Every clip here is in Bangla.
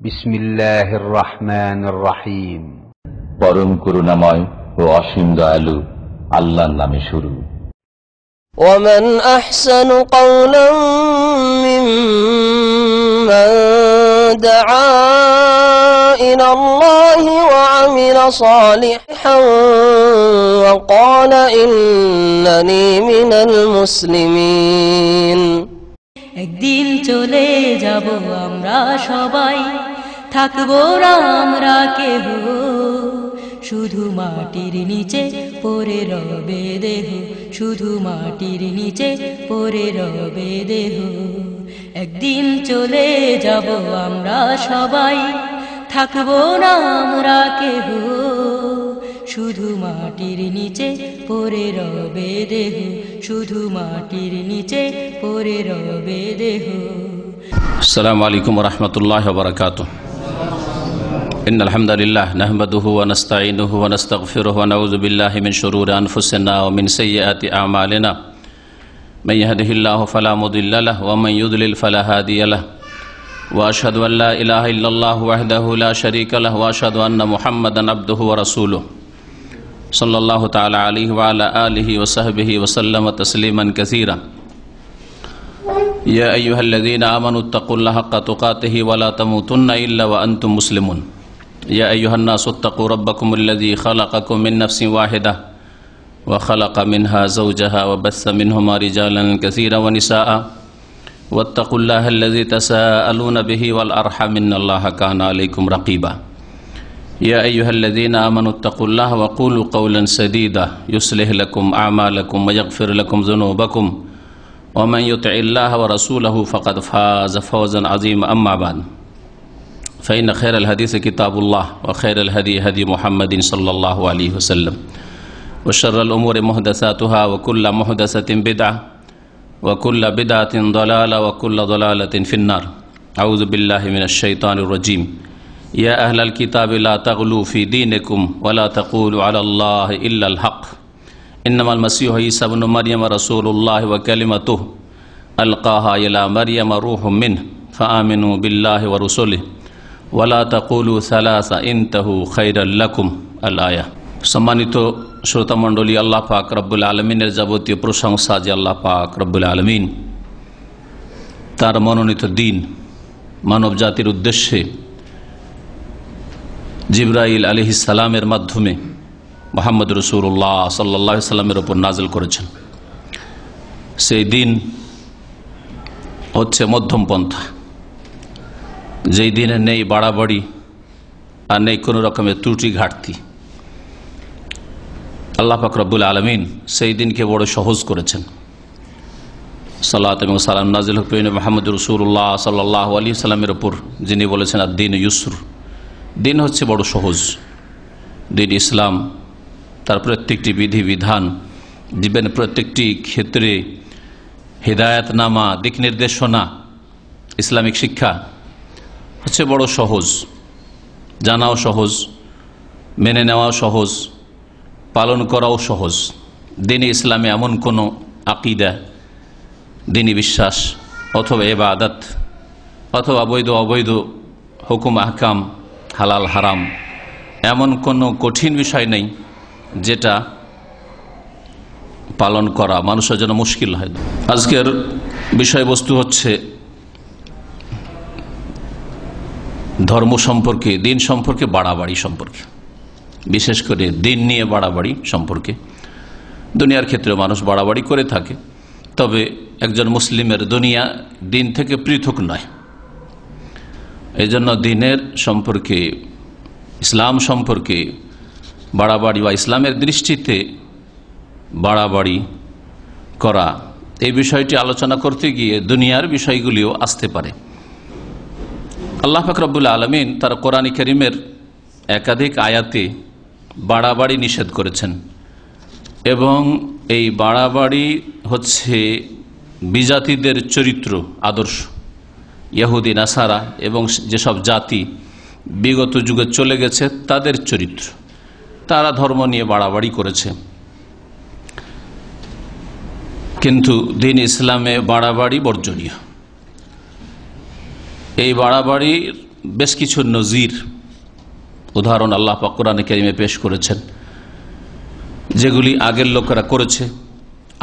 বিসমিল্লাহির রহমানির রহিম। পরম করুণাময় ও অসীম দয়ালু আল্লাহর নামে শুরু। ومن أحسن قولا ممن دعا إلى الله وعمل صالحا وقال إنني من المسلمين। একদিন চলে যাব আমরা সবাই, থাকবো না আমরা কেহ, শুধু মাটির নিচে পড়ে রবে দেহ, শুধু মাটির নিচে পড়ে রবে দেহ। একদিন চলে যাব আমরা সবাই, থাকবো না আমরা কেহ, শুধু মাটির নিচে পড়ে রবে দেহ, শুধু মাটির নিচে পড়ে রবে দেহ। আসসালামু আলাইকুম ওয়া রাহমাতুল্লাহি ওয়া বারাকাতুহু। ইন্নাল হামদালিল্লাহ নাহমাদুহু ওয়া নাস্তাঈনুহু ওয়া নাস্তাগফিরুহু ওয়া নাউযু বিল্লাহি মিন শুরুরি আনফুসিনা ওয়া মিন সাইয়্যাতি আ'মালিনা। মান ইয়াহদিহিল্লাহু ফালা মুদিল্লা লাহু ওয়া মান ইউদ্লিল ফালা হাদিয়া লাহু। ওয়া আশহাদু আল লা ইলাহা ইল্লাল্লাহু ওয়াহদাহু লা শারীকা লাহু ওয়া আশহাদু আন্না মুহাম্মাদান আবদুহু ওয়া রাসূলুহু সাল্লাল্লাহু তাআলা আলাইহি ওয়া আলা আলিহি ওয়া সাহবিহি ওয়া সাল্লামা তাসলিমান কাসীরা। ইয়া আইয়ুহাল্লাযীনা আমানু তাকুল্লাহা হাক্কা তুকাতিহি ওয়া লা তামুতুন্না ইল্লা ওয়া আনতুম মুসলিমুন। ইয়া আইয়ুহান নাসু তাকু রাব্বাকুমুল্লাযী খালাকাকুম মিন নাফসিন ওয়াহিদাহ ওয়া খালাকা মিনহা যাওজাহা ওয়া বাসসা মিনহুমা রিজালান কাসীরান ওয়া নিসাআ ওয়াত্তাকুল্লাহাল্লাযী তাসাআলুনা বিহি ওয়াল আরহাম ইন্নাল্লাহা কানা আলাইকুম রাকীবা। ইয়া আইয়ুহাল্লাযীনা আমানু তাকুল্লাহা ওয়া কুলু কাওলান সাদীদা ইউসলিহ লাকুম আ'মালাকুম ওয়া ইয়াগফির লাকুম যুনুবাকুম ওয়া মান ইউতি'ইল্লাহা ওয়া রাসূলাহু ফাকাদ ফাযা ফাওজান আযীমা। আম্মা বা'দ, ফাইন্না খায়রাল হাদীসি কিতাবুল্লাহ ওয়া খায়রাল হাদী হাদী মুহাম্মাদিন সাল্লাল্লাহু আলাইহি ওয়াসাল্লাম ওয়া শাররাল উমুরি মুহদাসাতুহা ওয়া কুল্লু মুহদাসাতিন বিদআহ ওয়া কুল্লু বিদআতিন দালালা ওয়া কুল্লু দালালাতিন ফিন্নার। আউযু বিল্লাহি মিনাশ শাইতানির রাজীম। ইয়া আহলাল কিতাবি লা তাগলু ফি দীনিকুম ওয়া লা তাকুলু আলাল্লাহি ইল্লাল হক। ইন্নামাল মাসীহু ঈসা ইবনু মারইয়াম রাসূলুল্লাহ ওয়া কালিমাতুহু আলকাহা ইলা মারইয়াম রূহুম মিনহু ফাআমিনু বিল্লাহি ওয়া রাসূলিহি ওয়া লা তাকুলু সালাসা ইনতাহু খায়রাল লাকুম। আল আয়াহ। সম্মানিত শ্রোতা মণ্ডলী, আল্লাহ পাক রব্বুল আলামিনের যাবতীয় প্রশংসা যে আল্লাহ পাক রব্বুল আলামিন তার মনোনীত দ্বীন মানব জাতির উদ্দেশ্যে জিবরাইল আলাইহিস সালামের মাধ্যমে মুহাম্মদ রাসূলুল্লাহ সাল্লাল্লাহু আলাইহি সাল্লামের উপর নাযিল করেছেন। সেই দিন হচ্ছে মধ্যম পন্থা, যেই দিনে নেই বাড়াবাড়ি আর নেই কোনো রকমের ত্রুটি ঘাটতি। আল্লাহ পাক রব্বুল আলামিন সেই দিনকে বড় সহজ করেছেন। সালাত এবং সালাম নাযিল হোক মুহাম্মদ রাসূলুল্লাহ সাল্লাল্লাহু আলাইহি সাল্লামের উপর, যিনি বলেছেন আদ-দীন ইউসর, দিন হচ্ছে বড় সহজ। দিন ইসলাম তার প্রত্যেকটি বিধি বিধান, জীবনের প্রত্যেকটি ক্ষেত্রে হিদায়াতনামা, দিক নির্দেশনা, ইসলামিক শিক্ষা হচ্ছে বড় সহজ। জানাও সহজ, মেনে নেওয়াও সহজ, পালন করাও সহজ। দিন ইসলামে এমন কোনো আকিদা, দিনী বিশ্বাস অথবা ইবাদত অথবা বৈধ অবৈধ হুকুম আহকাম, হালাল হারাম, এমন কোনো কঠিন বিষয় নেই যেটা পালন করা মানুষের জন্য মুশকিল হয়। আজকের বিষয়বস্তু হচ্ছে ধর্ম সম্পর্কে, দিন সম্পর্কে, বাড়াবাড়ি সম্পর্কে, বিশেষ করে দিন নিয়ে বাড়াবাড়ি সম্পর্কে। দুনিয়ার ক্ষেত্রে মানুষ বাড়াবাড়ি করে থাকে, তবে একজন মুসলিমের দুনিয়া দিন থেকে পৃথক নয়। এই জন্য দিনের সম্পর্কে, ইসলাম সম্পর্কে বাড়াবাড়ি বা ইসলামের দৃষ্টিতে বাড়াবাড়ি করা, এই বিষয়টি আলোচনা করতে গিয়ে দুনিয়ার বিষয়গুলিও আসতে পারে। আল্লাহ পাক রব্বুল আলামিন তার কোরআন কারীমের একাধিক আয়াতে বাড়াবাড়ি নিষেধ করেছেন, এবং এই বাড়াবাড়ি হচ্ছে বিজাতিদের চরিত্র, আদর্শ। ইহুদি, নাসারা এবং যেসব জাতি বিগত যুগে চলে গেছে তাদের চরিত্র, তারা ধর্ম নিয়ে বাড়াবাড়ি করেছে। কিন্তু দিন ইসলামে বাড়াবাড়ি বর্জনীয়। এই বাড়াবাড়ির বেশ কিছু নজির উদাহরণ আল্লাহ পাক কোরআনে কারিমে পেশ করেছেন, যেগুলি আগের লোকেরা করেছে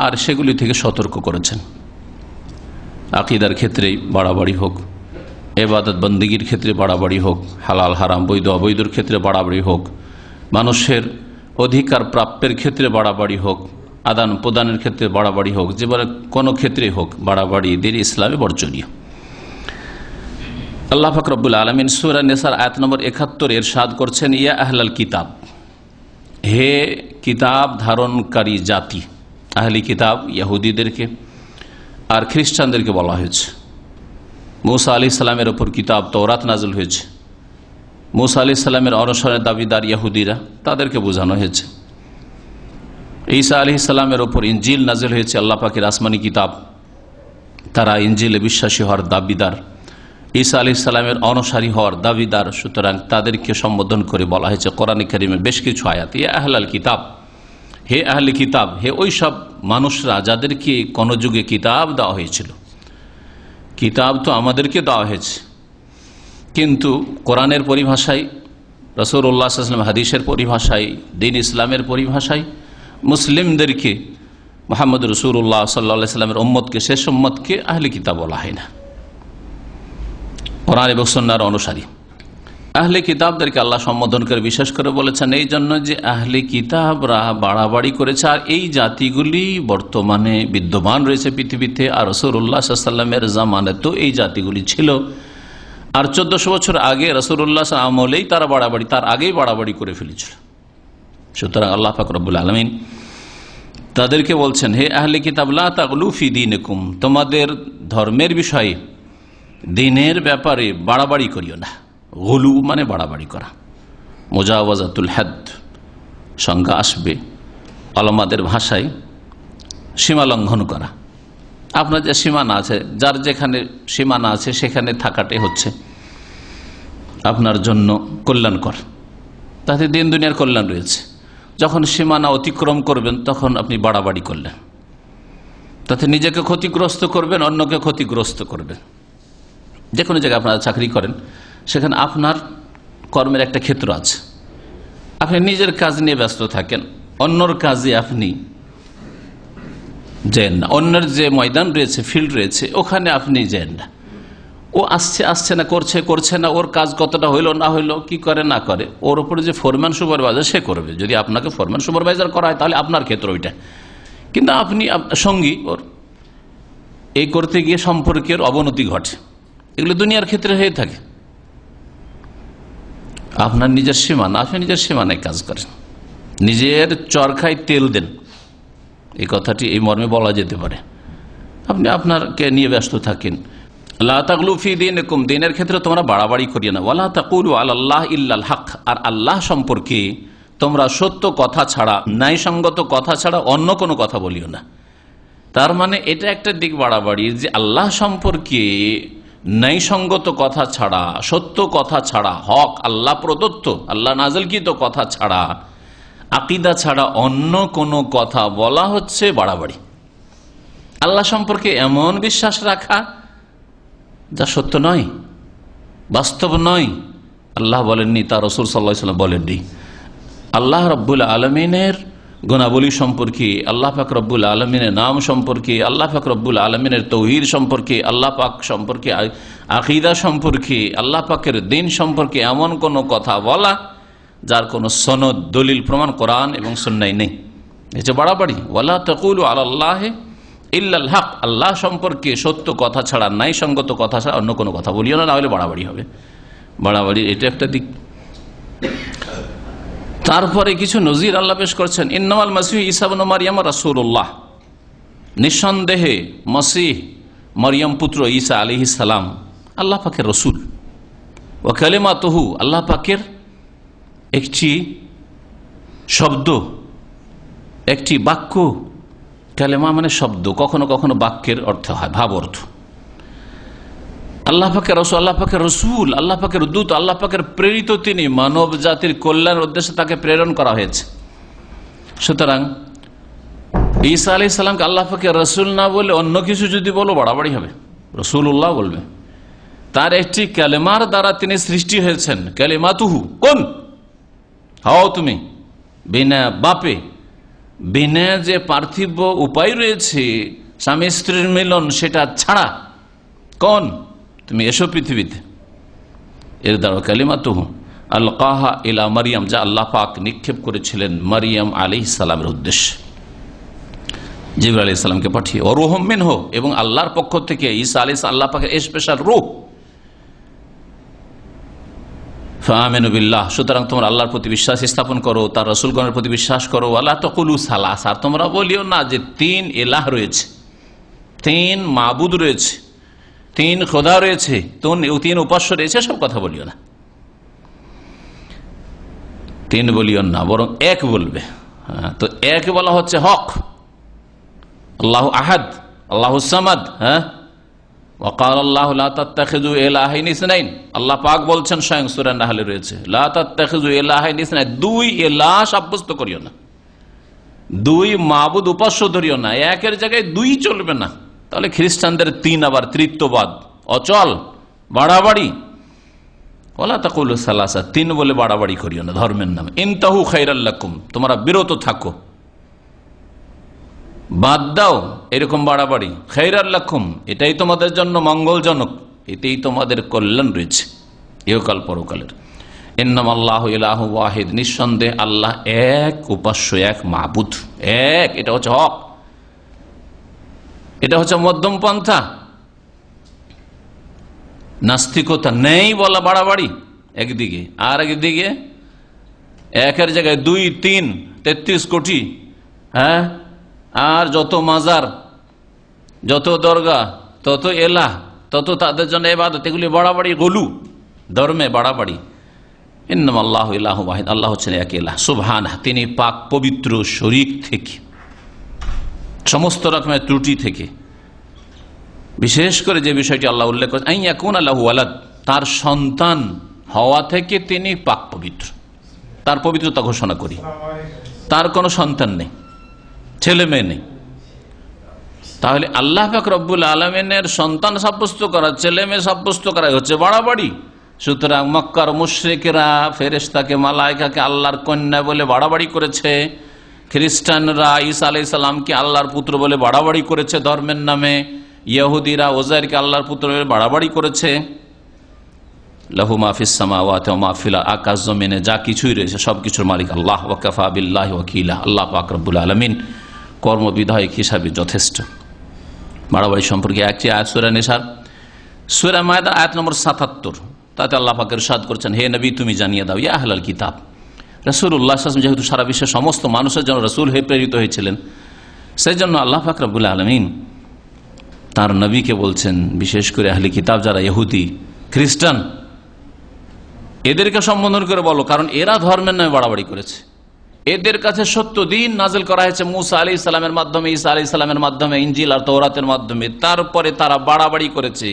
আর সেগুলি থেকে সতর্ক করেছেন। আকীদার ক্ষেত্রেই বাড়াবাড়ি হোক, ইবাদত বন্দেগীর ক্ষেত্রে বাড়াবাড়ি হোক, হালাল হারাম বৈধ অবৈধর ক্ষেত্রে বাড়াবাড়ি হোক, মানুষের অধিকার প্রাপ্যের ক্ষেত্রে বাড়াবাড়ি হোক, আদান প্রদানের ক্ষেত্রে বাড়াবাড়ি হোক, যেভাবে কোনো ক্ষেত্রেই হোক বাড়াবাড়ি দিন ইসলামে বর্জনীয়। আল্লাহ পাক রব্বুল আলামিন সূরা নিসার আয়াত নম্বর ৭১ ইরশাদ করছেন, ইয়া আহলাল কিতাব, হে কিতাব ধারণকারী জাতি। আহলি কিতাব ইহুদিদেরকে আর খ্রিস্টানদেরকে বলা হয়েছে। মূসা আলাইহিস সালামের ওপর কিতাব তাওরাত নাযিল হয়েছে। মূসা আলাইহিস সালামের অনুসরণের দাবিদার ইহুদিরা, তাদেরকে বোঝানো হয়েছে। ঈসা আলাইহিস সালামের ওপর ইনজিল নাযিল হয়েছে, আল্লাহ পাকের আসমানি কিতাব, তারা ইনজিলে বিশ্বাসী হওয়ার দাবিদার, ঈসা আলাইহিস সালামের অনুসারী হওয়ার দাবিদার। সুতরাং তাদেরকে সম্বোধন করে বলা হয়েছে কোরআনে কারিমে বেশ কিছু আয়াত, ইয়া আহলাল কিতাব, হে আহলে কিতাব, হে ওই সব মানুষরা যাদেরকে কোন যুগে কিতাব দেওয়া হয়েছিল। কিতাব তো আমাদেরকে দেওয়া হয়েছে, কিন্তু কোরআনের পরিভাষায়, রাসূলুল্লাহ সাল্লাল্লাহু আলাইহি ওয়াসাল্লাম হাদিসের পরিভাষায়, দ্বীন ইসলামের পরিভাষায় মুসলিমদেরকে, মুহাম্মদ রাসূলুল্লাহ সাল্লাল্লাহু আলাইহি ওয়াসাল্লামের উম্মতকে, শেষ উম্মতকে আহলে কিতাব বলা হয় না, কোরআন এবং সুন্নাহর অনুসারী। আহলে কিতাবদেরকে আল্লাহ সম্বোধন করে বিশেষ করে বলেছেন এই জন্য যে আহলে কিতাবরা বাড়াবাড়ি করেছে, আর এই জাতিগুলি বর্তমানে বিদ্যমান রয়েছে পৃথিবীতে, আর রাসূলুল্লাহ সাল্লাল্লাহু আলাইহি ওয়াসাল্লামের জামানায় তো এই জাতিগুলি ছিল, আর 1400 বছর আগে রাসূলুল্লাহ আমলেই তারা বাড়াবাড়ি, তার আগেই বাড়াবাড়ি করে ফেলেছিল। সুতরাং আল্লাহ পাক রব্বুল আলামিন তাদেরকে বলছেন, হে আহলে কিতাব লা তাগলু ফি দীনিকুম, তোমাদের ধর্মের বিষয়ে, দিনের ব্যাপারে বাড়াবাড়ি করিও না। গুলু মানে বাড়াবাড়ি করা, মুজাওয়াজাতুল হাদ সংজ্ঞা আসবে আলেমদের ভাষায়, সীমা লঙ্ঘন করা। আপনার যে সীমানা আছে, যার যেখানে সীমানা আছে সেখানে থাকাটাই হচ্ছে আপনার জন্য কল্যাণকর, তাতে দিন দুনিয়ার কল্যাণ রয়েছে। যখন সীমানা অতিক্রম করবেন তখন আপনি বাড়াবাড়ি করলেন, তাতে নিজেকে ক্ষতিগ্রস্ত করবেন, অন্যকে ক্ষতিগ্রস্ত করবেন। যে কোনো জায়গায় আপনারা চাকরি করেন, সেখানে আপনার কর্মের একটা ক্ষেত্র আছে, আপনি নিজের কাজ নিয়ে ব্যস্ত থাকেন, অন্যর কাজে আপনি যেন না, অন্যের যে ময়দান রয়েছে, ফিল্ড রয়েছে, ওখানে আপনি যেন না। ও আসছে না, করছে না, ওর কাজ কতটা হইলো না হইলো, কি করে না করে, ওর উপরে যে ফোরম্যান সুপারভাইজার সে করবে। যদি আপনাকে ফোরম্যান সুপারভাইজার করা হয় তাহলে আপনার ক্ষেত্র ওইটা, কিন্তু আপনি সঙ্গী ওর, এই করতে গিয়ে সম্পর্কের অবনতি ঘটে। এগুলো দুনিয়ার ক্ষেত্রে হয়ে থাকে। আপনার নিজের সীমানা, আপনি নিজের সীমানায় কাজ করেন, নিজের চরকায় তেল দেন, এই কথাটি এই মর্মে বলা যেতে পারে। আপনি আপনারকে নিয়ে ব্যস্ত থাকেন। লা তাগলু ফি দীনিকুম, দ্বীনের ক্ষেত্রে তোমরা বাড়াবাড়ি করিও না। ওয়ালা তাকুলু আলাল্লাহ ইল্লাল হক, আর আল্লাহ সম্পর্কে তোমরা সত্য কথা ছাড়া, ন্যায়সঙ্গত কথা ছাড়া অন্য কোনো কথা বলিও না। তার মানে এটা একটা দিক বাড়াবাড়ি, যে আল্লাহ সম্পর্কে ন্যায়সঙ্গত কথা ছাড়া, সত্য কথা ছাড়া, হক আল্লাহ প্রদত্ত, আল্লাহ নাযিলকৃত কথা ছাড়া, আকীদা ছাড়া অন্য কোনো কথা বলা হচ্ছে বাড়াবাড়ি। আল্লাহ সম্পর্কে এমন বিশ্বাস রাখা যা সত্য নয়, বাস্তব নয়, আল্লাহ বলেননি, তার রাসূল সাল্লাল্লাহু আলাইহি ওয়াসাল্লাম বলেননি। আল্লাহ রাব্বুল আলামিনের গুণাবলী সম্পর্কে, আল্লাহ পাক রব্বুল আলমিনের নাম সম্পর্কে, আল্লাহ পাক রব্বুল আলমিনের তৌহিদ সম্পর্কে, আল্লাহ পাক সম্পর্কে, আকীদা সম্পর্কে, আল্লাহ পাকের দ্বীন সম্পর্কে এমন কোনো কথা বলা যার কোনো সনদ, দলিল, প্রমাণ কোরআন এবং সুন্নাহ নেই, এটা বাড়াবাড়ি। ওয়ালা তাকুলু আলাল্লাহি ইল্লাল হক, আল্লাহ সম্পর্কে সত্য কথা ছাড়া, ন্যায়সঙ্গত কথা ছাড়া অন্য কোনো কথা বলিও না, না হলে বাড়াবাড়ি হবে। বাড়াবাড়ি এটা একটা দিক। তারপরে কিছু নজির আল্লাহ পেশ করছেন। ইন্নামাল মাসিহ ঈসা ইবনে মারইয়াম রাসূলুল্লাহ, নিঃসন্দেহে মসিহ মরিয়ম পুত্র ঈসা আলাইহিস সালাম আল্লাহ পাকের রসুল। ওয়া কালিমাতুহু, আল্লাহ পাকের একটি শব্দ, একটি বাক্য। কালেমা মানে শব্দ, কখনো কখনো বাক্যের অর্থ হয়, ভাব অর্থ। আল্লাহ পাকের রসুল, আল্লাহ পাকের রসুল, আল্লাহ পাকের দূত, আল্লাহ পাকের প্রেরিত তিনি, মানব জাতির কল্যাণের উদ্দেশ্যে তাকে প্রেরণ করা হয়েছে। সুতরাং ঈসা আলাইহিস সালামকে আল্লাহ পাকের রসুল না বলে অন্য কিছু যদি বলো বাড়াবাড়ি হবে, রসুল্লাহ বলবে। তার একটি কালেমার দ্বারা তিনি সৃষ্টি হয়েছেন। কালেমাতুহু, কোন হও তুমি, বিনা বাপে, বিনা যে পার্থিব উপায় রয়েছে স্বামী স্ত্রীর মিলন সেটা ছাড়া, কোন তুমি এসো পৃথিবীতে। এর দ্বারা কালিমাতুহু আলকাহা ইলা মারিয়াম, যা আল্লাহ পাক নিক্ষেপ করেছিলেন মারিয়াম আলাইহিস সালামের উদ্দেশ্যে, জিবরাইল আলাইহিস সালামকে পাঠিয়ে। ও রূহুম মিনহু, এবং আল্লাহর পক্ষ থেকে ঈসা আলাইহিস সালাম আল্লাহ পাকের স্পেশাল রূহ। ফাআমিনু বিল্লাহ, সুতরাং তোমরা আল্লাহর প্রতি বিশ্বাস স্থাপন করো, তার রাসূলগণের প্রতি বিশ্বাস করো। ওয়ালা তাকুলু সালাস, আর তোমরা বলিও না যে তিন ইলাহ রয়েছে, তিন মাবুদ রয়েছে, তিন খোদা রয়েছে, তিন উপাস্য রয়েছে, সব কথা বলিও না। তিন বলিও না, বরং এক বলবে। তো এক বলা হচ্ছে হক, আল্লাহ আহাদ, আল্লাহ সামাদ। হ্যাঁ, ওয়াকাল আল্লাহু লা তাত্তাখিযু ইলাহাইনি ইসনাইন, আল্লাহ পাক বলছেন স্বয়ং সূরা নাহলে রয়েছে, লা তাত্তাখিযু ইলাহাইনি ইসনাইন, দুই ইলাহ সাব্যস্ত করিও না, দুই মাবুদ উপাস্য ধরিও না, একের জায়গায় দুই চলবে না। তাহলে খ্রিস্টানদের তিন, আবার তৃতীয়বাদ অচল, বাড়াবাড়ি। ওয়ালা তাকুলু সালাসা, তিন বলে বাড়াবাড়ি করিও না ধর্মের নামে। ইনতাহু খায়রাল লাকুম, তোমরা বিরত থাকো, বাদ দাও এরকম বাড়াবাড়ি। খায়রাল লাকুম, এটাই তোমাদের জন্য মঙ্গলজনক, এতেই তোমাদের কল্যাণ রয়েছে ইহকাল পরকালের। ইন্নামাল্লাহু ইলাহু ওয়াহিদ, নিঃসন্দেহে আল্লাহ এক উপাস্য, এক মাবুদ, এক। এটা হচ্ছে হক, এটা হচ্ছে মধ্যম পন্থা। নাস্তিকতা নেই বলা বাড়াবাড়ি একদিকে, আর একদিকে একের জায়গায় দুই, তিন, 33 কোটি। হ্যাঁ, আর যত মাজার, যত দরগা, তত এলাহ, তত তাদের জন্য ইবাদত, এগুলি বাড়াবাড়ি, গলু ধর্মে বাড়াবাড়ি। ইন্নামাল্লাহু ইলাহু ওয়াহিদ, আল্লাহ হচ্ছেন এক ইলাহ, সুবহানাহু, তিনি পাক পবিত্র শরীক থেকে, সমস্ত রকমের ত্রুটি থেকে। বিশেষ করে যে বিষয়টি আল্লাহ উল্লেখ করেছেন, আন ইয়াকুনা লাহু ওয়ালাদ, তার সন্তান হওয়া থেকে তিনি পাক পবিত্র, তার পবিত্রতা ঘোষণা করি। তার কোনো সন্তান নেই, ছেলে মেয়ে নেই। তাহলে আল্লাহ পাক রব্বুল আলামিনের সন্তান সাব্যস্ত করা, ছেলে মেয়ে সাব্যস্ত করা হচ্ছে বাড়াবাড়ি। সুতরাং মক্কার মুশরিকরা ফেরেশতাকে, মালায়েকাকে আল্লাহর কন্যা বলে বাড়াবাড়ি করেছে। খ্রিস্টানরা ঈসা আলাইহিস সালামকে আল্লাহর পুত্র বলে বাড়াবাড়ি করেছে ধর্মের নামে। ইহুদিরা ওজাইরকে আল্লাহর পুত্র বলে বাড়াবাড়ি করেছে। লাহু মা ফিস সামাওয়াতি ওয়া মা ফিল আরদ, আকাশ জমিনে যা কিছুই রয়েছে সবকিছুর মালিক আল্লাহ। ওয়া কাফা বিল্লাহি ওয়াকিলা, আল্লাহ পাক রব্বুল আলামিন কর্মবিধায়ক হিসাবে যথেষ্ট। বাড়াবাড়ি সম্পর্কে একটি আয়াত সূরা নিসার, সূরা মায়দা আয়াত নম্বর 77, তাতে আল্লাহ পাক ইরশাদ করেছেন, হে নবী তুমি জানিয়ে দাও, ইয়া আহলাল কিতাব। রাসূলুল্লাহ সাল্লাল্লাহু আলাইহি ওয়াসাল্লাম যেহেতু সারা বিশ্বের সমস্ত মানুষের জন্য রাসূল হয়ে প্রেরিত হয়েছিলেন, সেই জন্য আল্লাহ পাক রব্বুল আলামিন তার নবীকে বলছেন, বিশেষ করে আহলে কিতাব যারা ইহুদি খ্রিস্টান, এদেরকে সম্বোধন করে বলো, কারণ এরা ধর্মের নামে বাড়াবাড়ি করেছে। এদের কাছে সত্য দিন নাজিল করা হয়েছে মুসা আলাইহিস সালামের মাধ্যমে, ঈসা আলাইহিস সালামের মাধ্যমে, ইনজিল আর তাওরাতের মাধ্যমে। তারপরে তারা বাড়াবাড়ি করেছে,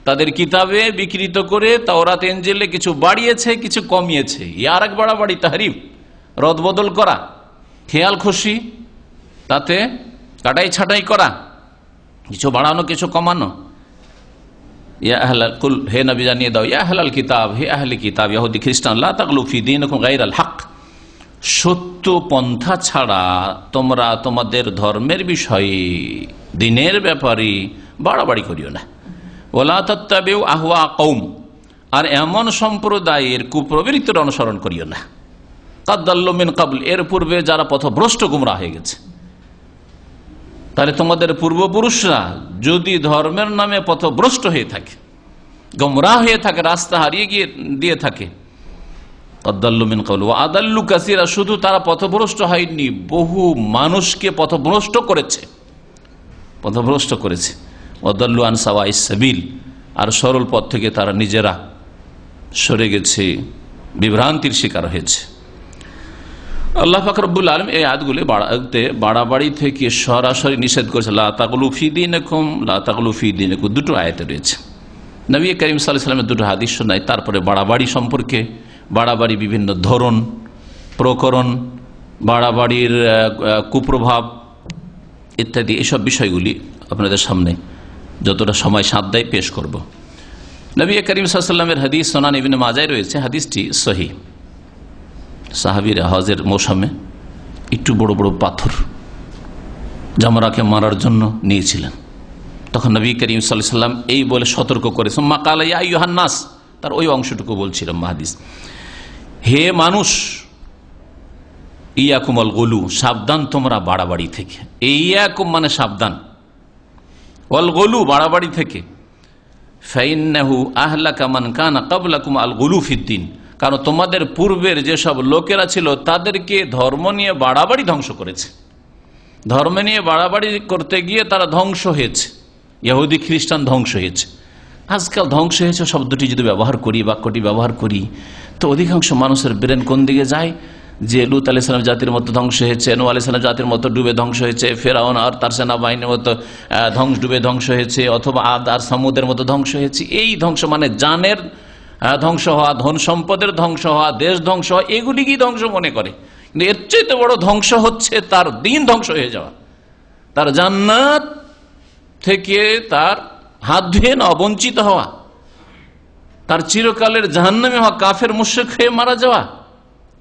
তাদের কিতাবে বিকৃত করে তাওরাত ইনজিলে কিছু বাড়িয়েছে, কিছু কমিয়েছে। আর এক বাড়াবাড়ি, তাহরিফ, রদবদল করা, খেয়াল খুশি, তাতে কাটাই ছাটাই করা, কিছু বাড়ানো কিছু কমানো। ইয়া আহলাল কুল, হে নবী জানিয়ে দাও, ইয়া আহলাল কিতাব, হে আহলে কিতাব, ইহুদি খ্রিস্টান, লা তাগলু ফি দীনিকুম গায়রাল হক, সত্য পন্থা ছাড়া তোমরা তোমাদের ধর্মের বিষয়ে, দিনের ব্যাপারে বাড়াবাড়ি করিও না। ওয়ালা তাত্তাবিউ আহওয়া কওম, আর এমন সম্প্রদায়ের কুপ্রবৃত্তির অনুসরণ করিও না। কাদ দাল্লু মিন ক্বাবল, এর পূর্বে যারা পথভ্রষ্ট গুমরাহ হয়ে গেছে। তাহলে তোমাদের পূর্বপুরুষরা যদি ধর্মের নামে পথভ্রষ্ট হয়ে থাকে, গোমরাহ হয়ে থাকে, রাস্তা হারিয়ে গিয়ে দিয়ে থাকে, আদাল্লু মিন ক্বাবল ওয়া আদাল্লু কাসীরা, শুধু তারা পথভ্রষ্ট হয়নি, বহু মানুষকে পথভ্রষ্ট করেছে, পথভ্রষ্ট করেছে। আদাল্লু আন সাওয়াইস সাবিল, আর সরল পথ থেকে তারা নিজেরা সরে গেছে, বিভ্রান্তির শিকার হয়েছে। আল্লাহ পাক রব্বুল আলামিন এই আয়াতগুলি বাড়াবাড়ি থেকে সরাসরি নিষেধ করেছে। লা তাগলু ফি দীনিকুম, লা তাগলু ফি দীনিকুম, দুটো আয়াতে রয়েছে। নবী করিম সাল্লাল্লাহু আলাইহি ওয়াসাল্লামের দুটো হাদিস শোনাই। তারপরে বাড়াবাড়ি সম্পর্কে, বাড়াবাড়ি বিভিন্ন ধরন, প্রকরণ, বাড়াবাড়ির কুপ্রভাব ইত্যাদি, এসব বিষয়গুলি আপনাদের সামনে যতটা সময় সাধ্য দেয় পেশ করব। নবী করিম সাল্লাল্লাহু আলাইহি ওয়াসাল্লামের হাদিস সুনান ইবনে মাজায় রয়েছে, হাদিসটি সহিহ। সাহাবীরা হজের মৌসুমে একটু বড় বড় পাথর জামরাকে মারার জন্য নিয়েছিলেন। তখন নবী করিম সাল্লাল্লাহু আলাইহি ওয়াসাল্লাম এই বলে সতর্ক করে, সুম্মা ক্বালা ইয়া আইয়ুহান নাস, তার ওই অংশটুকু বলছিলাম হাদিস, হে মানুষ, ইয়াকুমুল গুলু, সাবধান তোমরা বাড়াবাড়ি থেকে। ইয়াকুম মানে সাবধান, ওয়াল গুলু বাড়াবাড়ি থেকে। ফাইন্নাহু আহলাকা মান কানা ক্বাবলাকুম আল গুলু ফিদ্দিন, কারণ তোমাদের পূর্বের যেসব লোকেরা ছিল তাদেরকে ধর্ম নিয়ে বাড়াবাড়ি ধ্বংস করেছে। ধর্ম নিয়ে বাড়াবাড়ি করতে গিয়ে তারা ধ্বংস হয়েছে, ইহুদি খ্রিস্টান ধ্বংস হয়েছে। আজকাল ধ্বংস হয়েছে শব্দটি যদি ব্যবহার করি, বাক্যটি ব্যবহার করি, তো অধিকাংশ মানুষের ব্রেন কোন দিকে যায়, যে লুত আলাইহিস সালাম জাতির মতো ধ্বংস হয়েছে, নূহ আলাইহিস সালাম জাতির মতো ডুবে ধ্বংস হয়েছে, ফেরাউন আর তার সেনাবাহিনীর মতো ডুবে ধ্বংস হয়েছে, অথবা আদ আর সামুদের মতো ধ্বংস হয়েছে। এই ধ্বংস মানে জানের ধ্বংস হওয়া, ধন সম্পদের ধ্বংস হওয়া, দেশ ধ্বংস হওয়া, এগুলিকেই ধ্বংস মনে করে। কিন্তু এর চেয়ে বড় ধ্বংস হচ্ছে তার দিন ধ্বংস হয়ে যাওয়া, তার জান্নাত থেকে তার হাত ধুয়ে না বঞ্চিত হওয়া, তার চিরকালের জাহান্নামে হওয়া, কাফের মুশরিক হয়ে মারা যাওয়া,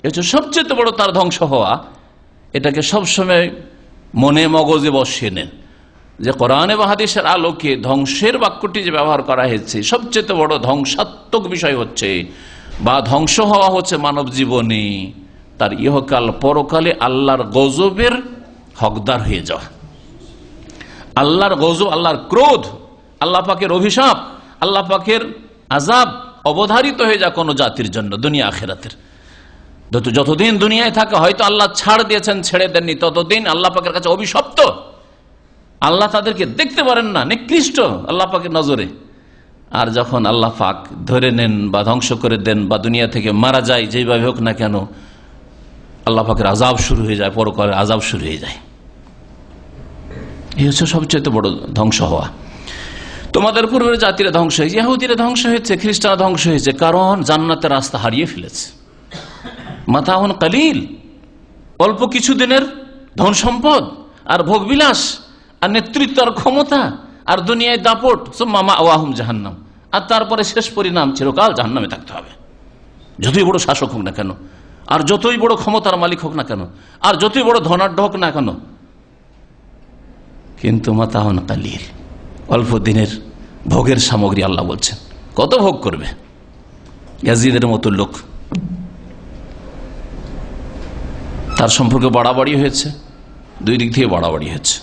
এটা সবচেয়ে বড় তার ধ্বংস হওয়া। এটাকে সবসময় মনে মগজে বসিয়ে নেন যে কোরআন এবং হাদিসের আলোকে ধ্বংসের বাক্যটি যে ব্যবহার করা হয়েছে, সবচেয়ে বড় ধ্বংসাত্মক বিষয় হচ্ছে বা ধ্বংস হওয়া হচ্ছে মানব জীবনে তার ইহকাল পরকালে আল্লাহর গজবের হকদার হয়ে যাওয়া। আল্লাহর গজব, আল্লাহর ক্রোধ, আল্লাহ পাকের অভিশাপ, আল্লাহ পাকের আযাব অবধারিত হয়ে যায় কোনো জাতির জন্য দুনিয়া আখিরাতের। যতদিন দুনিয়ায় থাকে, হয়তো আল্লাহ ছাড় দিয়েছেন, ছেড়ে দেননি, ততদিন আল্লাহ পাকের কাছে অভিশপ্ত। আল্লাহ তাদেরকে দেখতে পারেন না, নিকৃষ্ট আল্লাহ পাকের নজরে। আর যখন আল্লাহ পাক ধরে নেন বা ধ্বংস করে দেন বা দুনিয়া থেকে মারা যায়, যেভাবে হোক না কেন, আল্লাহ পাকের আযাব শুরু হয়ে যায়, পরকালের আযাব শুরু হয়ে যায়। এই হচ্ছে সবচেয়ে বড় ধ্বংস হওয়া। তোমাদের পূর্বের জাতিরা ধ্বংস হয়েছে, ইহুদিরা ধ্বংস হয়েছে, খ্রিস্টানরা ধ্বংস হয়েছে, কারণ জান্নাতের রাস্তা হারিয়ে ফেলেছে। মাতাউন কালিল, অল্প কিছুদিনের ধন সম্পদ আর ভোগবিলাস আর নেতৃত্ব আর ক্ষমতা আর দুনিয়ায় দাপট, সুম্মা মাওয়াহুম জাহান্নাম, আর তারপরে শেষ পরিণাম চিরকাল জাহান্নামে থাকতে হবে। যতই বড় শাসক হোক না কেন, আর যতই বড় ক্ষমতার মালিক হোক না কেন, আর যতই বড় ধনাঢ্য হোক না কেন, কিন্তু মাতাউন কালিল, অল্প দিনের ভোগের সামগ্রী। আল্লাহ বলছেন কত ভোগ করবে ইয়াজিদের মতো লোক। তার সম্পর্কে বাড়াবাড়ি হয়েছে, দুই দিক থেকে বাড়াবাড়ি হয়েছে।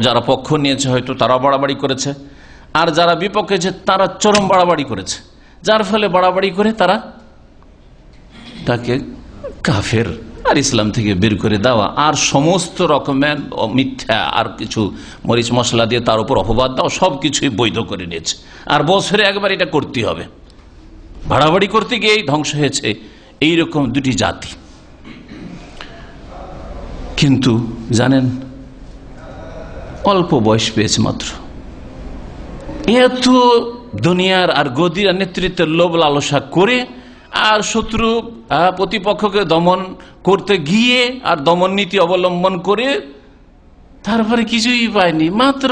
যারা পক্ষ নিয়েছে হয়তো তারা বাড়াবাড়ি করেছে, আর যারা বিপক্ষে আছে তারা চরম বাড়াবাড়ি করেছে, যার ফলে বাড়াবাড়ি করে তারা তাকে কাফের আর ইসলাম থেকে বের করে দেওয়া, আর সমস্ত রকমের মিথ্যা আর কিছু মরিচ মশলা দিয়ে তার উপর অপবাদ দেওয়া, সবকিছুই বৈধ করে নিয়েছে। আর বছরে একবার এটা করতে হবে। বাড়াবাড়ি করতে গিয়ে ধ্বংস হয়েছে এইরকম দুটি জাতি। কিন্তু জানেন, অল্প বয়স পেয়েছে মাত্র, এত দুনিয়ার আর গদির আর নেতৃত্বের লোভ লালসা করে আর শত্রু প্রতিপক্ষকে দমন করতে গিয়ে আর দমন নীতি অবলম্বন করে তারপরে কিছুই পায়নি, মাত্র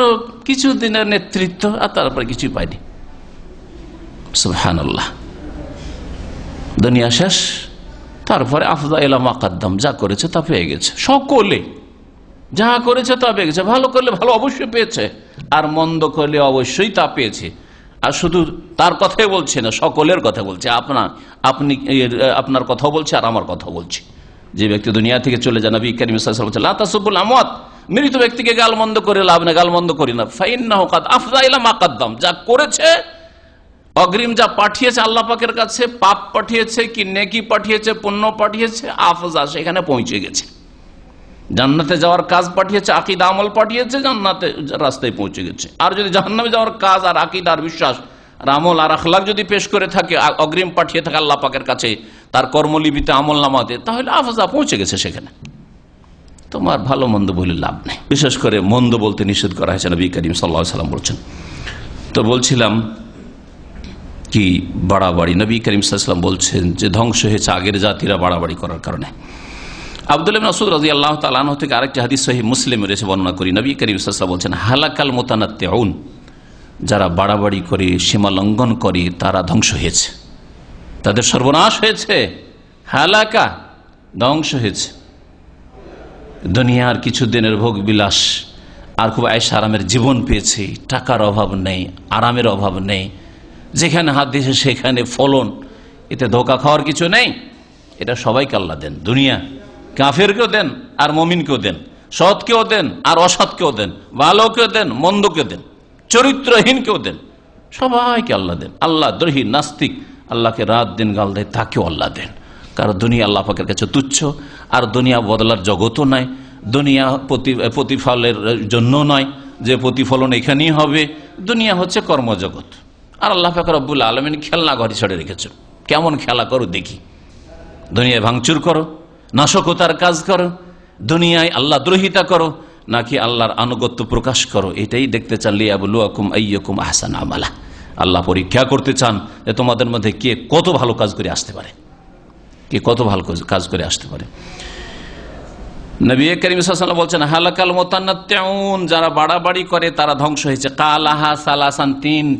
কিছু দিনের নেতৃত্ব আর তারপরে কিছুই পায়নি। সুবহানাল্লাহ, দুনিয়া শেষ, তারপরে আফদা ইলা মা কাদ্দাম, যা করেছে তা পেয়ে গেছে। সকলে যা করেছে তা পেয়ে গেছে, ভালো করলে ভালো অবশ্যই পেয়েছে, আর মন্দ করলে অবশ্যই তা পেয়েছে। আর শুধু তার কথাই বলছে না, সকলের কথা বলছে। আপনার কথাও বলছে আর আমার কথাও বলছে। যে ব্যক্তি দুনিয়া থেকে চলে যায়, নবী কারীম সাল্লাল্লাহু আলাইহি ওয়াসাল্লাম লা তাসুবুল আমওয়াত, মৃত ব্যক্তিকে গালমন্দ করে লাভ না, গালমন্দ করি না। ফাইন্নাহু কাদ আফদা ইলা মা কাদ্দাম, যা করেছে অগ্রিম যা পাঠিয়েছে আল্লাহ পাকের কাছে, পাপ পাঠিয়েছে কি নেকি পাঠিয়েছে, পুণ্য পাঠিয়েছে, আফজা সেখানে পৌঁছে গেছে। জান্নাতে যাওয়ার কাজ পাঠিয়েছে, আকীদা আমল পাঠিয়েছে, জান্নাতে রাস্তায় পৌঁছে গেছে। আর যদি জাহান্নামে যাওয়ার কাজ আর আকীদা আর বিশ্বাস আর আমল আর আখলাক যদি পেশ করে থাকে, অগ্রিম পাঠিয়ে থাকে আল্লাহ পাকের কাছে তার কর্মলিপিতে, আমল নামাতে, তাহলে আফজা পৌঁছে গেছে সেখানে। তোমার ভালো মন্দ বলে লাভ নেই। বিশেষ করে মন্দ বলতে নিষেধ করা হয়েছে, নবী করিম সাল্লাল্লাহু আলাইহি ওয়াসাল্লাম বলছেন। তো বলছিলাম কি, বাড়াবাড়ি। নবী করিম সাল্লাল্লাহু আলাইহি ওয়াসাল্লাম বলছেন যে ধ্বংস হয়েছে আগের জাতিরা বাড়াবাড়ি করার কারণে। আব্দুল্লাহ ইবনে মাসউদ রাদিয়াল্লাহু তাআলা আনহু থেকে আরেকটি হাদিস সহিহ মুসলিমে রয়েছে, বর্ণনা করি। নবী করিম সাল্লাল্লাহু আলাইহি ওয়াসাল্লাম বলছেন, হালাকাল মুতানাত্তিউন, যারা বাড়াবাড়ি করে, সীমা লঙ্ঘন করে, তারা ধ্বংস হয়েছে, তাদের সর্বনাশ হয়েছে, হালাকা, ধ্বংস হয়েছে। দুনিয়ার কিছু দিনের ভোগ বিলাস আর খুব আয়েশা আরামের জীবন পেয়েছে, টাকার অভাব নেই, আরামের অভাব নেই, যেখানে হাত দিয়েছে সেখানে ফলন, এতে ধোঁকা খাওয়ার কিছু নেই। এটা সবাইকে আল্লাহ দেন। দুনিয়া কাফেরকেও দেন আর মুমিনকেও দেন, সৎকেও দেন আর অসৎকেও দেন, ভালোকেও দেন মন্দকেও দেন, চরিত্রহীনকেও দেন, সবাইকে আল্লাহ দেন। আল্লাহ দ্রোহী নাস্তিক আল্লাহকে রাত দিন গাল দেয়, তাকেও আল্লাহ দেন। কারণ দুনিয়া আল্লাহ পাকের কাছে তুচ্ছ, আর দুনিয়া বদলার জগতও নয়, দুনিয়া প্রতিফলের জন্য নয় যে প্রতিফলন এখানেই হবে। দুনিয়া হচ্ছে কর্মজগৎ, আর আল্লাহ পাক রব্বুল আলামিন খেলনা ঘরে ছেড়ে রেখেছেন। কেমন খেলা করো দেখি, দুনিয়ায় ভাঙচুর করো, নাশকতার কাজ করো, দুনিয়ায় আল্লাহ দ্রোহিতা করো, নাকি আল্লাহর আনুগত্য প্রকাশ করো, এটাই দেখতে চান। লিয়াবলুয়াকুম আইয়ুকুম আহসানু আমালা, আল্লাহ পরীক্ষা করতে চান যে তোমাদের মধ্যে কে কত ভালো কাজ করে আসতে পারে, কে কত ভালো কাজ করে আসতে পারে। নবী করিম সাল্লাল্লাহু আলাইহি ওয়াসাল্লাম বলছেন, হালাকাল মুতানাত্তিউন, যারা বাড়াবাড়ি করে তারা ধ্বংস হয়েছে। কালাহা সালাসান,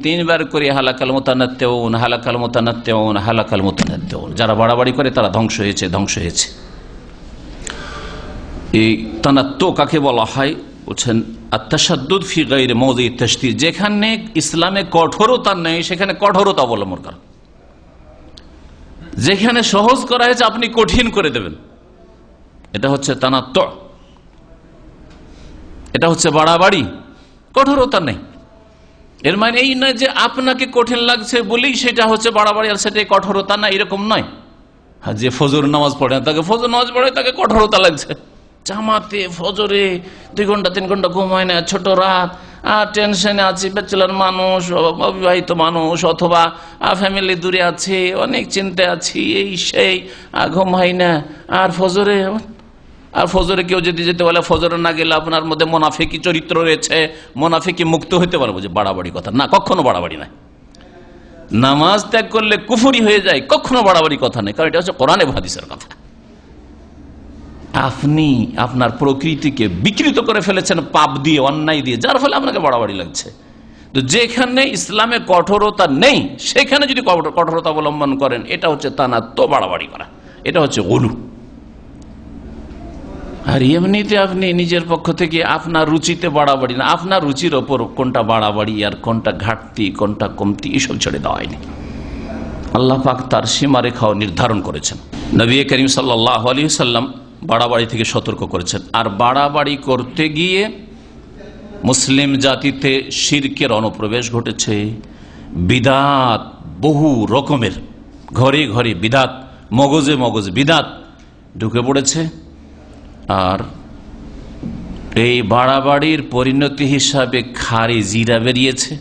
তিনবার করে হালাকাল মুতানাত্তিউন, হালাকাল মুতানাত্তিউন, হালাকাল মুতানাত্তিউন, যারা বাড়াবাড়ি করে তারা ধ্বংস হয়েছে, ধ্বংস হয়েছে। এই তানাত্তু কাকে বলা হয়? বলছেন আত-তাশাদ্দুদ ফি গায়রি মাওযি'i তাশদীদ, যেখানে ইসলামে কঠোরতা নেই সেখানে কঠোরতা অবলম্বন করা, যেখানে সহজ করা হয়েছে আপনি কঠিন করে দেবেন, এটা হচ্ছে তানাত্তু, এটা হচ্ছে বাড়াবাড়ি, কঠোরতা নেই। এর মানে এই নয় যে আপনাকে কঠিন লাগছে বলেই সেটা হচ্ছে বাড়াবাড়ি আর সেটাই কঠোরতা না, এরকম নয়। যে ফজর নামাজ পড়ে না তাকে ফজর নামাজ পড়ে তাকে কঠোরতা লাগছে, জামাতে ফজরে 2 ঘন্টা 3 ঘন্টা ঘুম হয় না, ছোট রাত, আর টেনশনে আছি, ব্যাচেলর মানুষ, অবিবাহিত মানুষ, অথবা ফ্যামিলি দূরে আছে, অনেক চিন্তা আছি, এই সেই, ঘুম হয় না, আর ফজরে কেউ যদি যেতে বলে ফজরে না গেলে আপনার মধ্যে মোনাফিকি চরিত্র রয়েছে, মোনাফিকি মুক্ত হইতে পারবো, যে বাড়াবাড়ি কথা না, কখনো বাড়াবাড়ি নাই। নামাজ ত্যাগ করলে কুফরি হয়ে যায়, কখনো বাড়াবাড়ি কথা নেই, কারণ এটা হচ্ছে কোরআনে হাদিসের কথা। আপনি আপনার প্রকৃতিকে বিকৃত করে ফেলেছেন পাপ দিয়ে, অন্যায় দিয়ে, যার ফলে আপনাকে বাড়াবাড়ি লাগছে। তো যেখানে ইসলামে কঠোরতা নেই সেখানে যদি কঠোরতা অবলম্বন করেন, এটা হচ্ছে তানাত্তু, বাড়াবাড়ি করা, এটা হচ্ছে গুলু। আর এমনিতে আপনি নিজের পক্ষ থেকে আপনার রুচিতে বাড়াবাড়ি না, আপনার রুচির ওপর কোনটা বাড়াবাড়ি আর কোনটা ঘাটতি, কোনটা কমতি, এসব ছেড়ে দেওয়া হয়নি। আল্লাহ পাক তার সীমারেখাও নির্ধারণ করেছেন। নবী করিম সাল্লাল্লাহু আলাইহি ওয়াসাল্লাম বাড়াবাড়ি থেকে সতর্ক করেছেন। আর বাড়াবাড়ি করতে গিয়ে মুসলিম জাতিতে শিরকের অনুপ্রবেশ ঘটেছে, বিদাত বহু রকমের, ঘরে ঘরে বিদাত, মগজে মগজে বিদাত ঢুকে পড়েছে। আর এই বাড়াবাড়ির পরিণতি হিসাবে খারিজিরা বেরিয়েছে।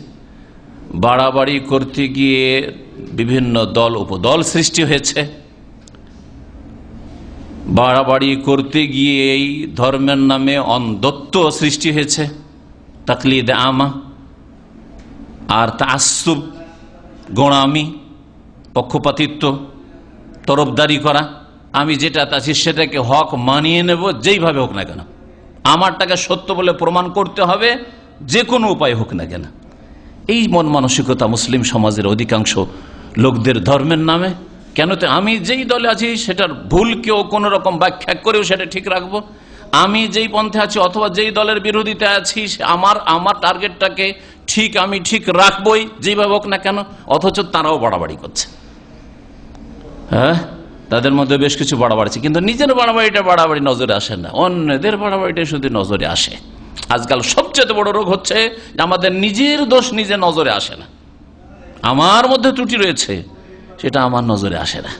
বাড়াবাড়ি করতে গিয়ে বিভিন্ন দল উপদল সৃষ্টি হয়েছে। বাড়াবাড়ি করতে গিয়ে এই ধর্মের নামে অন্ধত্ব সৃষ্টি হয়েছে, তাকলিদ আমা আর তাআসসুব, গোঁড়ামি, পক্ষপাতিত্ব, তরফদারি করা। আমি যেটা আছি সেটাকে হক মানিয়ে নেব, যেইভাবে হোক না কেন, আমারটাকে সত্য বলে প্রমাণ করতে হবে, যে কোনো উপায় হোক না কেন। এই মন মানসিকতা মুসলিম সমাজের অধিকাংশ লোকদের ধর্মের নামে। কেন? তো আমি যেই দলে আছি সেটার ভুলকেও কোনো রকম ব্যাখ্যা করেও সেটা ঠিক রাখবো। আমি যেই পন্থে আছি অথবা যেই দলের বিরোধিতা আছি, আমার টার্গেটটাকে আমি ঠিক রাখবই, যেইভাবে হোক না কেন। অথচ তারাও বাড়াবাড়ি করছে। হ্যাঁ, তাদের মধ্যে বেশ কিছু বাড়াবাড়ি, কিন্তু নিজের বাড়াবাড়ি নজরে আসে না, অন্যদের বাড়াবাড়িটা শুধু নজরে আসে। আজকাল সবচেয়ে বড় রোগ হচ্ছে আমাদের নিজের দোষ নিজে নজরে আসে না। আমার মধ্যে ত্রুটি রয়েছে, সেটা আমার নজরে আসে না।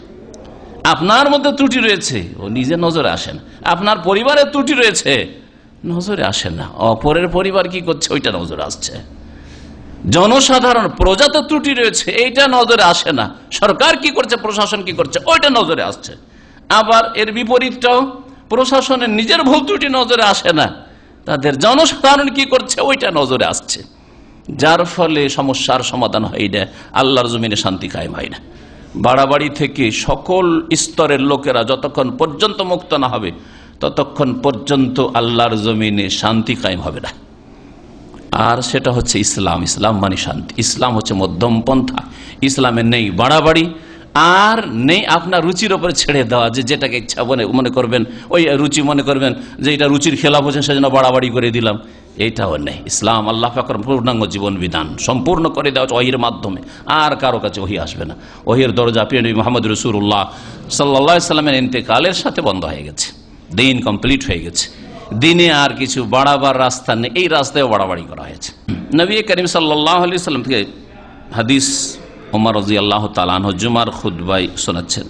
আপনার মধ্যে ত্রুটি রয়েছে, ও নিজে নজরে আসে না। আপনার পরিবারের ত্রুটি রয়েছে, নজরে আসে না। অপরের পরিবার কি করছে ওইটা নজরে আসছে। জনসাধারণ প্রজাত ত্রুটি রয়েছে, এইটা নজরে আসে না। সরকার কি করছে, প্রশাসন কি করছে, ওইটা নজরে আসছে। আবার এর বিপরীতটাও, প্রশাসনের নিজের ভুল ত্রুটি নজরে আসে না, তাদের জনসাধারণ কি করছে ওইটা নজরে আসছে। যার ফলে সমস্যার সমাধান হয় না, আল্লাহর জমিনে শান্তি কায়েম হয় না। বাড়াবাড়ি থেকে সকল স্তরের লোকেরা যতক্ষণ পর্যন্ত মুক্ত না হবে, ততক্ষণ পর্যন্ত আল্লাহর জমিনে শান্তি কায়েম হবে না। আর সেটা হচ্ছে ইসলাম। ইসলাম মানে শান্তি। ইসলাম হচ্ছে মধ্যম পন্থা। ইসলামে নেই বাড়াবাড়ি, আর নেই আপনার রুচির ওপরে ছেড়ে দেওয়া, যে যেটাকে ইচ্ছা মনে করবেন, ওই রুচি মনে করবেন যে এটা রুচির খেলাফ হচ্ছে সেজন্য বাড়াবাড়ি করে দিলাম, এইটাও নেই। ইসলাম আল্লাহ পাকের পূর্ণাঙ্গ জীবন বিধান সম্পূর্ণ করে দেওয়া হচ্ছে ওহির মাধ্যমে, আর কারো কাছে ওহি আসবে না। ওহির দরজা প্রিয় নবী মুহাম্মদ রাসূলুল্লাহ সাল্লাল্লাহু আলাইহি সাল্লামের ইন্তেকালের সাথে বন্ধ হয়ে গেছে, দিন কমপ্লিট হয়ে গেছে। দিনে আর কিছু বাড়াবার রাস্তা নেই, এই রাস্তায় বাড়াবাড়ি করা হয়েছে। নবী করিম সাল্লাল্লাহু আলাইহি সাল্লাম থেকে হাদিস ওমর রাদিয়াল্লাহু তাআলা আনহু জুমার খুতবায় শোনাচ্ছেন।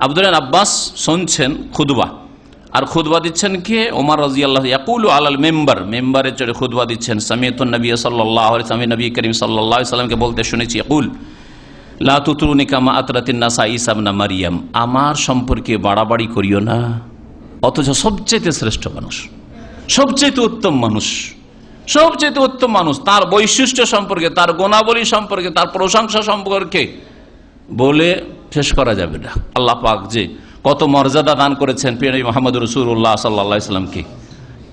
আব্দুল্লাহ আব্বাস শুনছেন খুতবা, আর খুতবা দিচ্ছেন কে? ওমর রাদিয়াল্লাহু ইয়াকুলু আলাল মিম্বার, মিম্বারে চড়ে খুতবা দিচ্ছেন। সামিতুন নবী সাল্লাল্লাহু আলাইহি ওয়াসাল্লাম, নবী করিম সাল্লাল্লাহু আলাইহি ওয়াসাল্লামকে বলতে শুনেছি, ইয়াকুল লা তুতরুনি কামা আতরাতিন নাসা ঈসা ইবনে মারইয়াম, আমার সম্পর্কে বাড়াবাড়ি করিও না, অথচ সবচেয়ে শ্রেষ্ঠ মানুষ, সবচেয়ে উত্তম মানুষ, সবচেয়ে উত্তম মানুষ, তার বৈশিষ্ট্য সম্পর্কে, তার গুণাবলী সম্পর্কে, তার প্রশংসা সম্পর্কে বলে শেষ করা যাবে না। আল্লাহ পাক যে কত মর্যাদা দান করেছেন প্রিয় নবী মুহাম্মদ রাসূলুল্লাহ সাল্লাল্লাহু আলাইহি সাল্লামকে,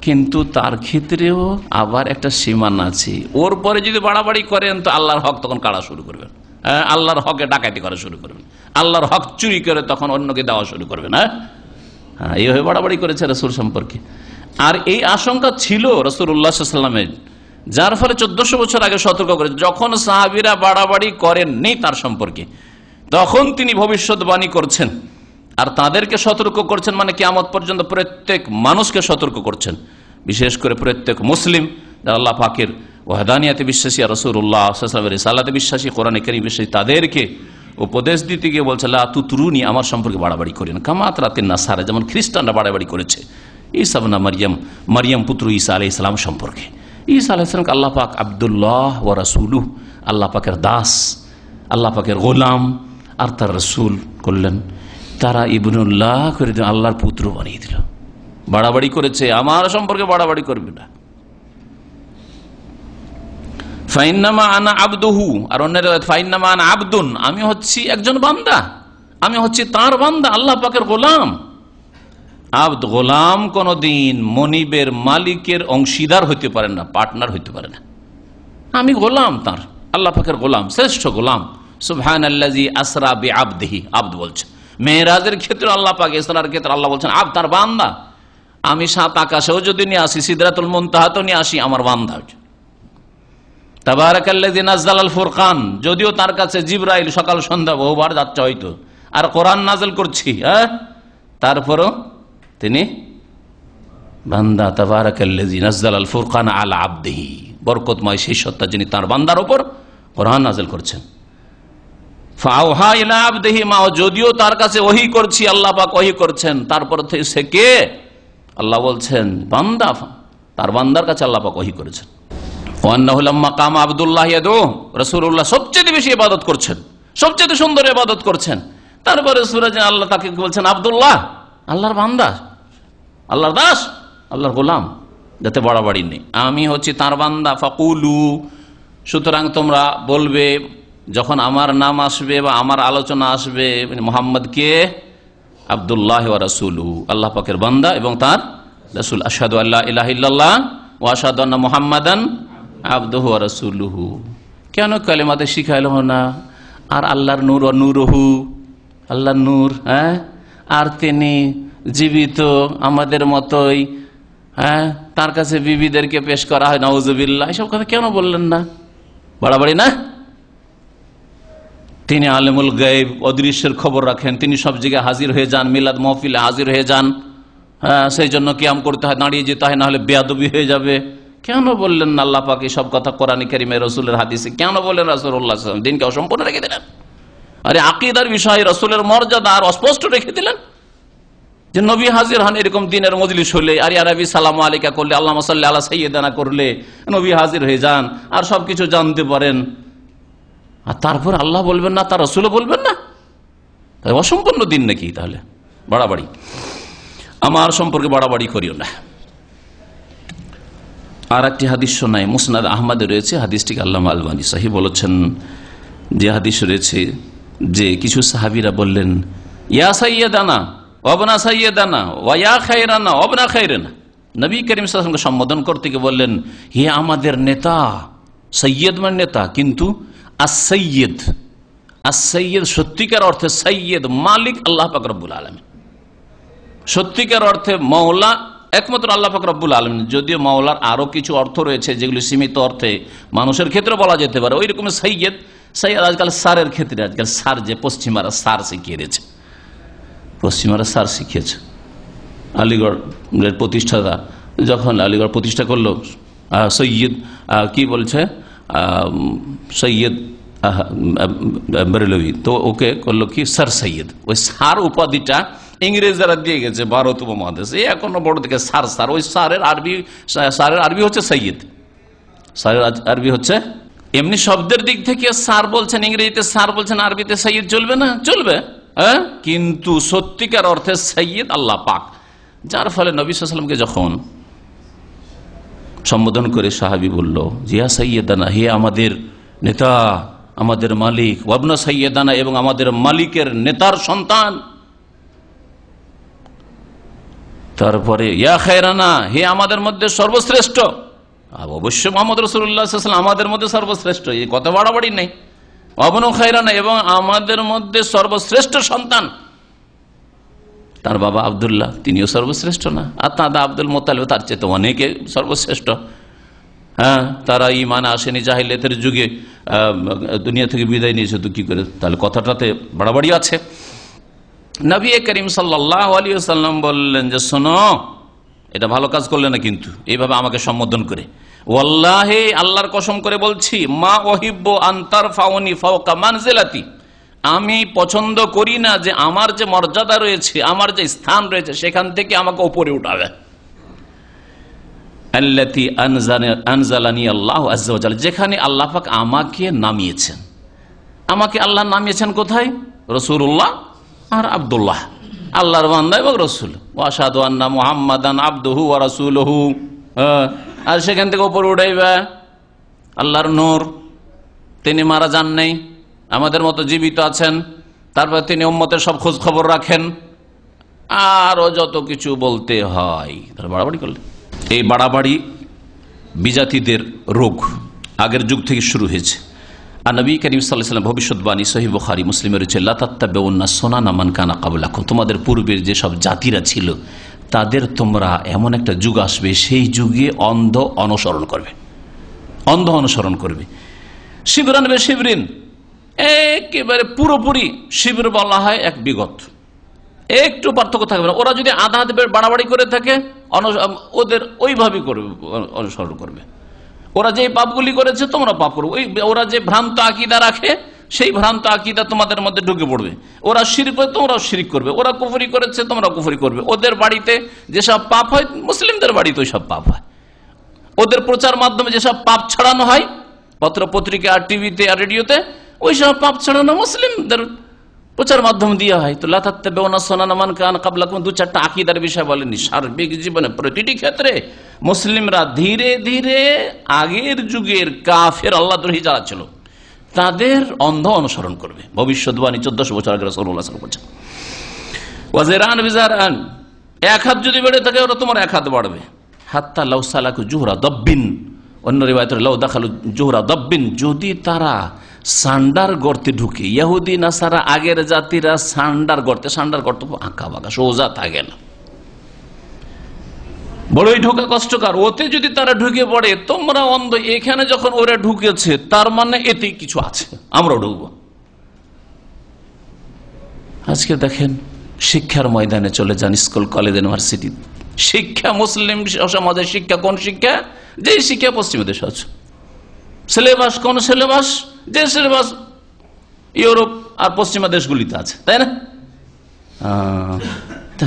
কিন্তু তার ক্ষেত্রেও আবার একটা সীমানা আছে। ওর পরে যদি বাড়াবাড়ি করেন তো আল্লাহর হক তখন কাড়া শুরু করবেন, আল্লাহর হকে ডাকাতি করা শুরু করবেন, আল্লাহর হক চুরি করে তখন অন্যকে দেওয়া শুরু করবেন। হ্যাঁ, এইভাবে বাড়াবাড়ি করেছে রাসূল সম্পর্কে। আর এই আশঙ্কা ছিল রাসূলুল্লাহ সাল্লাল্লাহু আলাইহি ওয়াসাল্লামের, যার ফলে 1400 বছর আগে সতর্ক করে, যখন সাহাবীরা বাড়াবাড়ি করেননি তার সম্পর্কে, তখন তিনি ভবিষ্যৎবাণী করছেন আর তাদেরকে সতর্ক করছেন। মানে কিয়ামত পর্যন্ত প্রত্যেক মানুষকে সতর্ক করছেন, বিশেষ করে প্রত্যেক মুসলিম যারা আল্লাহ পাকের ওয়াহদানিয়াতে বিশ্বাসী, রাসূলুল্লাহ সাল্লাল্লাহু আলাইহি ওয়াসাল্লামের রিসালাতে বিশ্বাসী, কোরআনে কারীম বিশ্বাসী, তাদেরকে উপদেশ দিতে গিয়ে বলছে লা তুতরুনি, আমার সম্পর্কে বাড়াবাড়ি করেন, কামা আতরাতিন নাসারা, যেমন খ্রিস্টানরা বাড়াবাড়ি করেছে ঈসা ইবনে মারইয়াম, মারইয়াম পুত্র ঈসা আলাইহিস সালাম সম্পর্কে। ঈসা আলাইহিস সালামকে আল্লাহ পাক আব্দুল্লাহ ওয়া রাসূলুহু, আল্লাহ পাকের দাস, আল্লাহ পাকের গোলাম আর তার রাসূল করলেন। তারা ইবনুল্লাহ করে দিল, আল্লাহর পুত্র বানিয়ে দিল। বাড়াবাড়ি করেছে, আমার সম্পর্কে বাড়াবাড়ি করবে না। ফাইন্নামা আনা আবদুহু, আর অন্যের ফাইন্নামা আনা আবদুন, আমি হচ্ছি একজন বান্দা, আমি হচ্ছি তার বান্দা, আল্লাহ পাকের গোলাম। আব্দ গোলাম কোনদিন মনিবের মালিকের অংশীদার হইতে পারে না, পার্টনার হইতে পারে না। আমি গোলাম তার, আল্লাহ পাকের গোলাম, শ্রেষ্ঠ গোলাম। সুবহানাল্লাযী আসরা বিআবদিহি, আব্দ বলছে। মেরাজের ক্ষেত্রে আল্লাহ পাক, ইসরার ক্ষেত্রে আল্লাহ বলছেন আব্দ তার বান্দা। আমি সাত আকাশেও যদি নিয়ে আসি, সিদরাতুল মুনতাহাতেও নিয়ে আসি, আমার বান্দা। তাবারাকাল্লাযী নাযালাল ফুরকান, যদিও তার কাছে জিবরাইল সকাল সন্ধ্যা বহুবার যাচ্ছে হয়তো, আর কোরআন নাযিল করছি, তারপরও তিনি বান্দা। তাবারাকাল্লাযী নাযালাল ফুরকান আলা আবদিহি, বরকতময় সেই সত্তা যিনি তার বান্দার উপর কোরআন নাযিল করছেন। ফাওহা ইলা আবদিহি মা, যদিও তার কাছে ওহী করছি, আল্লাহ পাক ওহী করছেন, তারপর সে কে? আল্লাহ বলছেন বান্দা, তার বান্দার কাছে আল্লাহ পাক ওহী করেছেন। ওয়ান্নাহু লাম্মা কামা আব্দুল্লাহ ইয়াদউ, রাসূলুল্লাহ সবচেয়ে বেশি ইবাদত করছেন, সবচেয়ে সুন্দর ইবাদত করছেন। তারপরে সূরা আল্লাহ তাকে বলছেন আব্দুল্লাহ, আল্লাহর বান্দা, আল্লাহর দাস, আল্লাহর গোলাম, যাতে বাড়াবাড়ি নেই। আমি হচ্ছি তার বান্দা। ফাকুলু, সুতরাং তোমরা বলবে যখন আমার নাম আসবে বা আমার আলোচনা আসবে, মুহাম্মদকে আব্দুল্লাহ ওয়া রাসূলুহু, আল্লাহ পাকের বান্দা এবং তার রাসূল। আশহাদু আল্লা ইলাহা ইল্লাল্লাহ ওয়া আশহাদু আন্না মুহাম্মাদান আবদুহু ওয়া রাসূলুহু। কেন কালেমাতে শিখাইল না? আর আল্লাহর নূর ও নূরহু, আল্লাহর নূর, আর তিনি জীবিত আমাদের মতোই, তার কাছে বিবিদেরকে পেশ করা হয়, নাউজুবিল্লাহ। এসব কথা কেন বললেন না? বাড়াবাড়ি না? তিনি আলেমুল গায়ব, অদৃশ্যের খবর রাখেন, তিনি সব জায়গায় হাজির হয়ে যান, মিলাদ মাহফিলে হাজির হয়ে যান, সেই জন্য কিয়াম করতে হয়, দাঁড়িয়ে যেতে হয়, না হলে বেয়াদবি হয়ে যাবে। কেন বললেন না আল্লাহ পাক সব কথা কোরআন কারীমে, রাসূলের হাদিসে? কেন বললেন? রাসূলুল্লাহ সাল্লাল্লাহু আলাইহি ওয়াসাল্লাম দিনকে অসম্পূর্ণ রেখে দিলেন। আরে আকীদার বিষয়ে রাসূলের মর্যাদা আর অস্পষ্ট রেখে দিলেন, যে নবী হাজির হন এরকম দিনের মজলিস হলে, আর আরবি সালামু আলাইকা করলে, আল্লাহুম্মা সাল্লি আলা সাইয়্যিদানা করলে নবী হাজির হয়ে যান আর সবকিছু জানতে পারেন। আর তারপর আল্লাহ বলবেন না, তার রাসূলও বলবেন না? তাই অসম্পূর্ণ দিন নাকি? তাহলে বাড়াবাড়ি, আমার সম্পর্কে বাড়াবাড়ি করিও না। আর একটি হাদিস শোনায়, মুসনাদ আহমদে রয়েছে, হাদিসটিকে আল্লামা আলবানী সহিহ বলেছেন। যে হাদিস রয়েছে যে কিছু সাহাবীরা বললেন, ইয়া সাইয়্যিদানা ওয়াবনা সাইয়্যিদানা ওয়া ইয়া খায়রানা ওয়াবনা খায়রানা, নবী করিম সাল্লাল্লাহু আলাইহি ওয়াসাল্লামকে সম্বোধন করতে গিয়ে বললেন, হে আমাদের নেতা। সৈয়দ মানে নেতা, কিন্তু as-সাইয়্যিদ, as-সাইয়্যিদ সত্যিকার অর্থে সৈয়দ, মালিক আল্লাহ পাক রব্বুল আলামিন। সত্যিকার অর্থে মওলা একমাত্র আল্লাহ পাক রব্বুল আলামিন। যদিও মওলার আরো কিছু অর্থ রয়েছে যেগুলি সীমিত অর্থে মানুষের ক্ষেত্রে বলা যেতে পারে, ওই রকম সৈয়দ। সৈয়দ আজকাল সারের ক্ষেত্রে, আজকাল সার যে পশ্চিমারা সার শিখিয়ে দিয়েছে, পশ্চিমারা সার শিখিয়েছে। আলিগড়ের প্রতিষ্ঠাতা যখন আলিগড় প্রতিষ্ঠা করলো, সৈয়দ কি বলছে, সৈয়দ বেরেলভি, তো ওকে করলো কি স্যার সৈয়দ। ওই সার উপাধিটা ইংরেজরা দিয়ে গেছে ভারত উপমহাদেশে, এখনো বড় দিকে সার সার। ওই সারের আরবি হচ্ছে সৈয়দ, সারের আরবি হচ্ছে। এমনি শব্দের দিক থেকে সার বলছেন, ইংরেজিতে সার বলছেন, আরবিতে সৈয়দ চলবে না? চলবে, হ্যাঁ। কিন্তু সত্যিকার অর্থে সৈয়দ আল্লাহ পাক। যার ফলে নবী সাল্লাল্লাহু আলাইহি ওয়াসাল্লামকে যখন সম্বোধন করে সাহাবী বলল, জিয়া সৈয়দানা, হে আমাদের নেতা, আমাদের মালিক, ওয়াবনা সৈয়দানা, এবং আমাদের মালিকের নেতার সন্তান। তারপরে ইয়া খায়রানা, হে আমাদের মধ্যে সর্বশ্রেষ্ঠ। অবশ্য মুহাম্মদ রাসূলুল্লাহ সাল্লাল্লাহু আলাইহি ওয়াসাল্লাম আমাদের মধ্যে সর্বশ্রেষ্ঠ, এই কথা বাড়াবাড়ি নেই। ওয়াবনু খায়রানা, এবং আমাদের মধ্যে সর্বশ্রেষ্ঠ সন্তান। তার বাবা আব্দুল্লাহ, তিনিও সর্বশ্রেষ্ঠ না? আর তাঁর আব্দুল মুত্তালিব তার চেয়ে অনেকে সর্বশ্রেষ্ঠ। হ্যাঁ, তারা ঈমান আসেনি, জাহিলিয়াতের যুগে দুনিয়া থেকে বিদায় নিয়েছে, তো কি করে? তাহলে কথাটাতে বাড়াবাড়ি আছে। নবী করিম সাল্লাল্লাহু আলাইহি ওয়াসাল্লাম বললেন যে, শোনো, এটা ভালো কাজ করলে না কিন্তু এইভাবে আমাকে সম্বোধন করে। ওয়াল্লাহি, আল্লাহর কসম করে বলছি, মা উহিব্বু আন তারফাউনি ফাওকা মানজিলাতি, আমি পছন্দ করি না যে আমার যে মর্যাদা রয়েছে, আমার যে স্থান রয়েছে, সেখান থেকে আমাকে উপরে উঠাবে। আল্লাতী আনজালানি আল্লাহু আযজা ওয়া জাল, যেখানে আল্লাহ পাক আমাকে নামিয়েছেন। আমাকে আল্লাহ নামিয়েছেন কোথায়? রাসূলুল্লাহ আর আব্দুল্লাহ, আল্লাহর বান্দা এবং রাসূল। ওয়া আশহাদু আন্না মুহাম্মাদান আবদুহু ওয়া রাসূলুহু, আর সেখান থেকে উপরে উঠাইবে আল্লাহর নূর। তিনি মারা যান নাই, আমাদের মতো জীবিত আছেন। তারপর তিনি উম্মতের সব খোঁজ খবর রাখেন, আরো যত কিছু বলতে হয়। তারা বাড়াবাড়ি করলেন। এই বাড়াবাড়ি বিজাতিদের রোগ আগের যুগ থেকে শুরু হয়েছে। আর নবী করিম সাল্লাল্লাহু আলাইহি ওয়াসাল্লাম ভবিষ্যৎবাণী সহিহ বুখারী মুসলিমের রয়েছে, লা তাত্তাবিউন্না সুনানা মান কানা ক্বাবলাকুম, তোমাদের পূর্বের যে সব জাতিরা ছিল তাদের তোমরা এমন একটা যুগ আসবে, সেই যুগে অন্ধ অনুসরণ করবে, অন্ধ অনুসরণ করবে। শিবরান বে শিবরিন, একেবারে পুরোপুরি। শিবির বলা হয় এক বিগত, একটু পার্থক্য থাকবে না। ওরা যদি আধা হাতে বাড়াবাড়ি করে থাকে, ওদের ওইভাবেই করবে, অনুসরণ করবে। ওরা যে পাপগুলি করেছে তোমরা পাপ করবে। ওরা যে ভ্রান্ত আকীদা রাখে, সেই ভ্রান্ত আকীদা তোমাদের মধ্যে ঢুকে পড়বে। ওরা শিরক করে, তোমরাও শিরক করবে। ওরা কুফরি করেছে, তোমরা কুফরি করবে। ওদের বাড়িতে যেসব পাপ হয়, মুসলিমদের বাড়িতে ওই সব পাপ হয়। ওদের প্রচার মাধ্যমে যেসব পাপ ছড়ানো হয়, পত্র পত্রিকা আর টিভিতে আর রেডিওতে, ওই সব পাপ ছড়ানো মুসলিমদের প্রচার মাধ্যম দিয়ে হয়। তো লা তাত্তাবিউনা সুনানা মান কানা ক্বাবলাকুম, দু চারটা আকীদার বিষয় বলেননি। সার্বিক জীবনে প্রতিটি ক্ষেত্রে মুসলিমরা ধীরে ধীরে আগের যুগের কাফের আল্লাহদ্রোহী যারা ছিল তাদের অন্ধ অনুসরণ করবে। ভবিষ্যৎবাণী 1400 বছর আগে রাসূলুল্লাহ সাল্লাল্লাহু আলাইহি ওয়াসাল্লাম। ওয়াজিরান বিজারান, এক হাত যদি বেড়ে থাকে ওরা তোমার এক হাত বাড়বে। হাত্তা লাউ সালাকু জুহরা দাব্বিন, অন্য রিওয়ায়াতে লাউ দাখালু জুহরা দাব্বিন, যদি তারা সান্ডার গর্তে ঢুকে। ইহুদি নাসারা আগের জাতিরা সান্ডার গর্তে, সান্ডার গর্ত আঁকা বাঁকা সোজা থাকে না, বড়ই ঢোকা কষ্টকর। ওতে যদি তারা ঢুকে পড়ে, তোমরা অন্ধ। এখানে যখন ওরা ঢুকেছে, তার মানে এতেই কিছু আছে, আমরাও ঢুকবো। আজকে দেখেন, শিক্ষার ময়দানে চলে যান, স্কুল কলেজ ইউনিভার্সিটি, শিক্ষা মুসলিম সমাজের শিক্ষা কোন শিক্ষা? যে শিক্ষা পশ্চিমা দেশে আছে। সিলেবাস কোন সিলেবাস? যে সিলেবাস ইউরোপ আর পশ্চিমা দেশগুলিতে আছে, তাই না?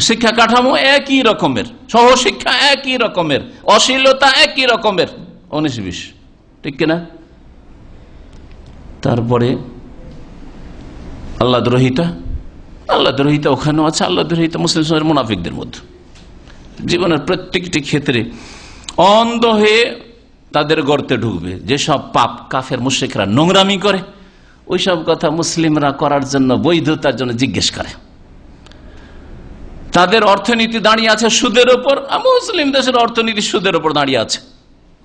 শিক্ষা কাঠামো একই রকমের, সহশিক্ষা একই রকমের, অশ্লীলতা একই রকমের, 19-20, ঠিক কিনা? তারপরে আল্লাহদ্রোহিতা ওখানেও আছে। আল্লাহদ্রোহিতা মুসলিম সমাজের মুনাফিকদের মধ্যে। জীবনের প্রত্যেকটি ক্ষেত্রে অন্ধ হয়ে তাদের গর্তে ঢুকবে। যেসব পাপ কাফের মুশরিকরা নোংরামি করে, ওইসব কথা মুসলিমরা করার জন্য, বৈধতার জন্য জিজ্ঞেস করে। তাদের অর্থনীতি দাঁড়িয়ে আছে সুদের ওপর, মুসলিম দেশের অর্থনীতি সুদের ওপর দাঁড়িয়ে আছে।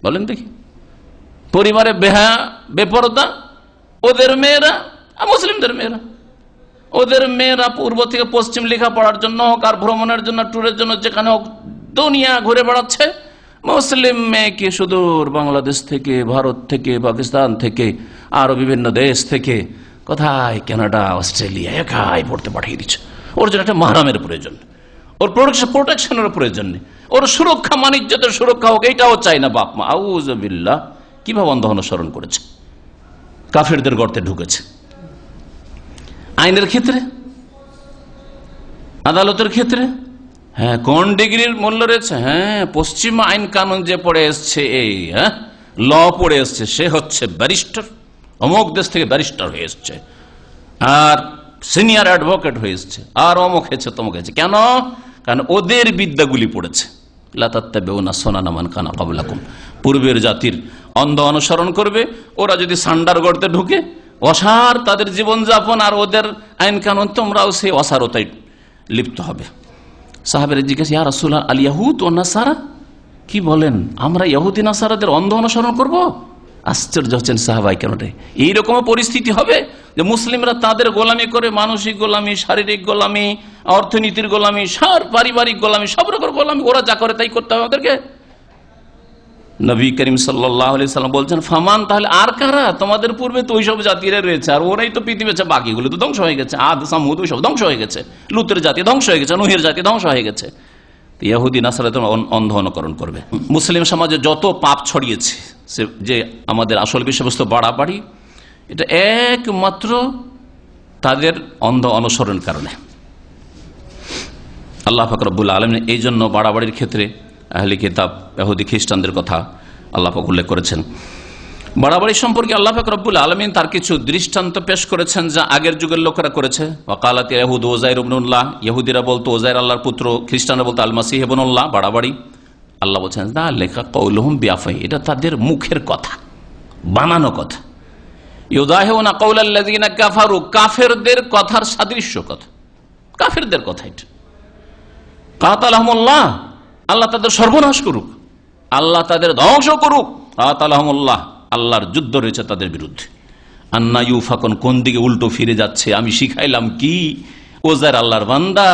বলেন দেখি, পরিবারে বেহা বেপরদা ওদের মেয়েরা, মুসলিমদের মেয়েরা, ওদের মেয়েরা পূর্ব থেকে পশ্চিম লেখাপড়ার জন্য হোক আর ভ্রমণের জন্য, ট্যুরের জন্য যেখানে হোক দুনিয়া ঘুরে বেড়াচ্ছে। মুসলিম মেয়েকে সুদূর বাংলাদেশ থেকে, ভারত থেকে, পাকিস্তান থেকে, আরো বিভিন্ন দেশ থেকে, কোথায় কানাডা, অস্ট্রেলিয়া একাই পড়তে পাঠিয়ে দিচ্ছে। ওর জন্য একটা মাহরামের প্রয়োজন, ওর প্রোটেকশনের প্রয়োজন নেই, ওর সুরক্ষা, মানিজ্যতের সুরক্ষা হোক, এইটাও চাই না বাপ মা। আউযুবিল্লাহ, কিভাবে অন্ধ অনুসরণ করেছে, কাফেরদের গর্তে ঢুকেছে। আইনের ক্ষেত্রে, আদালতের ক্ষেত্রে, হ্যাঁ, কোন ডিগ্রির মূল্য রয়েছে? হ্যাঁ, পশ্চিমা আইন কানুন যে পড়ে এসছে, এই ল পড়ে এসছে, সে হচ্ছে ব্যারিস্টার, অমুক দেশ থেকে ব্যারিস্টার হয়ে এসছে, আর সিনিয়র অ্যাডভোকেট হয়ে এসছে, আর অমুক হয়েছে তমুক হয়েছে। কেন? কারণ ওদের বিদ্যাগুলি পড়েছে। লা তাত্তাবিউনা সুনানা মান কানা ক্বাবলাকুম, পূর্বের জাতির অন্ধ অনুসরণ করবে। ওরা যদি সান্ডার গড়তে ঢুকে, অসার তাদের জীবনযাপন আর ওদের আইন কানুন, তোমরাও সেই অসারতায় লিপ্ত হবে। সাহাবেরা জিজ্ঞাসা, ইয়া রাসূলুল্লাহ, আল ইয়াহুদ ওয়ান নাসারা, কি বলেন, আমরা ইহুদি নাসারাদের অন্ধ অনুসরণ করব? আশ্চর্য হচ্ছেন সাহাবাই, কেন এইরকম পরিস্থিতি হবে যে মুসলিমরা তাদের গোলামি করে, মানসিক গোলামি, শারীরিক গোলামি, অর্থনীতির গোলামি, পারিবারিক গোলামি, সব রকম গোলামি, ওরা যা করে তাই করতে হবে আমাদেরকে। নবী করিম সাল্লাল্লাহু আলাইহি সাল্লাম বলছেন, ফামান, তাহলে আর কারা? তোমাদের পূর্বে তো ওইসব জাতিরা রয়েছে, আর ওরাই তো পৃথিবী আছে, বাকিগুলো তো ধ্বংস হয়ে গেছে। আদ, সামুদ, ওইসব ধ্বংস হয়ে গেছে, লুতের জাতি ধ্বংস হয়ে গেছে, নূহের জাতি ধ্বংস হয়ে গেছে। ইহুদি নাসারাদের অন্ধ অনুকরণ করবে। মুসলিম সমাজে যত পাপ ছড়িয়েছে, যে আমাদের আসল বিষয়বস্তু বাড়াবাড়ি, এটা একমাত্র তাদের অন্ধ অনুসরণ কারণে। আল্লাহ পাক রব্বুল আলামিন এই জন্য বাড়াবাড়ির ক্ষেত্রে আহলে কিতাব ইহুদি খ্রিস্টানদের কথা আল্লাহ পাক উল্লেখ করেছেন। বাড়াবাড়ি সম্পর্কে আল্লাহ পাক রব্বুল আলামিন তার কিছু দৃষ্টান্ত পেশ করেছেন যা আগের যুগের লোকেরা করেছে। ওয়াকালাত ইয়াহুদ উযাইর ইবনুল্লাহ, ইহুদিরা বলতো উযাইর আল্লাহর পুত্র, খ্রিস্টানরা বলতো আল মাসীহ ইবনুল্লাহ, বাড়াবাড়ি। আল্লাহ বলছেন, যালিকা কাউলুহুম বিআফওয়াহিহিম, এটা তাদের মুখের কথা, বানানো কথা। ইউযাহিউনা কাওলাল্লাযিনা কাফারু, কাফেরদের কথার সাদৃশ্য কথা, কাফেরদের কথা এটা। কাতালাহুমুল্লাহ, আল্লাহ তাদের সর্বনাশ করুক, আল্লাহ তাদের ধ্বংস করুক। কাতালাহুমুল্লাহ, আল্লাহর যুদ্ধ রয়েছে তাদের বিরুদ্ধে। আন্না ইউফাকুন, কোন দিকে উল্টো ফিরে যাচ্ছে। আমি শিখাইলাম কি, উযাইর আল্লাহর বান্দা,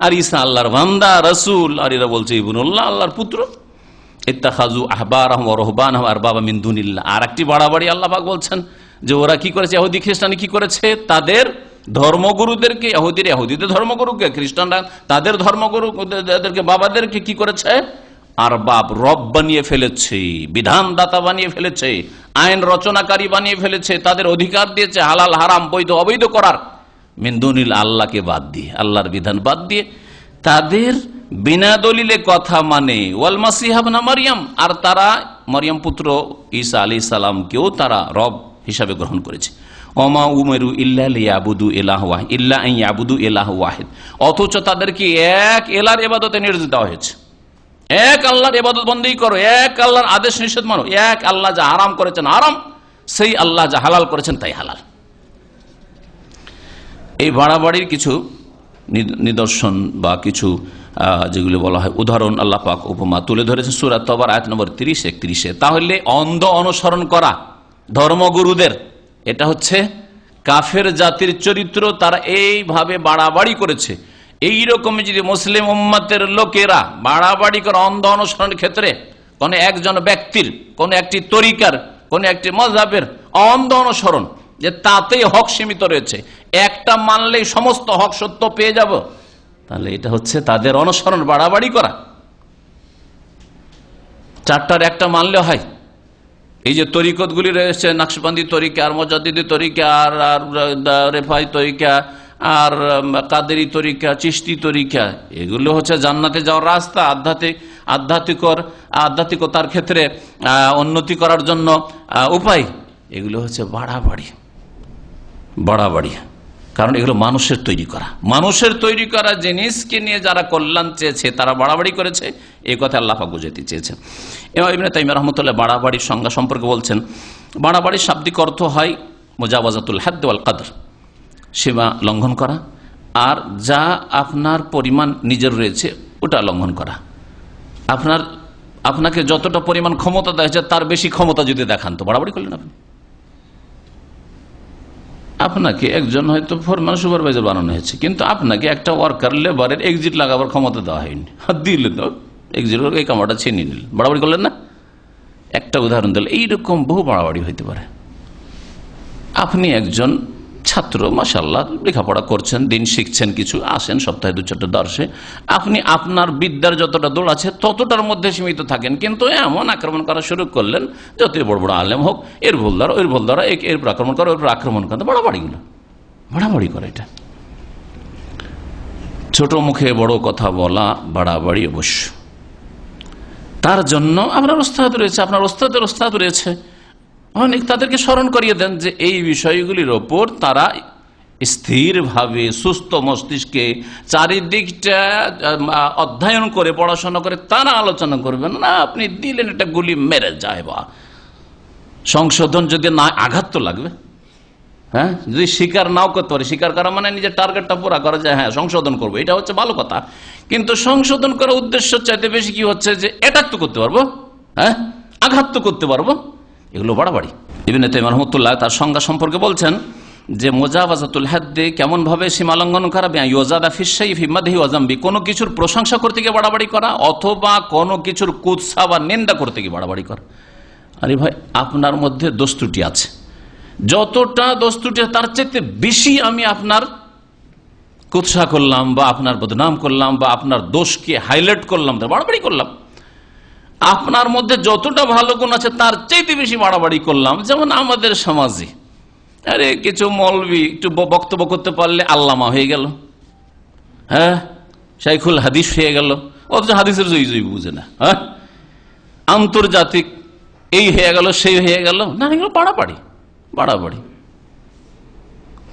আর ঈসা আল্লাহর বান্দা রাসূল, আর এরা বলছে ইবনুল্লাহ, আল্লাহর পুত্র। ইত্তাখাযু আহবারাহুম ওয়া রুহবানাহুম আরবাবা মিন দুনিল্লাহ। আর একটি বাড়াবাড়ি আল্লাহ পাক বলছেন যে ওরা কি করেছে, ইহুদি খ্রিস্টান কি করেছে, তাদের ধর্মগুরুদেরকে, ইহুদিদের ধর্মগুরুকে, খ্রিস্টানরা তাদের ধর্মগুরুদেরকে, বাবাদেরকে কি করেছে, আরবাব, রব বানিয়ে ফেলেছে, বিধানদাতা বানিয়ে ফেলেছে, আইন রচনাকারী বানিয়ে ফেলেছে, তাদের অধিকার দিয়েছে হালাল হারাম, বৈধ অবৈধ করার। মিন দুনিল, আল্লাহকে বাদ দিয়ে, আল্লাহর বিধান বাদ দিয়ে তাদের বিনা দলিলে কথা মানে। ওয়াল মাসিহ ইবনে মারইয়াম, আর তারা মারইয়াম পুত্র ঈসা আলাইহিস সালামকেও তারা রব হিসাবে গ্রহণ করেছে। ওমা উমিরু ইল্লা লিয়াবুদু ইলাহা ওয়াহিদ ইল্লা আন ইয়াবুদু ইলাহা ওয়াহিদ, অথচ তাদেরকে এক এলার ইবাদতে নির্দেশ দেওয়া হয়েছে। এক আল্লাহর ইবাদত বন্দেগী করো, এক আল্লাহর আদেশ নিষেধ মানো, এক আল্লাহ যা হারাম করেছেন হারাম, সেই আল্লাহ যা হালাল করেছেন তাই হালাল। এই বাড়াবাড়ির কিছু নিদর্শন বা কিছু যেগুলো বলা হয় উদাহরণ আল্লাহ পাক উপমা তুলে ধরেছে সূরা তাওবার আয়াত নম্বর 30-31। তাহলে অন্ধ অনুসরণ করা ধর্মগুরুদের, এটা হচ্ছে কাফের জাতির চরিত্র। তারা এইভাবে বাড়াবাড়ি করেছে। এই রকম যদি মুসলিম উম্মতের লোকেরা বাড়াবাড়ি করে অন্ধ অনুসরণের ক্ষেত্রে, কোন একজন ব্যক্তির, কোন একটি তরিকার, কোন একটি মাযহাবের অন্ধ অনুসরণ, যে তাতেই হক সীমিত রয়েছে, একটা মানলেই সমস্ত হক সত্য পেয়ে যাব, তাহলে এটা হচ্ছে তাদের অনুসরণ, বাড়াবাড়ি করা। চারটার একটা মানলে হয়। এই যে তরিকতগুলি রয়েছে, নকশবন্দি তরিকা, আর মুজাদ্দিদি তরিকা, আর রেফাই তরিকা, আর কাদেরি তরিকা, চিশতি তরিকা, এগুলো হচ্ছে জান্নাতে যাওয়ার রাস্তা, আধ্যাত্মিকতার ক্ষেত্রে উন্নতি করার জন্য উপায়। এগুলো হচ্ছে বাড়াবাড়ি, কারণ এগুলো মানুষের তৈরি করা জিনিসকে নিয়ে যারা কল্যাণ চেয়েছে তারা বাড়াবাড়ি করেছে, এই কথা আল্লাহ পাক বুঝাতে চেয়েছেন। ইমাম ইবনে তাইমিয়া রাহমাতুল্লাহ বাড়াবাড়ির সংজ্ঞা সম্পর্কে বলছেন, বাড়াবাড়ির শাব্দিক অর্থ হয় মুজাওয়াজাতুল হাদ ওয়াল কদর, সীমা লঙ্ঘন করা আর যা আপনার পরিমাণ নিজের রয়েছে ওটা লঙ্ঘন করা। আপনাকে যতটা পরিমাণ ক্ষমতা দেওয়া হয়েছে তার বেশি ক্ষমতা যদি দেখান তো বাড়াবাড়ি করলেন আপনি। আপনাকে একজন হয়তো ফরমান সুপারভাইজার বানানো হয়েছে, কিন্তু আপনাকে একটা ওয়ার্কার লেবারের এক্সিট লাগাবার ক্ষমতা দেওয়া হয়নি, দিলেন তো এক্সিট এই কামড়টা ছিনিয়ে নিলেন, বাড়াবাড়ি করলেন না? একটা উদাহরণ দিলে এইরকম বহু বাড়াবাড়ি হইতে পারে। আপনি একজন ছাত্র, মাশাআল্লাহ লেখাপড়া করছেন, দিন শিখছেন, কিছু আসেন সপ্তাহে 2-4টা দর্শে, আপনি আপনার বিদ্যার যতটা দৌড় আছে ততটার মধ্যে সীমিত থাকেন, কিন্তু এমন আক্রমণ করা শুরু করলেন যতই বড় বড় আলেম হোক, এর ভুল দ্বারা ওর ভুল দ্বারা এর আক্রমণ করা ওর আক্রমণ করা, বাড়াবাড়ি করে। এটা ছোট মুখে বড় কথা বলা বাড়াবাড়ি অবশ্য। তার জন্য আপনার ওস্তাদ রয়েছে, আপনার ওস্তাদের ওস্তাদ রয়েছে, অনেক তাদেরকে স্মরণ করিয়ে দেন যে এই বিষয়গুলির ওপর তারা স্থিরভাবে সুস্থ মস্তিষ্কে চারিদিকটা অধ্যয়ন করে পড়াশোনা করে তারা আলোচনা করবেন না। আপনি দিলেন একটা গুলি মেরে যায়, বা সংশোধন যদি না আঘাত তো লাগবে। হ্যাঁ, যদি স্বীকার নাও করতে পারে, স্বীকার করা মানে নিজের টার্গেটটা পুরা করা যায়, হ্যাঁ সংশোধন করবো, এটা হচ্ছে ভালো কথা। কিন্তু সংশোধন করার উদ্দেশ্য চাইতে বেশি কি হচ্ছে যে অ্যাটাক তো করতে পারবো, হ্যাঁ আঘাত তো করতে পারবো, এগুলো বাড়াবাড়ি। ইবনে তাইমিয়া রাহমাতুল্লাহ তার সংজ্ঞা সম্পর্কে বলছেন যে মুজাওয়াজাতুল হাদ্দে কেমন ভাবে সীমা লঙ্ঘন করা, ইউজাদা ফিশ-শাইই ফি মাদহি ওয়া যামবি, কোনো কিছুর প্রশংসা করতে গিয়ে বাড়াবাড়ি করা, অথবা কোনো কিছুর কুৎসা বা নিন্দা করতে গিয়ে বাড়াবাড়ি করা। আরে ভাই, আপনার মধ্যে দোষ ত্রুটি আছে, যতটা দোষ ত্রুটি তার চাইতে বেশি আমি আপনার কুৎসা করলাম বা আপনার বদনাম করলাম বা আপনার দোষকে হাইলাইট করলাম, বাড়াবাড়ি করলাম। আপনার মধ্যে যতটা ভালো গুণ আছে তার চাইতে বেশি বাড়াবাড়ি করলাম। যেমন আমাদের সমাজে আরে কিছু মৌলবি একটু বক্তব্য করতে পারলে আল্লামা হয়ে গেল, হ্যাঁ শাইখুল হাদিস হয়ে গেল, অথচ হাদিসের জয়ী বুঝে না, হ্যাঁ আন্তর্জাতিক এই হয়ে গেল সেই হয়ে গেল, না এগুলো বাড়াবাড়ি।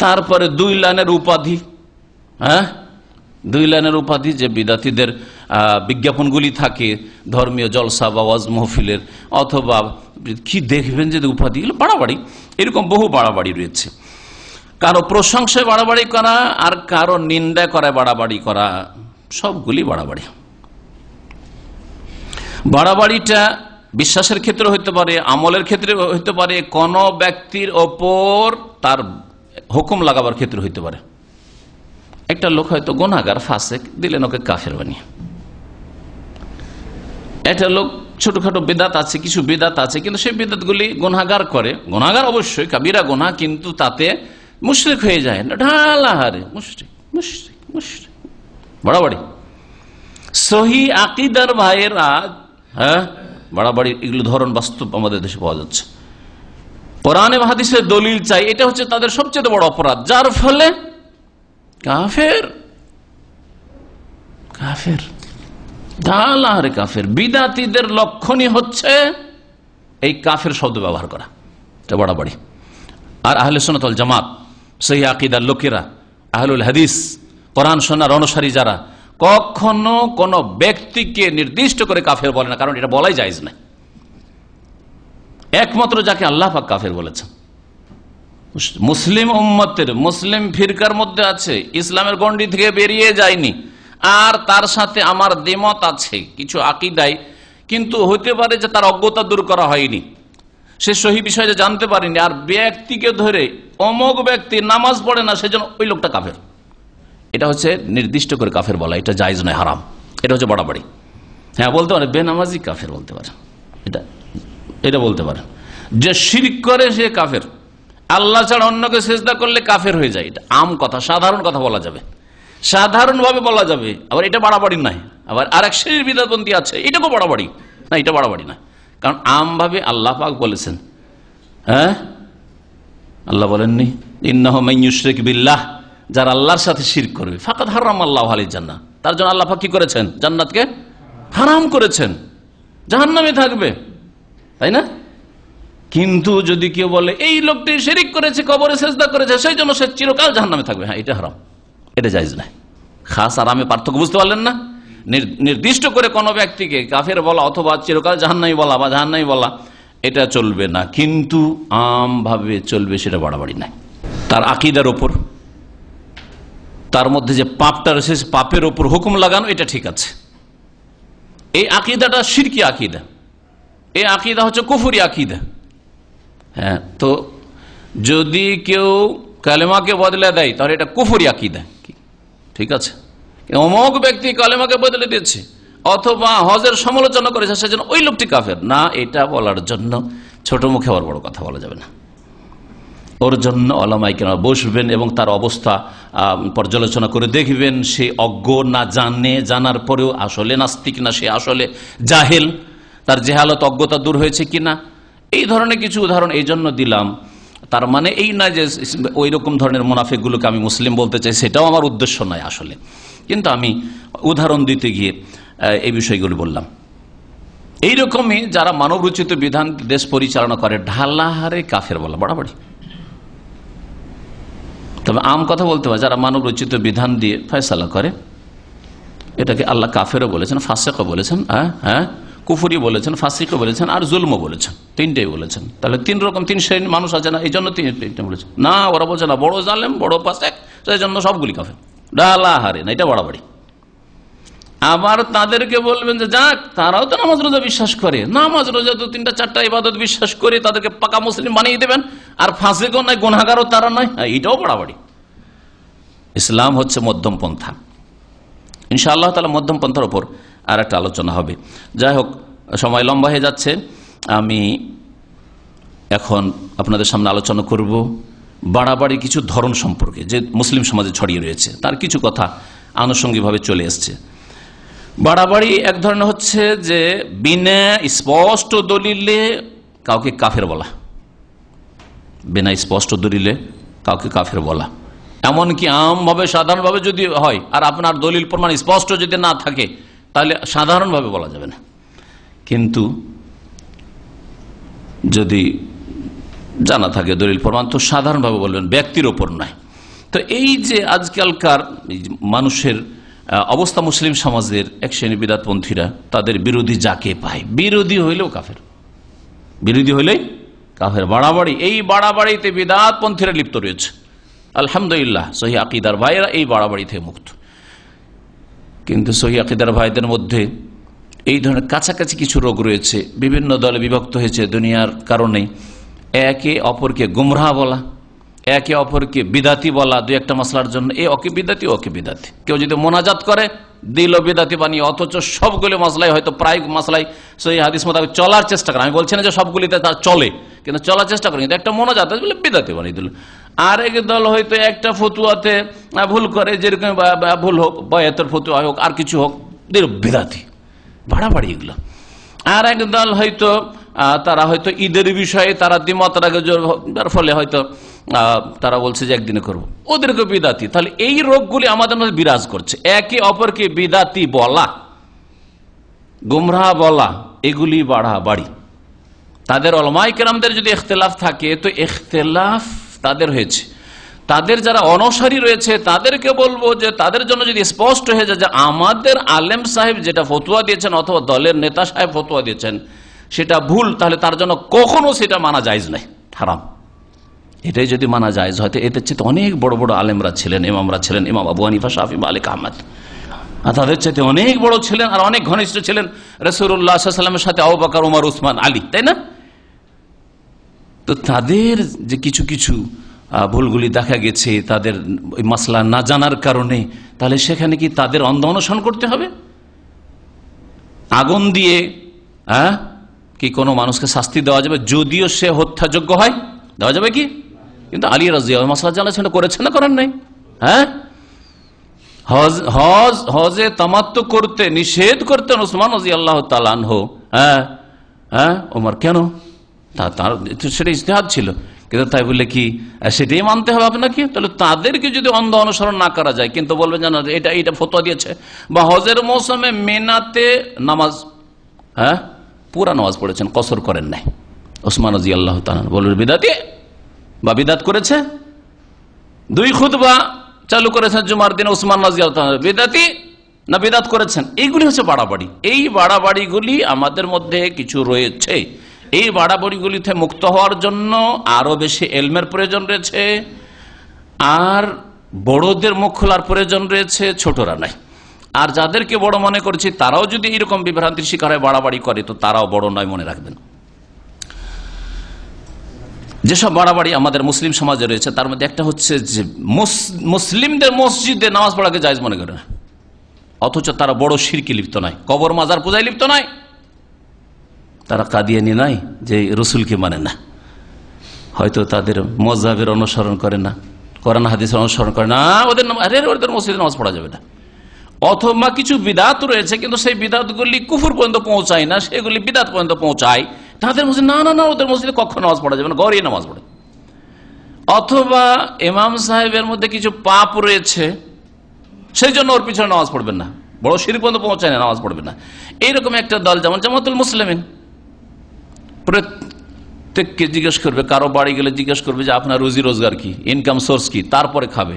তারপরে 2 লাইনের উপাধি, হ্যাঁ 2 লাইনের উপাধি যে বিদাতীদের বিজ্ঞাপনগুলি থাকে ধর্মীয় জলসা বা ওয়াজ মাহফিলের, অথবা কি দেখবেন যে উপাধি, এগুলো বাড়াবাড়ি। এরকম বহু বাড়াবাড়ি রয়েছে। কারো প্রশংসায় বাড়াবাড়ি করা আর কারো নিন্দা করায় বাড়াবাড়ি করা, সবগুলি বাড়াবাড়ি। বাড়াবাড়িটা বিশ্বাসের ক্ষেত্রে হইতে পারে, আমলের ক্ষেত্রে হইতে পারে, কোন ব্যক্তির ওপর তার হুকুম লাগাবার ক্ষেত্রে হইতে পারে। একটা লোক হয়তো গুনাহগার ফাসেক, দিলেন ওকে কাফের বানিয়ে। একটা লোক ছোটখাটো বেদাত আছে, কিছু বেদাত আছে, কিন্তু সেই বেদাতগুলি গুনাহগার করে, গুনাহগার অবশ্যই কাবিরা গুনাহ, কিন্তু তাতে মুশরিক হয়ে যায় না, ঢালাহারে মুশরিক বাড়াবাড়ি। সহি আকীদার ভাইয়েরা, হ্যাঁ বাড়াবাড়ি, এগুলো ধরন বাস্তব আমাদের দেশে পাওয়া যাচ্ছে। কোরআনে হাদিসে দলিল চাই, এটা হচ্ছে তাদের সবচেয়ে বড় অপরাধ, যার ফলে কাফের দালাহারে কাফের। বিদাতীদের লক্ষণই হচ্ছে এই কাফের শব্দ ব্যবহার করা, এটা বাড়াবাড়ি। আর আহলে সুন্নাত ওয়াল জামাত সহি আকীদার লোকেরা, আহলুল হাদিস, কোরআন সুন্নাহর অনুসারী যারা, কখনো কোন ব্যক্তিকে নির্দিষ্ট করে কাফের বলে না, কারণ এটা বলাই জায়েজ না। একমাত্র যাকে আল্লাহ পাক কাফের বলেছেন, মুসলিম উম্মতের মুসলিম ফিরকার মধ্যে আছে, ইসলামের গণ্ডি থেকে বেরিয়ে যায়নি, আর তার সাথে আমার দ্বিমত আছে কিছু আকীদায়, কিন্তু হতে পারে যে তার অজ্ঞতা দূর করা হয়নি, সে সহি বিষয়ে জানতে পারেনি, আর ব্যক্তিকে ধরে অমুক ব্যক্তি নামাজ পড়ে না সেজন্য ওই লোকটা কাফের, এটা হচ্ছে নির্দিষ্ট করে কাফের বলা, এটা জায়েজ নয়, হারাম। এটা হচ্ছে বাড়াবাড়ি। হ্যাঁ বলতে পারে বেনামাজি কাফের বলতে পারে, এটা বলতে পারে। যে শিরক করে সে কাফের, আল্লাহ ছাড়া অন্যকে সিজদা করলে কাফের হয়ে যায়, এটা আম কথা, সাধারণ কথা বলা যাবে, সাধারণ ভাবে বলা যাবে। আবার এটা বাড়াবাড়ি নাই। আবার আর এক শ্রেণীর বিদাতপন্থী আছে, এটাকেও বাড়াবাড়ি না, এটা বাড়াবাড়ি না, কারণ আম ভাবে আল্লাহ পাক বলেছেন, হ্যাঁ আল্লাহ বলেননি ইন্নাহু মান ইউশরিক বিল্লাহ, যারা আল্লাহর সাথে শিরক করবে ফাকাদ হারামাল্লাহু আলাইহি জান্নাহ, তার জন্য আল্লাহ পাক কি করেছেন? জান্নাতকে হারাম করেছেন, জাহান্নামে থাকবে, তাই না? কিন্তু যদি কেউ বলে এই লোকটি শিরক করেছে, কবরে সিজদা করেছে, সেই জন্য সে চিরকাল জাহান্নামে থাকবে, হ্যাঁ এটা হারাম, এটা জায়েজ না। খাস আর আমে পার্থক্য বুঝতে পারলেন না? নির্দিষ্ট করে কোনো ব্যক্তিকে কাফের বলা অথবা চিরকাল জাহান্নামী বলা বা জাহান্নামী বলা, এটা চলবে না, কিন্তু আমভাবে চলবে, সেটা বাড়াবাড়ি নাই। তার আকীদার ওপর, তার মধ্যে যে পাপটা রয়েছে পাপের ওপর হুকুম লাগানো, এটা ঠিক আছে। এই আকীদাটা শিরকি আকীদা, এই আকীদা হচ্ছে কুফরি আকীদা। হ্যাঁ, তো যদি কেউ কালেমাকে বদলে দেয় তাহলে এটা কুফরি আকীদা, ঠিক আছে। অমুক ব্যক্তি কালেমাকে বদলে দিয়েছে অথবা হজের সমালোচনা করেছে সেজন্য ওই লোকটি কাফের না, এটা বলার জন্য ছোট মুখে আর বড় কথা বলা যাবে না। ওর জন্য ওলামায়ে কেরাম বসবেন এবং তার অবস্থা পর্যালোচনা করে দেখবেন সে অজ্ঞ না জানার পরেও আসলে নাস্তিক না সে আসলে জাহেল, তার জেহালত অজ্ঞতা দূর হয়েছে কিনা। এই ধরনের কিছু উদাহরণ এই জন্য দিলাম, তার মানে এই না যে ওই রকম ধরনের মুনাফিকগুলোকে আমি মুসলিম বলতে চাই, সেটাও আমার উদ্দেশ্য নয় আসলে, কিন্তু আমি উদাহরণ দিতে গিয়ে এই বিষয়গুলো বললাম। এইরকমই যারা মানব রচিত বিধান দেশ পরিচালনা করে ঢালাহারে কাফের বলা বাড়াবাড়ি। তবে আম কথা বলতে হয় যারা মানব রচিত বিধান দিয়ে ফয়সালা করে, এটাকে আল্লাহ কাফেরও বলেছেন, ফাসিকও বলেছেন, হ্যাঁ কুফরি বলেছেন, ফাসিকও বলেছেন, আর জুলমও বলেছেন, তিনটেই বলেছেন। তাহলে তিন রকম তিন শ্রেণীর মানুষ আছে না, এই জন্য তিনটে বলেছেন না। ওরা বলছে না বড় জালেম বড় ফাসিক, সেই জন্য সবগুলি কাফের, ঢালাহারে না, এটা বাড়াবাড়ি। আবার তাদেরকে বলবেন যে যাক তারাও তো নামাজ রোজা বিশ্বাস করে, নামাজ রোজা তো 3-4টা ইবাদত বিশ্বাস করে তাদেরকে পাকা মুসলিম বানিয়ে দেবেন, আর ফাসিকও নয় গুনাহগারও তারা নয়, এটাও বাড়াবাড়ি। ইসলাম হচ্ছে মধ্যম পন্থা। ইনশাআল্লাহ তাআলা মধ্যম পন্থার উপর আর একটা আলোচনা হবে। যাই হোক, সময় লম্বা হয়ে যাচ্ছে, আমি এখন আপনাদের সামনে আলোচনা করব বাড়াবাড়ি কিছু ধরন সম্পর্কে যে মুসলিম সমাজে ছড়িয়ে রয়েছে, তার কিছু কথা আনুষঙ্গিকভাবে চলে এসছে। বাড়াবাড়ি এক ধরনের হচ্ছে যে বিনা স্পষ্ট দলিলে কাউকে কাফের বলা, বিনা স্পষ্ট দলিলে কাউকে কাফের বলা, এমনকি আমভাবে সাধারণভাবে যদি হয় আর আপনার দলিল প্রমাণ স্পষ্ট যদি না থাকে তাহলে সাধারণভাবে বলা যাবে না, কিন্তু যদি জানা থাকে দলিল প্রমাণ তো সাধারণভাবে বলবেন, ব্যক্তির ওপর নয়। তো এই যে আজকালকার মানুষের অবস্থা, মুসলিম সমাজের এক শ্রেণী বিদআতপন্থীরা তাদের বিরোধী যাকে পায়, বিরোধী হইলেও কাফের, বিরোধী হইলেই কাফের। বাড়াবাড়ি, এই বাড়াবাড়িতে বিদআতপন্থীরা লিপ্ত রয়েছে। আলহামদুলিল্লাহ সহিহ আকীদার ভাইয়েরা এই বাড়াবাড়ি থেকে মুক্ত, কিন্তু সহিহ আকীদার ভাইদের মধ্যে এই ধরনের কাছাকাছি কিছু রোগ রয়েছে, বিভিন্ন দলে বিভক্ত হয়েছে দুনিয়ার কারণে। একে অপরকে গুমরাহ বলা, একে অপরকে বিদাতি বলা, দুই একটা মাসলার জন্য এ ওকে বিদাতি ওকে বিদাতি। কেউ যদি মোনাজাত করে দিল বিদাতি বানিয়ে, অথচ সবগুলো মাসলাই হয়তো প্রায় মাসলাই সহিহ হাদিস মোতাবেক চলার চেষ্টা করে। আমি বলছি না যে সবগুলিতে তার চলে, কিন্তু চলার চেষ্টা করে, কিন্তু একটা মোনাজাত বলে বিদাতি বানিয়ে দিল। আরেক দল হয়তো একটা ফতুয়াতে ভুল করে, যেরকম ভুল হোক, বয়াতের ফতুয়া হোক আর কিছু হোক, বিদাতি, বাড়াবাড়ি এগুলো। আর এক দল হয়তো তারা হয়তো ঈদের বিষয়ে তারা দ্বিমত রাখে, যার ফলে হয়তো তারা বলছে যে একদিনে করবো, ওদেরকে বিদাতি। তাহলে এই রোগগুলি আমাদের মধ্যে বিরাজ করছে, একে অপরকে বিদাতি বলা, গুমরাহ বলা, এগুলি বাড়াবাড়ি। তাদের উলামায়ে কেরামদের যদি ইখতিলাফ থাকে তো ইখতিলাফ তাদের হয়েছে, তাদের যারা অনসারী রয়েছে তাদেরকে বলবো যে তাদের জন্য যদি স্পষ্ট হয়ে যায় যে আমাদের আলেম সাহেব যেটা ফতোয়া দিয়েছেন অথবা দলের নেতা সাহেব ফতোয়া দিয়েছেন সেটা ভুল, তাহলে তার জন্য কখনো সেটা মানা জায়েজ নাই, হারাম। এটাই যদি মানা জায়েজ হয়তো এদের চেয়ে অনেক বড় বড় আলেমরা ছিলেন, ইমামরা ছিলেন, ইমাম আবু হানিফা, শাফি, মালিক, আহমদ, তাদের চাইতে অনেক বড় ছিলেন আর অনেক ঘনিষ্ঠ ছিলেন রাসূলুল্লাহ সাল্লাল্লাহু আলাইহি ওয়াসাল্লামের সাথে আবু বকর, ওমর, উসমান, আলী, তাই না? তো তাদের যে কিছু কিছু ভুলগুলি দেখা গেছে তাদের ওই মাসলা না জানার কারণে, তাহলে সেখানে কি তাদের অন্ধ অনুসরণ করতে হবে? আগুন দিয়ে কি কোনো মানুষকে শাস্তি দেওয়া যাবে? যদিও সে হত্যাযোগ্য হয়, দেওয়া যাবে কি? কিন্তু আলী রাদিয়াল্লাহু আনহু মাসলা জানাছেন, করেছেন না করেন নাই? হ্যাঁ, হজে তামাত্তু করতে নিষেধ করতেন উসমান রাদিয়াল্লাহু তাআলা আনহু। ওমর কেন? তার সেটা ইজতিহাদ ছিল, কিন্তু তাই বলে কি সেটাই মানতে হবে আপনাকে? তাহলে তাদেরকে যদি অন্ধ অনুসরণ না করা যায়, কিন্তু বলবেন জানা এটা ফতোয়া দিয়েছে, বা হজের মৌসুমে মিনাতে নামাজ পুরা নামাজ পড়েছেন, কসর করেন নাই, ওসমান রাদিয়াল্লাহু তাআলা বলবেন বিদাতি বা বিদাত করেছে। 2 খুতবা চালু করেছেন জুমার দিন ওসমান রাদিয়াল্লাহু তাআলা, বিদাতি না বিদাত করেছেন। এইগুলি হচ্ছে বাড়াবাড়ি। এই বাড়াবাড়িগুলি আমাদের মধ্যে কিছু রয়েছে। এই বাড়াবাড়িগুলিতে মুক্ত হওয়ার জন্য আরো বেশি এলমের প্রয়োজন রয়েছে। আর বড়দের মুখ খোলার প্রয়োজন রয়েছে, ছোটরা নাই। আর যাদেরকে বড় মনে করছি তারাও যদি এরকম বিভ্রান্তির শিকার হয়, বাড়াবাড়ি করে, তো তারাও বড় নয়, মনে রাখবেন। যেসব বাড়াবাড়ি আমাদের মুসলিম সমাজে রয়েছে তার মধ্যে একটা হচ্ছে যে মুসলিমদের মসজিদে নামাজ পড়াকে জায়েজ মনে করে না, অথচ তারা বড় শিরকে লিপ্ত নয়, কবর মাজার পূজায় লিপ্ত নয়, তারা কাদিয়ানি নয় যে রসুলকে মানে না, হয়তো তাদের মযহাবের অনুসরণ করে না, কোরআন হাদিসের অনুসরণ করে না, ওদের মসজিদে নামাজ পড়া যাবে না। অথবা কিছু বিদাত রয়েছে কিন্তু সেই বিদাতগুলি কুফর পর্যন্ত পৌঁছায় না, সেগুলি বিদাত পর্যন্ত পৌঁছায়, তাদের মসজিদ না না না ওদের মসজিদে কখনো নামাজ পড়া যাবে না, ঘরেই নামাজ পড়ে। অথবা ইমাম সাহেবের মধ্যে কিছু পাপ রয়েছে সেই জন্য ওর পিছনে নামাজ পড়বেন না, বড় শিরক পর্যন্ত পৌঁছায় না, নামাজ পড়বেন না। এইরকম একটা দল যেমন জামাতুল মুসলিমিন, প্রত্যেককে জিজ্ঞেস করবে, কারো বাড়ি গেলে জিজ্ঞেস করবে যে আপনার রুজি রোজগার কি, ইনকাম সোর্স কি, তারপরে খাবে।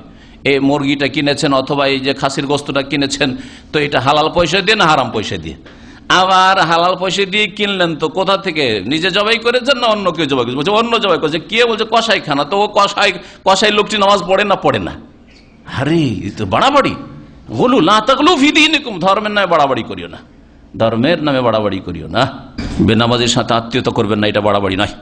এই মুরগিটা কিনেছেন অথবা এই যে খাসির গোস্তটা কিনেছেন, তো এটা হালাল পয়সা দিয়ে না হারাম পয়সা দিয়ে? আবার হালাল পয়সা দিয়ে কিনলেন তো কোথা থেকে, নিজে জবাই করেছেন না অন্য কেউ জবাই করেছে? বলছে অন্য জবাই করেছে। কে বলছে কসাই খানা, তো ও কসাই লোকটি নামাজ পড়ে না পড়ে না? আরে তো বাড়াবাড়ি, বলু না তাকলু ফি দীনিকুম, ধর্মের নামে বাড়াবাড়ি করিও না, ধর্মের নামে বাড়াবাড়ি করিও না। বেনামাজির সাথে আত্মীয়তা করবেন না, এটা বাড়াবাড়ি নয়।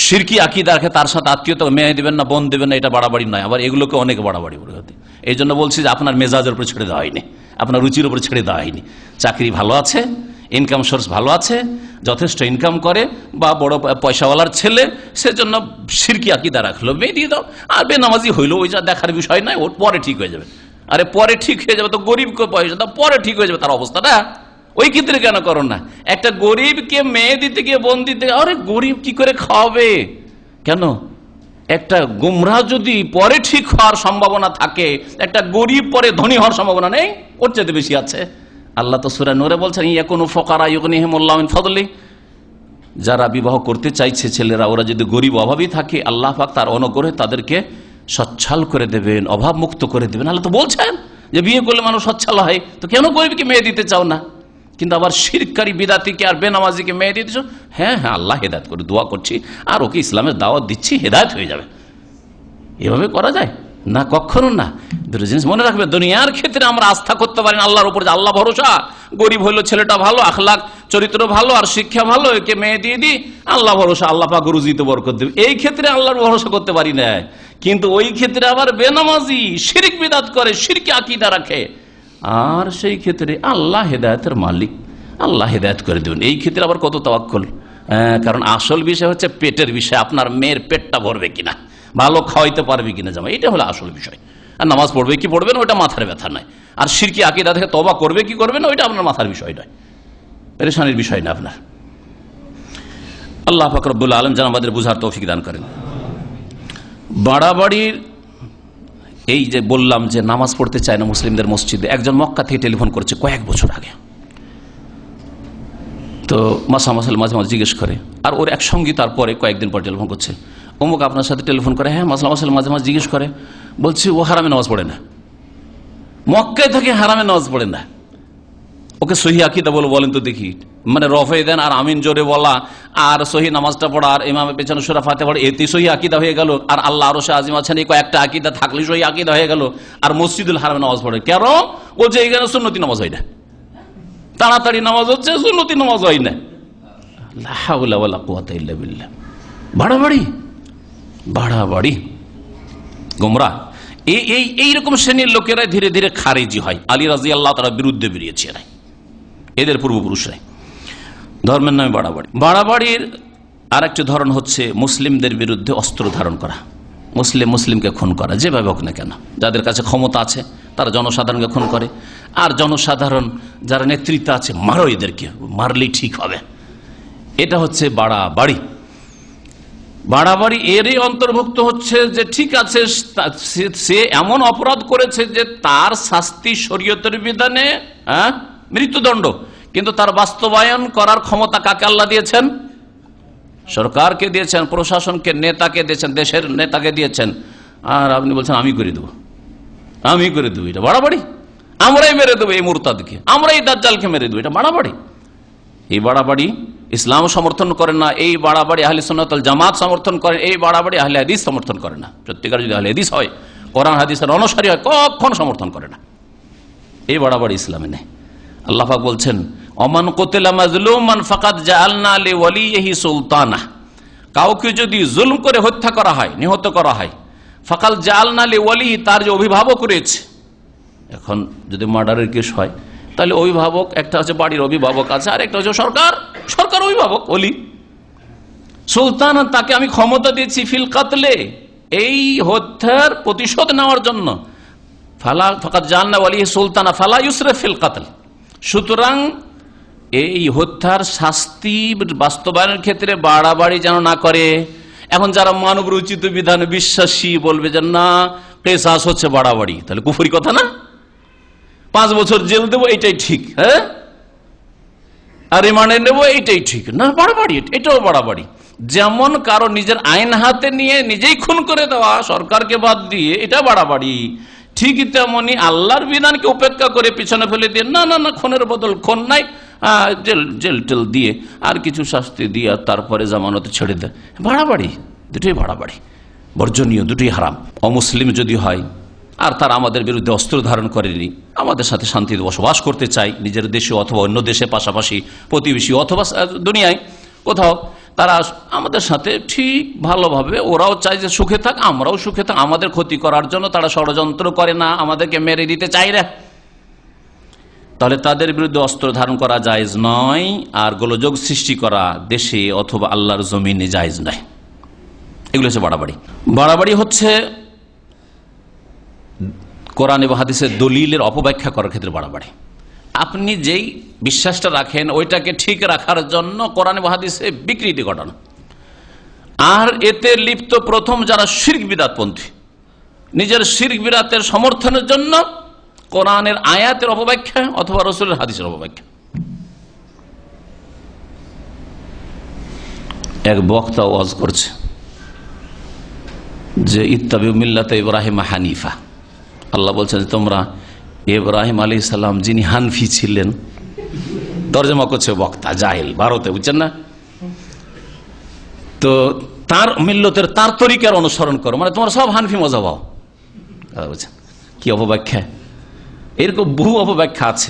শিরকি আকীদা রাখে তার সাথে আত্মীয়তা, মেয়ে দিবেন না, বোন দেবেন না, এটা বাড়াবাড়ি নয়। আবার এগুলোকে অনেক বাড়াবাড়ি করে হতে, এই জন্য বলছি যে আপনার মেজাজের উপরে ছেড়ে দেওয়া হয়নি, আপনার রুচির উপরে ছেড়ে দেওয়া হয়নি। চাকরি ভালো আছে, ইনকাম সোর্স ভালো আছে, যথেষ্ট ইনকাম করে, বা বড় পয়সাওয়ালার ছেলে, সেজন্য শিরকি আকীদা রাখলো, মেয়ে দিয়ে দাও। আর বেনামাজি হইলো, ওই যা দেখার বিষয় নয়, ওর পরে ঠিক হয়ে যাবে। আরে পরে ঠিক হয়ে যাবে তো গরিবকে পয়সা দাও, পরে ঠিক হয়ে যাবে তার অবস্থাটা। ওই ক্ষেত্রে কেন করো না? একটা গরিবকে মেয়ে দিতে গিয়ে বোন দিতে, আরে গরিব কি করে খাওয়াবে? কেন? একটা গুমরাহ যদি পরে ঠিক হওয়ার সম্ভাবনা থাকে, একটা গরিব পরে ধনী হওয়ার সম্ভাবনা নেই? ওর চাইতে বেশি আছে। আল্লাহ তো সূরা নূরে বলছেন, ইয়াকুনু ফুকারা ইউগনিহিমুল্লাহু মিন ফাদলি, যারা বিবাহ করতে চাইছে ছেলেরা, ওরা যদি গরিব অভাবী থাকে, আল্লাহ পাক তার অনুগ্রহে তাদেরকে সচ্ছল করে দেবেন, অভাব মুক্ত করে দেবেন। আল্লাহ তো বলছেন যে বিয়ে করলে মানুষ সচ্ছল হয়, তো কেন গরিবকে মেয়ে দিতে চাও না? কিন্তু আবার শিরকারী বিদাতিকে আর বেনামাজিকে মেয়ে দিতেছ, হ্যাঁ হ্যাঁ আল্লাহ হেদায়েত করে, দোয়া করছি, আর ওকে ইসলামের দাওয়াত দিচ্ছি, হেদায়েত হয়ে যাবে। এভাবে করা যায় না, কখনো না। দুটো জিনিস মনে রাখবে, দুনিয়ার ক্ষেত্রে আমরা আস্থা করতে পারি না আল্লাহর উপর, যে আল্লাহ ভরসা, গরিব হইলো ছেলেটা ভালো, আখলাক চরিত্র ভালো, আর শিক্ষা ভালো, একে মেয়ে দিয়ে দিই, আল্লাহ ভরসা, আল্লাহ পাক রুজিতে বরকত দেবে। এই ক্ষেত্রে আল্লাহর ভরসা করতে পারি না। কিন্তু ওই ক্ষেত্রে আবার বেনামাজি শিরক বিদাত করে, শিরকি আকীদা রাখে, আর সেই ক্ষেত্রে আল্লাহ হেদায়েতের মালিক, আল্লাহ হেদায়েত করে দেবেন। এই ক্ষেত্রে আবার কত তাওয়াক্কুল। কারণ আসল বিষয় হচ্ছে পেটের বিষয়, আপনার মেয়ের পেটটা ভরবে কিনা, ভালো খাওয়াইতে পারবে কিনা জামাই, এটা হলো আসল বিষয়। আর নামাজ পড়বে কি পড়বে না ওইটা মাথার ব্যথা নয়, আর শিরকি আকীদা থেকে তওবা করবে কি করবে না ওইটা আপনার মাথার বিষয় নয়, পেরেশানির বিষয় না আপনার। আল্লাহ পাক রব্বুল আলামিন যেন আমাদের বুঝার তৌফিক দান করেন। বাড়াবাড়ির এই যে বললাম যে নামাজ পড়তে চায় না মুসলিমদের মসজিদে, একজন মক্কা থেকে টেলিফোন করেছে কয়েক বছর আগে, তো মাঝে মাঝে জিজ্ঞেস করে, আর ওর একসঙ্গে তারপরে কয়েকদিন পর টেলিফোন করছে, অমুক আপনার সাথে টেলিফোন করে, হ্যাঁ মাঝে মাঝে জিজ্ঞেস করে, বলছি ও হারামে নামাজ পড়ে না, মক্কায় থাকে হারামে নামাজ পড়ে না, ওকে সহি আকীদা বলেন তো দেখি, মানে রফে দেন আর আমিন জোরে বলা আর সহি নামাজটা পড়া আর ইমামের পেছনে সূরা ফাতিহা পড়া, এতে সহি আকীদা হয়ে গেল, আর আল্লাহ আরশে আজিম আছেন, এই কয়েকটা আকীদা থাকলে সহি আকীদা হয়ে গেল, আর মসজিদুল হারামে নামাজ পড়ে কেন? ও যে এখানে সুন্নতি নামাজ হয় না, তাড়াতাড়ি নামাজ হচ্ছে, সুন্নতি নামাজ হয় না। লা হাওলা ওয়ালা কুওয়াতা ইল্লা বিল্লাহ। বাড়াবাড়ি গোমরাহ। এইরকম শ্রেণীর লোকেরা ধীরে ধীরে খারিজি হয়, আলী রাদিয়াল্লাহু তাআলার বিরুদ্ধে বেরিয়েছে এরা, এদের পূর্বপুরুষরাই। ধর্মের নামে বাড়াবাড়ির আর একটি ধরন হচ্ছে মুসলিমদের বিরুদ্ধে অস্ত্র ধারণ করা, মুসলিমকে খুন করা, যেভাবে হোক না কেন, যাদের কাছে ক্ষমতা আছে তারা জনসাধারণকে খুন করে, আর জনসাধারণ যারা নেতৃত্ব আছে, মারো এদেরকে, মারলেই ঠিক হবে। এটা হচ্ছে বাড়াবাড়ি। এরই অন্তর্ভুক্ত হচ্ছে যে ঠিক আছে সে এমন অপরাধ করেছে যে তার শাস্তি শরীয়তের বিধানে মৃত্যুদণ্ড, কিন্তু তার বাস্তবায়ন করার ক্ষমতা কাকে আল্লাহ দিয়েছেন? সরকারকে দিয়েছেন, প্রশাসনকে, নেতাকে দিয়েছেন, দেশের নেতাকে দিয়েছেন, আর আপনি বলছেন আমি করে দেবো। এটা বাড়াবাড়ি। আমরাই মেরে দেবো এই মুরতাদকে, আমরাই দাজ্জালকে মেরে দেবো, এটা বাড়াবাড়ি। এই বাড়াবাড়ি ইসলাম সমর্থন করে না, এই বাড়াবাড়ি আহলে সুন্নাত ওয়াল জামাত সমর্থন করে, এই বাড়াবাড়ি আহলে হাদিস সমর্থন করে না। সত্যিকার যদি আহলে হাদিস হয়, কোরআন হাদিসের অনুসারী হয়, কখনো সমর্থন করে না। এই বাড়াবাড়ি ইসলামে নেই। আল্লাহ পাক বলছেন, ওমান কুতিলা মাজলুমান ফাকাদ জাআলনা লিওয়ালিহি সুলতানা, কাউকে যদি জুলম করে হত্যা করা হয়, নিহত করা হয়, ফাকাদ জাআলনা লিওয়ালিহি, তার যে অভিভাবক রয়েছে, এখন যদি মার্ডারের কেস হয় তাহলে অভিভাবক একটা হচ্ছে বাড়ির অভিভাবক আছে, আর একটা হচ্ছে সরকার অভিভাবক ওলি। সুলতান, তাকে আমি ক্ষমতা দিয়েছি ফিল কাতলে, এই হত্যার প্রতিশোধ নেওয়ার জন্য। ফাকাদ জাআলনা ওয়ালিহি সুলতানা ফালা ইউসরিফ ফিল কাতল, সুতরাং এই হত্যার শাস্তি বাস্তবায়নের ক্ষেত্রে বাড়াবাড়ি যেন না করে। এখন যারা মানব রচিত বিধানে বিশ্বাসী বলবে যে না, কেসাস হচ্ছে বাড়াবাড়ি, তাহলে কুফরি কথা না? 5 বছর জেল দেবো এটাই ঠিক, হ্যাঁ, আর রিমান্ডে নেবো এটাই ঠিক না? বাড়াবাড়ি, এটাও বাড়াবাড়ি। যেমন কারো নিজের আইন হাতে নিয়ে নিজেই খুন করে দেওয়া সরকারকে বাদ দিয়ে, এটা বাড়াবাড়ি। ঠিক তেমনি আল্লাহর বিধানকে উপেক্ষা করে পিছনে ফেলে দিয়ে না না না, খুনের বদল খুন নাই, জেল টেল দিয়ে আর কিছু শাস্তি দিয়ে তারপরে জামানতে ছেড়ে দেয়, বাড়াবাড়ি। দুটোই বাড়াবাড়ি, বর্জনীয়, দুটোই হারাম। অমুসলিম যদি হয় আর তারা আমাদের বিরুদ্ধে অস্ত্র ধারণ করেনি, আমাদের সাথে শান্তিতে বসবাস করতে চাই, নিজের দেশে অথবা অন্য দেশে, পাশাপাশি প্রতিবেশী অথবা দুনিয়ায় কোথাও, তারা আমাদের সাথে ঠিক ভালোভাবে, ওরাও চায় যে সুখে থাক, আমরাও সুখে থাক, আমাদের ক্ষতি করার জন্য তারা ষড়যন্ত্র করে না, আমাদেরকে মেরে দিতে চায় না, তাহলে তাদের বিরুদ্ধে অস্ত্র ধারণ করা জায়েজ নয়। আর গোলযোগ সৃষ্টি করা দেশে অথবা আল্লাহর জমিনে জায়েজ নয়। এগুলো হচ্ছে বাড়াবাড়ি। বাড়াবাড়ি হচ্ছে কোরআন এবং হাদিসের দলিলের অপব্যাখ্যা করার ক্ষেত্রে বাড়াবাড়ি। আপনি যেই বিশ্বাসটা রাখেন ওইটাকে ঠিক রাখার জন্য কোরআন এবং হাদিসে বিকৃতি ঘটানো, আর এতে লিপ্ত প্রথম যারা শিরক বিদআতপন্থী, নিজের শিরক বিদআতের সমর্থনের জন্য কোরআনের আয়াতের অপব্যাখ্যা অথবা রাসূলের হাদিসের অপব্যাখ্যা। এক বক্তা ওয়াজ করছে যে ইত্তাবিউ মিল্লাতা ইব্রাহিম হানিফা, আল্লাহ বলছেন তোমরা ইব্রাহিম আলাইহিস সালাম যিনি হানফি ছিলেন, তরজমা করছে বক্তা জাহেল, ভারতে, বুঝছেন না, তো তার মিল্লতের তার তরিকার অনুসরণ করো, মানে তোমরা সব হানফি মজাব হও। বুঝছেন কি অপব্যাখ্যা? এরকম বহু অপব্যাখ্যা আছে।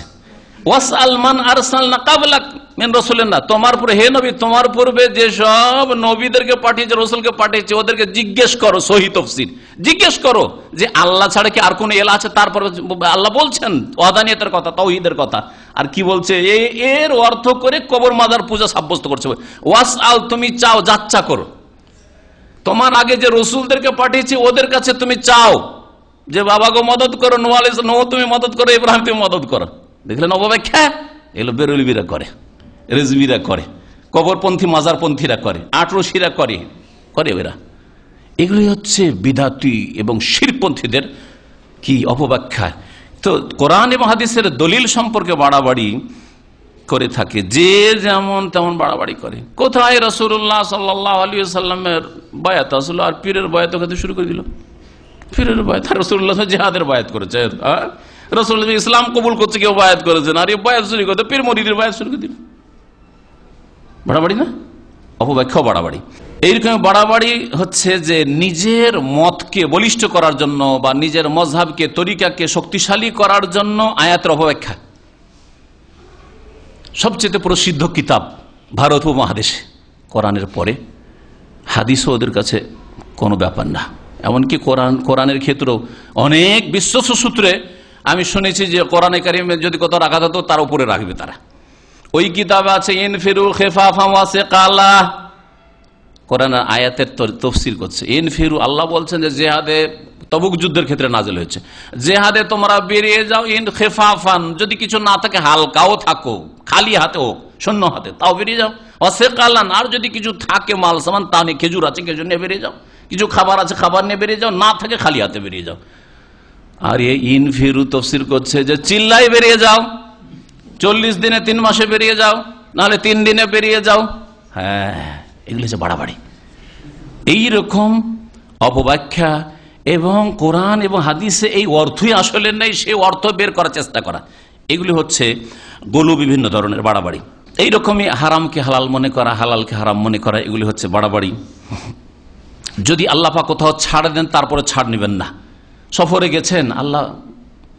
ওয়াসআল মান আরসালনা ক্বাবলাক মিন রাসূলিনা, তোমার পূর্বে হে নবী, তোমার পূর্বে যে সব নবীদেরকে পাঠিয়েছে, রাসূলকে পাঠিয়েছে, ওদেরকে জিজ্ঞেস করো, সহি তাফসীর জিজ্ঞেস করো যে আল্লাহ ছাড়া কি আর কোন ইলাহ আছে? তারপর আল্লাহ বলছেন ওয়াহদানিয়তের কথা, তাওহীদের কথা, আর কি বলছে এর অর্থ করে কবর মাজার পূজা সাব্যস্ত করছে। ওয়াসআল, তুমি চাও, যাচ্চা করো, তোমার আগে যে রাসূলদেরকে পাঠিয়েছে ওদের কাছে তুমি চাও যে বাবা গো মদত করো, নূহ আলাইহিস সালাম তুমি মদত করো, ইব্রাহিম তুমি মদত করো। দেখলেন অপব্যাখ্যা? এগুলো বেরলবিরা করে, রেজবিরা করে, কবরপন্থী মাজারপন্থীরা করে, আটরশিরা করে এরা। এগুলি হচ্ছে বিদআতি এবং শিরকপন্থীদের কি অপব্যাখ্যা। তো কোরআন এবং হাদিসের দলিল সম্পর্কে বাড়াবাড়ি করে থাকে, যে যেমন তেমন বাড়াবাড়ি করে। কোথায় রাসূলুল্লাহ সাল্লাল্লাহু আলাইহি ওয়াসাল্লামের বায়াত আসলো আর পীরের বায়াত ওখানে শুরু করে দিল। পীরের বায়াত, রাসূলুল্লাহ জিহাদের বায়াত করেছে, রাসূলুল্লাহ ইসলাম কবুল করছে, কেউ বায়াত করেছেন, আর এই বায়াত শুরু করতে পীর মুরিদের বায়াত শুরু করে দিল। বাড়াবাড়ি না? অপব্যাখ্যাও বাড়াবাড়ি। এইরকম বাড়াবাড়ি হচ্ছে যে নিজের মতকে বলিষ্ঠ করার জন্য বা নিজের মযহাবকে, তরিকাকে শক্তিশালী করার জন্য আয়াতের অপব্যাখ্যা। সবচেয়ে প্রসিদ্ধ কিতাব ভারত উপমহাদেশে কোরআনের পরে হাদিসও ওদের কাছে কোনো ব্যাপার না। এমনকি কোরআনের ক্ষেত্রেও অনেক বিশ্বস্ত সূত্রে আমি শুনেছি যে কোরআনে কারিমে যদি কোথাও রাখা হতো তার উপরে রাখবে তারা। ওই কিতাবে আছে ইনফিরু খিফাফা ওয়া সিকালা, কোরআনের আয়াতের তাফসীর করছে। ইনফিরু, আল্লাহ বলছেন যে জিহাদে, তবুক যুদ্ধের ক্ষেত্রে নাযিল হয়েছে, জিহাদে তোমরা বেরিয়ে যাও, ইন খিফাফান, যদি কিছু না থাকে হালকাও থাকো, খালি হাতে হোক, শূন্য হাতে, তাও বেরিয়ে যাও। ওয়া সিকালান, আর যদি কিছু থাকে মাল সামান, তা নিয়ে, খেজুর আছে খেজুর নিয়ে বেরিয়ে যাও, কিছু খাবার আছে খাবার নিয়ে বেরিয়ে যাও, না থাকে খালি হাতে বেরিয়ে যাও। আর এই ইনফিরু তাফসীর করছে যে চিল্লাই বেরিয়ে যাও, 40 দিনে 3 মাসে বেরিয়ে যাও, নাহলে 3 দিনে বেরিয়ে যাও। হ্যাঁ, এগুলো হচ্ছে বাড়াবাড়ি। এইরকম অপব্যাখ্যা এবং কোরআন এবং হাদিসে এই অর্থই আসলে নেই, সে অর্থ বের করার চেষ্টা করা, এগুলি হচ্ছে গোলু বিভিন্ন ধরনের বাড়াবাড়ি। এইরকমই হারামকে হালাল মনে করা, হালালকে হারাম মনে করা, এগুলি হচ্ছে বাড়াবাড়ি। যদি আল্লাহ পাক কোথাও ছাড় দেন তারপরে ছাড় নেবেন না, সফরে গেছেন, আল্লাহ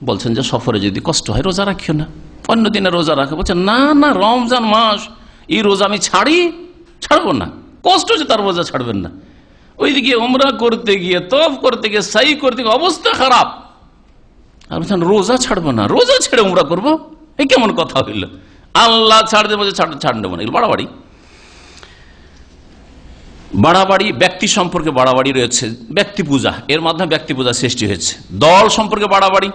বলছেন যে সফরে যদি কষ্ট হয় রোজা রাখিও না, অন্য দিনে রোজা রাখে। বলছেন না না, রমজান মাস, এই রোজা আমি ছাড়বো না, কষ্ট হচ্ছে তার রোজা ছাড়বেন না। ওইদিকে উমরা করতে গিয়ে, তওয়াফ করতে গিয়ে, সাই করতে গিয়ে অবস্থা খারাপ, আর বলছেন রোজা ছাড়বো না, রোজা ছেড়ে উমরা করবো, এই কেমন কথা হইল? আল্লাহ ছাড় দেবো, ছাড় দেবো না, এগুলো বাড়াবাড়ি। বাড়াবাড়ি, ব্যক্তি সম্পর্কে বাড়াবাড়ি রয়েছে, ব্যক্তি পূজা, এর মাধ্যমে ব্যক্তি পূজা সৃষ্টি হয়েছে। দল সম্পর্কে বাড়াবাড়ি,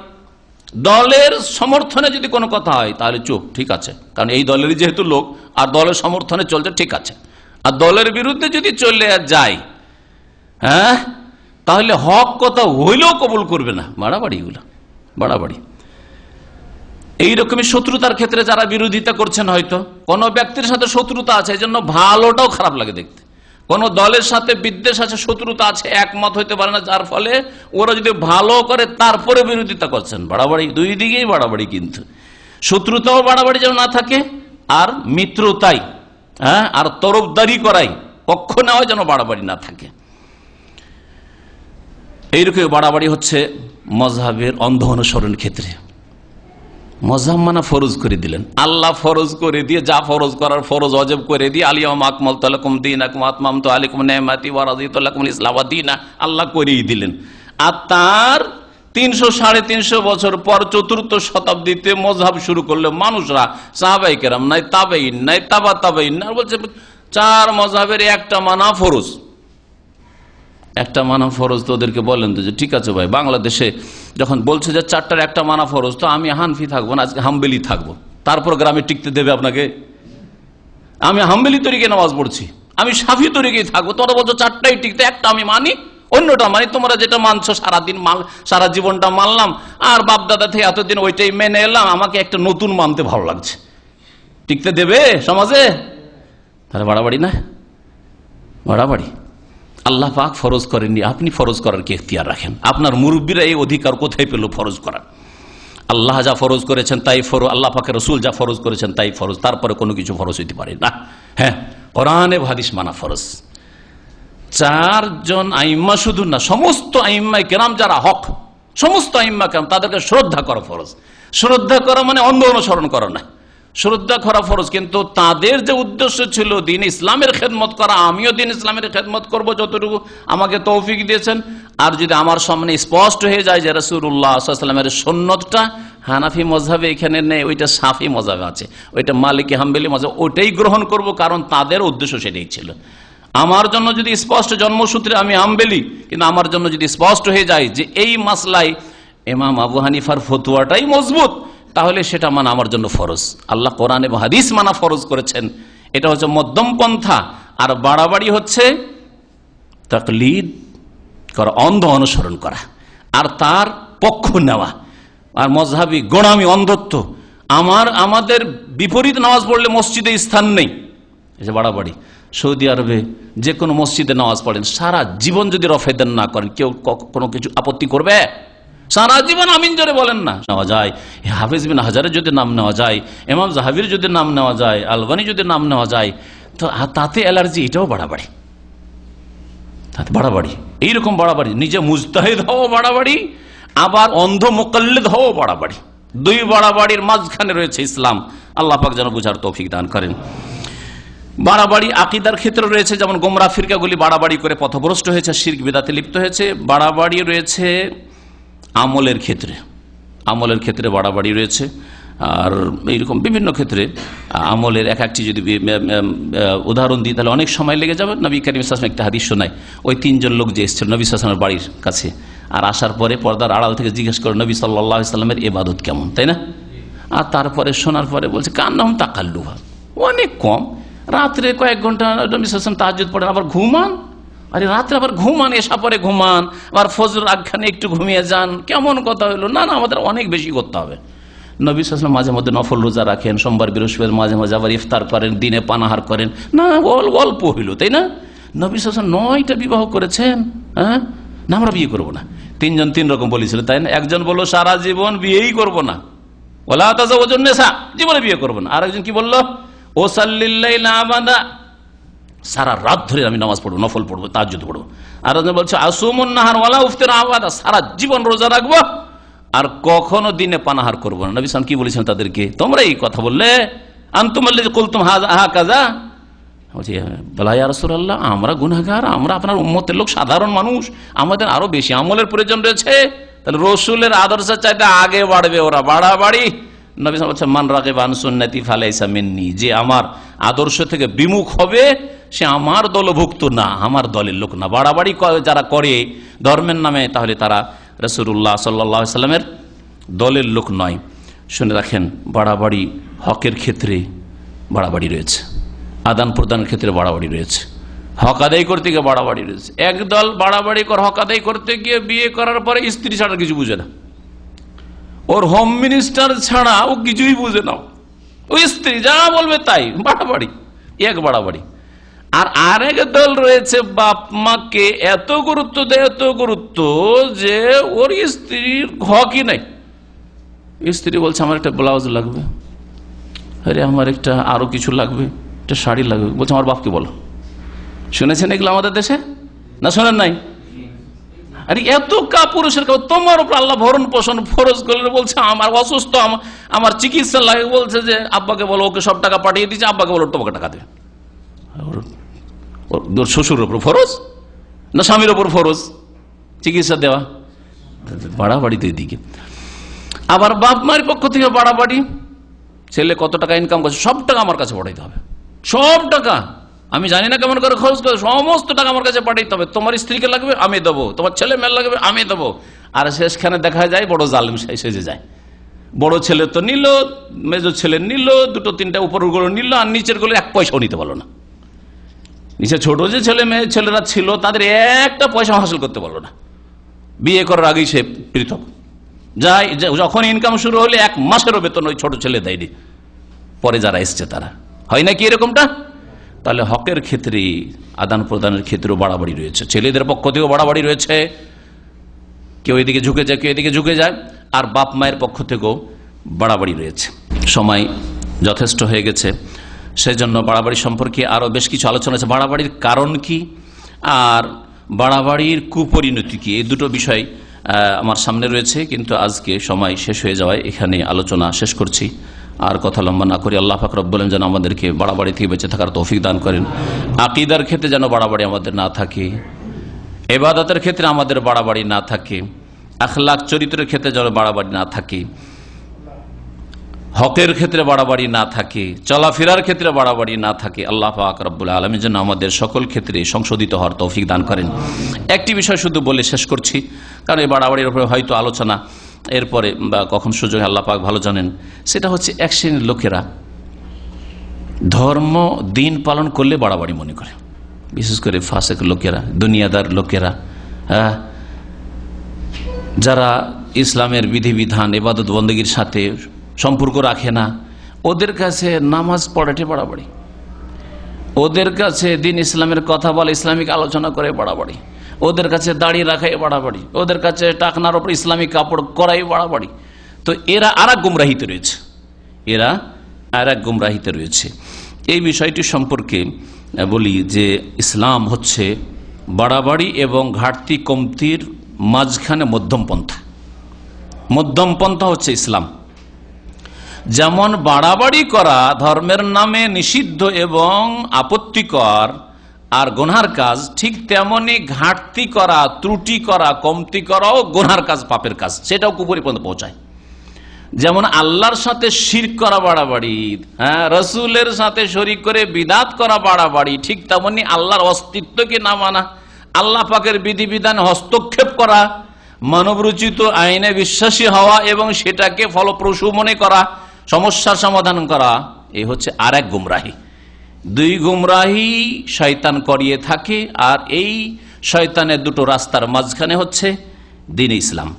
দলের সমর্থনে যদি কোনো কথা হয় তাহলে চুপ, ঠিক আছে, কারণ এই দলেরই যেহেতু লোক, আর দলের সমর্থনে চলছে, ঠিক আছে। আর দলের বিরুদ্ধে যদি চলে যায়, হ্যাঁ, তাহলে হক কথা হইলেও কবুল করবে না। বাড়াবাড়ি, এগুলো বাড়াবাড়ি। এইরকমই শত্রুতার ক্ষেত্রে যারা বিরোধিতা করছেন, হয়তো কোন ব্যক্তির সাথে শত্রুতা আছে, এই জন্য ভালোটাও খারাপ লাগে দেখতে। কোন দলের সাথে বিদ্বেষ আছে, শত্রুতা আছে, একমত হইতে পারে না, যার ফলে ওরা যদি ভালো করে তারপরে বিরোধিতা করছেন। বাড়াবাড়ি, দুই দিকেই বাড়াবাড়ি। কিন্তু শত্রুতাও বাড়াবাড়ি যেন না থাকে, আর মিত্রতাই, হ্যাঁ, আর তরফদারি করাই, পক্ষ নেওয়া যেন বাড়াবাড়ি না থাকে। এইরকম বাড়াবাড়ি হচ্ছে মজহাবের অন্ধ অনুসরণের ক্ষেত্রে। মজহাব মানা ফরজ করে দিলেন, আল্লাহ ফরজ করে দিয়ে, যা ফরজ করার ফরজ অজব করে দিয়ে, আলিয়াউমা আকমালতু লাকুম দীনাকুম ওয়া আতমামতু আলাইকুম নি'মাতি ওয়া রাদিতু লাকুমুল ইসলাম দীনা, আল্লাহ করেই দিলেন। আর তার 300-350 বছর পর 4th শতাব্দীতে মজহাব শুরু করলো মানুষরা, সাহাবায়ে কেরাম নাই, তাবেঈন নাই, তাবা তাবেঈন না, বলছে 4 মজহাবের একটা মানা ফরজ, একটা মানা ফরজ। তো ওদেরকে বলেন তো যে ঠিক আছে ভাই, বাংলাদেশে যখন বলছে যে 4টার একটা মানা ফরজ, তো আমি হানফি থাকবো না, আজকে হাম্বেলি থাকবো, তারপর গ্রামে টিকতে দেবে আপনাকে? আমি হাম্বেলি তরিকে নামাজ পড়ছি, আমি শাফি তরিকেই থাকবো, তোমরা বলছো 4টাই টিকতে, একটা আমি মানি, অন্যটা মানি। তোমরা যেটা মানছো সারাদিন সারা জীবনটা মানলাম, আর বাপদাদা থেকে এতদিন ওইটাই মেনে এলাম, আমাকে একটা নতুন মানতে ভালো লাগছে, টিকতে দেবে সমাজে? তাহলে বাড়াবাড়ি না? বাড়াবাড়ি। আল্লাহ পাক ফরজ করেননি, আপনি ফরজ করার কি এখতিয়ার রাখেন? আপনার মুরব্বীরা এই অধিকার কোথায় পেল ফরজ করার? আল্লাহ যা ফরজ করেছেন তাই ফরজ, আল্লাহ পাকের রাসূল যা ফরজ করেছেন তাই ফরজ, তারপরে কোনো কিছু ফরজ হইতে পারে না। হ্যাঁ, কোরআন এবং হাদিস মানা ফরজ। 4 জন আইম্মা শুধু না, সমস্ত আইম্মায়ে কেরাম যারা হক, সমস্ত আইম্মা কেরাম, তাদেরকে শ্রদ্ধা করা ফরজ। শ্রদ্ধা করা মানে অন্ধ অনুসরণ করা না, শ্রদ্ধা করা ফরজ। কিন্তু তাদের যে উদ্দেশ্য ছিল দিন ইসলামের খেদমত করা, আমিও দিন ইসলামের খেদমত করব যতটুকু আমাকে তৌফিক দিয়েছেন। আর যদি আমার সামনে স্পষ্ট হয়ে যায় যে রাসূলুল্লাহ সাল্লাল্লাহু আলাইহি ওয়াসাল্লামের সুন্নতটা হানাফি মযহাবে এখানে নেই, ওইটা শাফি মযহাবে আছে, ওইটা মালিকি হাম্বলি মযহাব, ওইটাই গ্রহণ করব, কারণ তাদের উদ্দেশ্য সেটাই ছিল। আমার জন্য যদি স্পষ্ট, জন্মসূত্রে আমি হাম্বলি, কিন্তু আমার জন্য যদি স্পষ্ট হয়ে যায় যে এই মাসলায় ইমাম আবু হানিফার ফতোয়াটাই মজবুত, তাহলে সেটা মানা আমার জন্য ফরজ। আল্লাহ কোরআন এবং হাদিস মানা ফরজ করেছেন, এটা হচ্ছে মধ্যম পন্থা। আর বাড়াবাড়ি হচ্ছে তাকলিদ করা, অন্ধ অনুসরণ করা, আর তার পক্ষ নেওয়া, আর মজহাবি গোড়ামি, অন্ধত্ব। আমাদের বিপরীত নামাজ পড়লে মসজিদে স্থান নেই, এই যে বাড়াবাড়ি। সৌদি আরবে যে কোনো মসজিদে নামাজ পড়েন, সারা জীবন যদি রফেদান না করেন, কেউ কোনো কিছু আপত্তি করবে? সারা জীবন আমিন জোরে বলেন না, নেওয়া যায়। হাফিজ বিন হাজারের যদি নাম নেওয়া যায়, ইমাম যাহাবির যদি নাম নেওয়া যায়, আলবানি যদি নাম নেওয়া যায়, তো তাতে অ্যালার্জি, এটাও বাড়াবাড়ি, তাতে বাড়াবাড়ি। এইরকম বাড়াবাড়ি, নিজে মুজতাহিদ হও বাড়াবাড়ি, আবার অন্ধ মুকাল্লিদ হও বাড়াবাড়ি। 2 বাড়াবাড়ির মাঝখানে রয়েছে ইসলাম। আল্লাহ পাক যেন বুঝার তৌফিক দান করেন। বাড়াবাড়ি আকীদার ক্ষেত্রে রয়েছে, যেমন গোমরাহ ফিরকাগুলি বাড়াবাড়ি করে পথভ্রষ্ট হয়েছে, শিরক বিদআতে লিপ্ত হয়েছে। বাড়াবাড়ি রয়েছে আমলের ক্ষেত্রে, আমলের ক্ষেত্রে বাড়াবাড়ি রয়েছে। আর এইরকম বিভিন্ন ক্ষেত্রে আমলের একটি যদি উদাহরণ দিই তাহলে অনেক সময় লেগে যাবে। নবী করিম সাল্লাল্লাহু আলাইহি ওয়াসাল্লাম একটা হাদিস শোনায়, ওই 3 জন লোক যে এসেছিল নবী সাল্লাল্লাহু আলাইহি ওয়াসাল্লামের বাড়ির কাছে, আর আসার পরে পর্দার আড়াল থেকে জিজ্ঞেস করে নবী সাল্লাল্লাহু আলাইহি ওয়াসাল্লামের ইবাদত কেমন, তাই না? আর তারপরে শোনার পরে বলছে কান্নাহুম তাকাল্লুহা, অনেক কম, রাত্রে কয়েক ঘন্টা নবী সাল্লাল্লাহু আলাইহি ওয়াসাল্লাম তাহাজ্জুদ পড়েন, আবার ঘুমান। আরে রাত্রে আবার ঘুমান, এসা পরে ঘুমান, আবার ফজর আগখানে একটু ঘুমিয়ে যান, কেমন কথা হইলো? না না, আমাদের অনেক বেশি করতে হবে। নবী সাল্লাল্লাহু আলাইহি ওয়াসাল্লাম মাঝে মধ্যে নফল রোজা রাখেন, সোমবার বৃহস্পতিবার মাঝে মাঝে আবার ইফতার করেন, দিনে পানাহার করেন। না, অল্প হইল, তাই না? নবী সাল্লাল্লাহু আলাইহি ওয়াসাল্লাম 9টা বিবাহ করেছেন। হ্যাঁ, না আমরা বিয়ে করবো না। 3 জন 3 রকম বলেছিল, তাই না? একজন বললো সারা জীবন বিয়েই করবো না, ওয়ালা তাযাওয়াজুন নিসা, জীবনে বিয়ে করবো না। আরেকজন কি বললো? ওসাল্লিল লাইলা আবাদা, সারা রাত ধরে আমি নামাজ পড়বো, নফল পড়বো, তাহাজ্জুদ পড়বো। আর বলছে আসুমুন নাহার ওয়ালা উফতির আবাদা, সারা জীবন রোজা রাখবো আর কখনো দিনে পানাহার করবো না। নবী সাল্লাল্লাহু আলাইহি ওয়াসাল্লাম কি বলেছেন তাদেরকে? তোমরা এই কথা বললে, আনতুমাল্লাযী কুলতুম হাকাযা। বলছি বলা ইয়া রাসূলুল্লাহ, আমরা গুনাহগার, আমরা আপনার উম্মতের লোক, সাধারণ মানুষ, আমাদের আরো বেশি আমলের প্রয়োজন রয়েছে। তাহলে রসুলের আদর্শের চাইতে আগে বাড়বে ওরা, বাড়াবাড়ি। নবী সাল্লাল্লাহু আলাইহি ওয়াসাল্লাম বলছেন মান রাগিবা আন সুন্নতি ফালাইসা মিন্নি, যে আমার আদর্শ থেকে বিমুখ হবে সে আমার দলভুক্ত না, আমার দলের লোক না। বাড়াবাড়ি যারা করে ধর্মের নামে, তাহলে তারা রাসূলুল্লাহ সাল্লাল্লাহু আলাইহি ওয়াসাল্লামের দলের লোক নয়। শুনে রাখেন, বাড়াবাড়ি হকের ক্ষেত্রে বাড়াবাড়ি রয়েছে, আদান প্রদানের ক্ষেত্রে বাড়াবাড়ি রয়েছে, হক আদায় করতে গিয়ে বাড়াবাড়ি রয়েছে। একদল বাড়াবাড়ি কর হক আদায় করতে গিয়ে বিয়ে করার পরে স্ত্রী ছাড়া কিছু বুঝে না, ওর হোম মিনিস্টার ছাড়া ও কিছুই বুঝে না, ওই স্ত্রী যা বলবে তাই, বাড়াবাড়ি, এক বাড়াবাড়ি। আর আরেক দল রয়েছে বাপ মাকে এত গুরুত্ব দেয়, এত গুরুত্ব যে ওর স্ত্রীর হকই নাই। স্ত্রী বলছে আমার একটা ব্লাউজ লাগবে, আরে আমার একটা আরো কিছু লাগবে, একটা শাড়ি লাগবে, বলছে আমার বাপকে বলো। শুনেছেন এগুলো আমাদের দেশে? না শোনেন নাই? আরে এত পুরুষের তোমার উপর আল্লাহ ভরণ পোষণ ফরজ করলে, বলছে আমার অসুস্থ, আমার চিকিৎসা লাগে, বলছে যে আব্বাকে বলো, ওকে সব টাকা পাঠিয়ে দিচ্ছে, আব্বাকে বলো তোমাকে টাকা দেবে। ওর শ্বশুরের উপর ফরজ না স্বামীর উপর ফরজ চিকিৎসা দেওয়া? বাড়াবাড়ি তো এদিকে। আবার বাপ মায়ের পক্ষ থেকে বাড়াবাড়ি, ছেলে কত টাকা ইনকাম করছে সব টাকা আমার কাছে পাঠাইতে হবে, সব টাকা, আমি জানি না কেমন করে খরচ করে, সমস্ত টাকা আমার কাছে পাঠাইতে হবে। তোমার স্ত্রীকে লাগবে আমি দেবো, তোমার ছেলে মেয়ে লাগবে আমি দেবো। আর শেষখানে দেখা যায় বড় জালিম সেজে যায়। বড় ছেলে তো নিল, মেজো ছেলে নিল, দুটো তিনটা উপরের গুলো নিল, আর নিচের গুলো এক পয়সাও নিতে পারলো না। নিচে ছোট যে ছেলে মেয়ে ছেলেরা ছিল তাদের একটা পয়সা হাসিল করতে পারলো না। বিয়ে করার আগেই সে পৃথক, যাই যখন ইনকাম শুরু হলে 1 মাসেরও বেতন ওই ছোট ছেলে দেয়নি, পরে যারা এসছে তারা। হয় নাকি এরকমটা? তাহলে হকের ক্ষেত্রে, আদান প্রদানের ক্ষেত্রেও বাড়াবাড়ি রয়েছে, ছেলেদের পক্ষ থেকেও বাড়াবাড়ি রয়েছে, কেউ এদিকে ঝুঁকে যায়, কেউ এদিকে ঝুঁকে যায়, আর বাপ মায়ের পক্ষ থেকেও বাড়াবাড়ি রয়েছে। সময় যথেষ্ট হয়ে গেছে, সেজন্য বাড়াবাড়ি সম্পর্কে আরো বেশ কিছু আলোচনা আছে। বাড়াবাড়ির কারণ কি আর বাড়াবাড়ির কুপরিণতি কি, এই দুটো বিষয় আমার সামনে রয়েছে, কিন্তু আজকে সময় শেষ হয়ে যাওয়ায় এখানে আলোচনা শেষ করছি। আর কথা লম্বা না করি, আল্লাহ পাক রব্বুল আলামিন যেন আমাদেরকে বাড়াবাড়ি থেকে বেঁচে থাকার তৌফিক দান করেন। আকীদার ক্ষেত্রে যেন বাড়াবাড়ি আমাদের না থাকে, ইবাদতের ক্ষেত্রে আমাদের বাড়াবাড়ি না থাকে, আখলাক চরিত্রের ক্ষেত্রে যেন বাড়াবাড়ি না থাকে, হকের ক্ষেত্রে বাড়াবাড়ি না থাকে, চলাফেরার ক্ষেত্রে বাড়াবাড়ি না থাকে। আল্লাহ পাক রব্বুল আলামিন যেন আমাদের সকল ক্ষেত্রে সংশোধিত হওয়ার তৌফিক দান করেন। একটি বিষয় শুধু বলে শেষ করছি, কারণ এই বাড়াবাড়ির উপরে হয়তো আলোচনা এরপরে বা কখন সুযোগ আল্লাহ পাক ভালো জানেন। সেটা হচ্ছে এক শ্রেণীর লোকেরা ধর্ম দিন পালন করলে বাড়াবাড়ি মনে করে, বিশেষ করে ফাসেক লোকেরা, দুনিয়াদার লোকেরা, যারা ইসলামের বিধিবিধান ইবাদত বন্দেগীর সাথে সম্পর্ক রাখে না, ওদের কাছে নামাজ পড়াতে বাড়াবাড়ি, ওদের কাছে দিন ইসলামের কথা বলে, ইসলামিক আলোচনা করে বাড়াবাড়ি, ওদের কাছে দাড়ি রাখাই বাড়াবাড়ি, ওদের কাছে টাকনার ওপর ইসলামিক কাপড় করাই বাড়াবাড়ি। তো এরা আর এক গুমরাহিতে রয়েছে, এরা আর এক গুমরাহিতে রয়েছে। এই বিষয়টি সম্পর্কে বলি যে ইসলাম হচ্ছে বাড়াবাড়ি এবং ঘাটতি কমতির মাঝখানে মধ্যম পন্থা। মধ্যম পন্থা হচ্ছে ইসলাম। যেমন বাড়াবাড়ি করা ধর্মের নামে নিষিদ্ধ এবং আপত্তিকর আর গুনহার কাজ, ঠিক তেমনি ঘাটতি করা, ত্রুটি করা, কমতি করাও গুনহার কাজ, পাপের কাজ, সেটাও কুপুরি পর্যন্ত পৌঁছায়। যেমন আল্লাহর সাথে শিরক করা বাড়াবাড়ি, রসুলের সাথে শরীক করে বিদাত করা বাড়াবাড়ি, ঠিক তেমনি আল্লাহর অস্তিত্বকে না মানা, আল্লাহ পাকের বিধিবিধান হস্তক্ষেপ করা, মানবরচিত আইনে বিশ্বাসী হওয়া এবং সেটাকে ফলপ্রসূ মনে করা, সমস্যার সমাধান করা, এই হচ্ছে আর এক গুমরাহি। দুই গুমরাহি শয়তান করিয়ে থাকে, আর এই শয়তানের দুটো রাস্তার মাঝখানে হচ্ছে দ্বীন ইসলাম।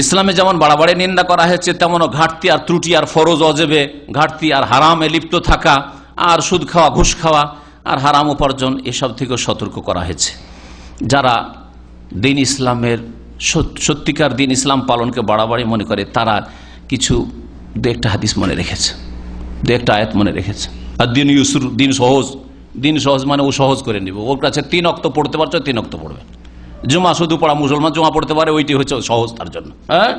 ইসলামে যেমন বাড়াবাড়ি নিন্দা করা হয়েছে, তেমনও ঘাটতি আর ত্রুটি আর ফরজ অজেবে, ঘাটতি আর হারামে লিপ্ত থাকা, আর সুদ খাওয়া, ঘুষ খাওয়া, আর হারাম উপার্জন, এসব থেকেও সতর্ক করা হয়েছে। যারা দ্বীন ইসলামের সত্যিকার দ্বীন ইসলাম পালনকে বাড়াবাড়ি মনে করে, তারা কিছু দু একটা হাদিস মনে রেখেছে, দু একটা আয়াত মনে রেখেছে। আর দিন ইউসুর, দিন সহজ। দিন সহজ মানে ও সহজ করে নিব, ওর কাছে 3 ওয়াক্ত পড়তে পারছো, 3 ওয়াক্ত পড়বে। জুমা শুধু পড়া, মুসলমান জুমা পড়তে পারে, ওইটি হচ্ছে সহজ তার জন্য। হ্যাঁ,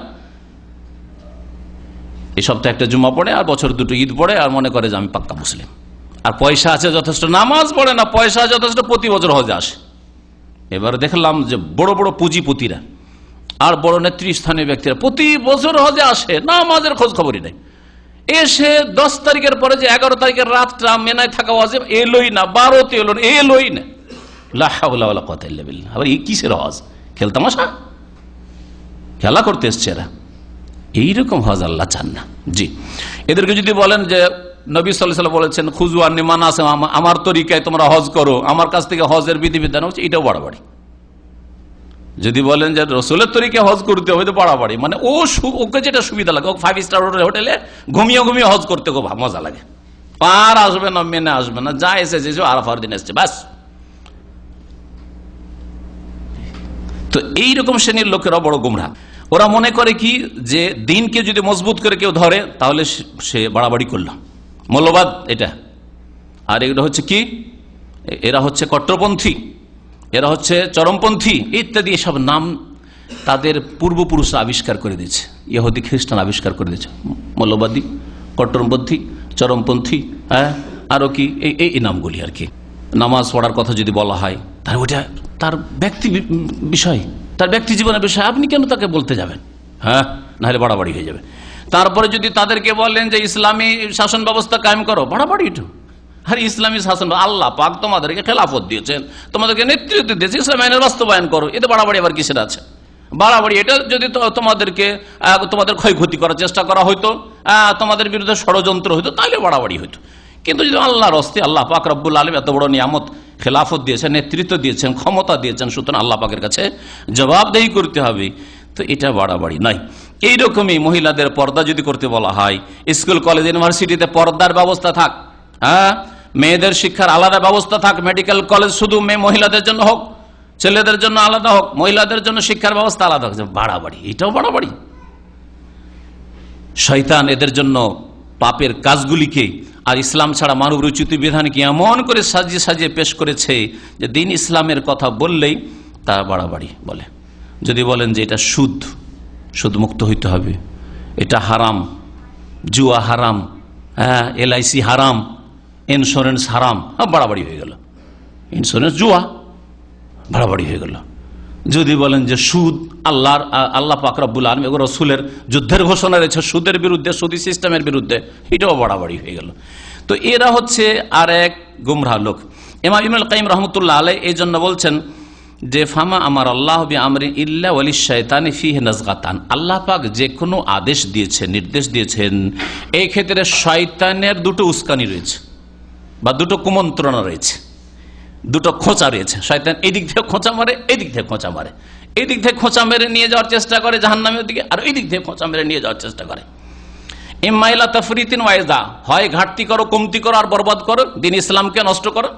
এই সপ্তাহে একটা জুমা পড়ে আর বছর 2টো ঈদ পড়ে আর মনে করে যে আমি পাক্কা মুসলিম। আর পয়সা আছে যথেষ্ট, নামাজ পড়ে না, পয়সা যথেষ্ট, প্রতি বছর হজে আসে। এবার দেখলাম যে বড় বড় পুঁজিপতিরা আর বড় নেতৃস্থানীয় ব্যক্তিরা প্রতি বছর হজে আসে, নামাজের খোঁজ খবরই নেই। এসে 10 তারিখের পরে যে 11 তারিখের রাতটা মেনায় থাকা ওয়াজিব, এলোই না, 12তে এলো না, এলোই না। লা হাওলা ওয়ালা কুওয়াতা ইল্লা বিল্লাহ। আবার এই কিসের হজ? খেলতামাশা, খেলা করতে এসছে এরা। এইরকম হজ আল্লাহ চান না। জি, এদেরকে যদি বলেন যে নবী সাল্লাল্লাহু আলাইহি ওয়াসাল্লাম বলেছেন খুযু আন্নী মানাসিকাকুম, আমার তরিকায় তোমরা হজ করো, আমার কাছ থেকে হজের বিধিবিধান হচ্ছে, এটাও বাড়াবাড়ি। যদি বলেন যে রাসূলের তরিকায় হজ করতে হবে, তো বাড়াবাড়ি। মানে ওকে যেটা সুবিধা লাগে, ও 5 স্টার হোটেলে ঘুমিয়ে ঘুমিয়ে হজ করতে খুব মজা লাগে, আর আসবে না, মেনে আসবে না, যা এসেছে আরাফার দিন এসছে, ব্যাস। তো এইরকম শ্রেণীর লোকেরা বড় গুমরাহ। ওরা মনে করে কি যে দিনকে যদি মজবুত করে কেউ ধরে তাহলে সে বাড়াবাড়ি করলো, মৌলবাদ এটা। আর এগুলো হচ্ছে কি, এরা হচ্ছে কট্টরপন্থী, এরা হচ্ছে চরমপন্থী ইত্যাদি এসব নাম তাদের পূর্বপুরুষরা আবিষ্কার করে দিয়েছে, ইহুদি খ্রিস্টান আবিষ্কার করে দিয়েছে। মৌলবাদী, কট্টরপন্থী, চরমপন্থী, হ্যাঁ, আরো কি এই নামগুলি আর কি। নামাজ পড়ার কথা যদি বলা হয়, তার ওইটা তার ব্যক্তি বিষয়, তার ব্যক্তি জীবনের বিষয়, আপনি কেন তাকে বলতে যাবেন? হ্যাঁ, নাহলে বাড়াবাড়ি হয়ে যাবে। তারপরে যদি তাদেরকে বলেন যে ইসলামী শাসন ব্যবস্থা কায়েম করো, বাড়াবাড়ি একটু। আর ইসলামী শাসন, আল্লাহ পাক তোমাদেরকে খেলাফত দিয়েছেন, তোমাদেরকে নেতৃত্ব দিয়েছে, ইসলাম আইনের বাস্তবায়ন করো, এতে বাড়াবাড়ি আবার কিসের আছে? বাড়াবাড়ি এটা যদি তোমাদের ক্ষয়ক্ষতি করার চেষ্টা করা হইতো, তোমাদের বিরুদ্ধে ষড়যন্ত্র হইতো, তাহলে বাড়াবাড়ি হইতো। কিন্তু যদি আল্লাহর হস্তে আল্লাহ পাক রব্বুল আলামিন এত বড় নিয়ামত খেলাফত দিয়েছেন, নেতৃত্ব দিয়েছেন, ক্ষমতা দিয়েছেন, সুতরাং আল্লাহ পাকের কাছে জবাবদেহি করতে হবে, তো এটা বাড়াবাড়ি নাই। এইরকমই মহিলাদের পর্দা যদি করতে বলা হয়, স্কুল কলেজ ইউনিভার্সিটিতে পর্দার ব্যবস্থা থাক, হ্যাঁ, মেয়েদের শিক্ষার আলাদা ব্যবস্থা থাক, মেডিকেল কলেজ শুধু মহিলাদের জন্য হোক, ছেলেদের জন্য আলাদা হোক, মহিলাদের জন্য শিক্ষার ব্যবস্থা আলাদা হোক, বাড়াবাড়ি, এটাও বাড়াবাড়ি। শয়তান এদের জন্য পাপের কাজগুলিকে আর ইসলাম ছাড়া মানব রচিত বিধানকে এমন করে সাজিয়ে সাজিয়ে পেশ করেছে যে দিন ইসলামের কথা বললেই তা বাড়াবাড়ি বলে। যদি বলেন যে এটা সুদ মুক্ত হইতে হবে, এটা হারাম, জুয়া হারাম, হ্যাঁ, LIC হারাম, ইন্স্যুরেন্স হারাম, বাড়াবাড়ি হয়ে গেল। ইন্স্যুরেন্স জুয়া, বাড়াবাড়ি হয়ে গেল। যদি বলেন যে সুদ আল্লাহ পাক রব্বুল আলামিন এবং রাসূলের যুদ্ধের ঘোষণা রয়েছে সুদের বিরুদ্ধে, সুদী সিস্টেমের বিরুদ্ধে, এটাও বাড়াবাড়ি হয়ে গেল। তো এরা হচ্ছে আর এক গুমরাহ লোক। ইমাম ইবনুল কাইয়িম রাহমাতুল্লাহ আলাইহি এই জন্য বলছেন যে ফামা আমার আল্লাহ বিআমরিন ইল্লা ওয়ালিশ শাইতানি ফিহি নাজগাতান, আল্লাহ পাক যে কোনো আদেশ দিয়েছেন, নির্দেশ দিয়েছেন, এই ক্ষেত্রে শয়তানের দুটো উস্কানি রয়েছে বা দুটো কুমন্ত্রণা রয়েছে, দুটো খোঁচা রয়েছে। শয়তান এই দিক থেকে খোঁচা মারে, এই দিক থেকে খোঁচা মারে, এই দিক থেকে খোঁচা মেরে নিয়ে যাওয়ার চেষ্টা করে জাহান্নামের দিকে, আর এই দিক থেকে খোঁচা মেরে নিয়ে যাওয়ার চেষ্টা করে। ইম্মাইলা তাফরিতিন ওয়াইদা, হয় ঘাটতি করো, কমতি করো আর বরবাদ করো, দিন ইসলামকে নষ্ট করো,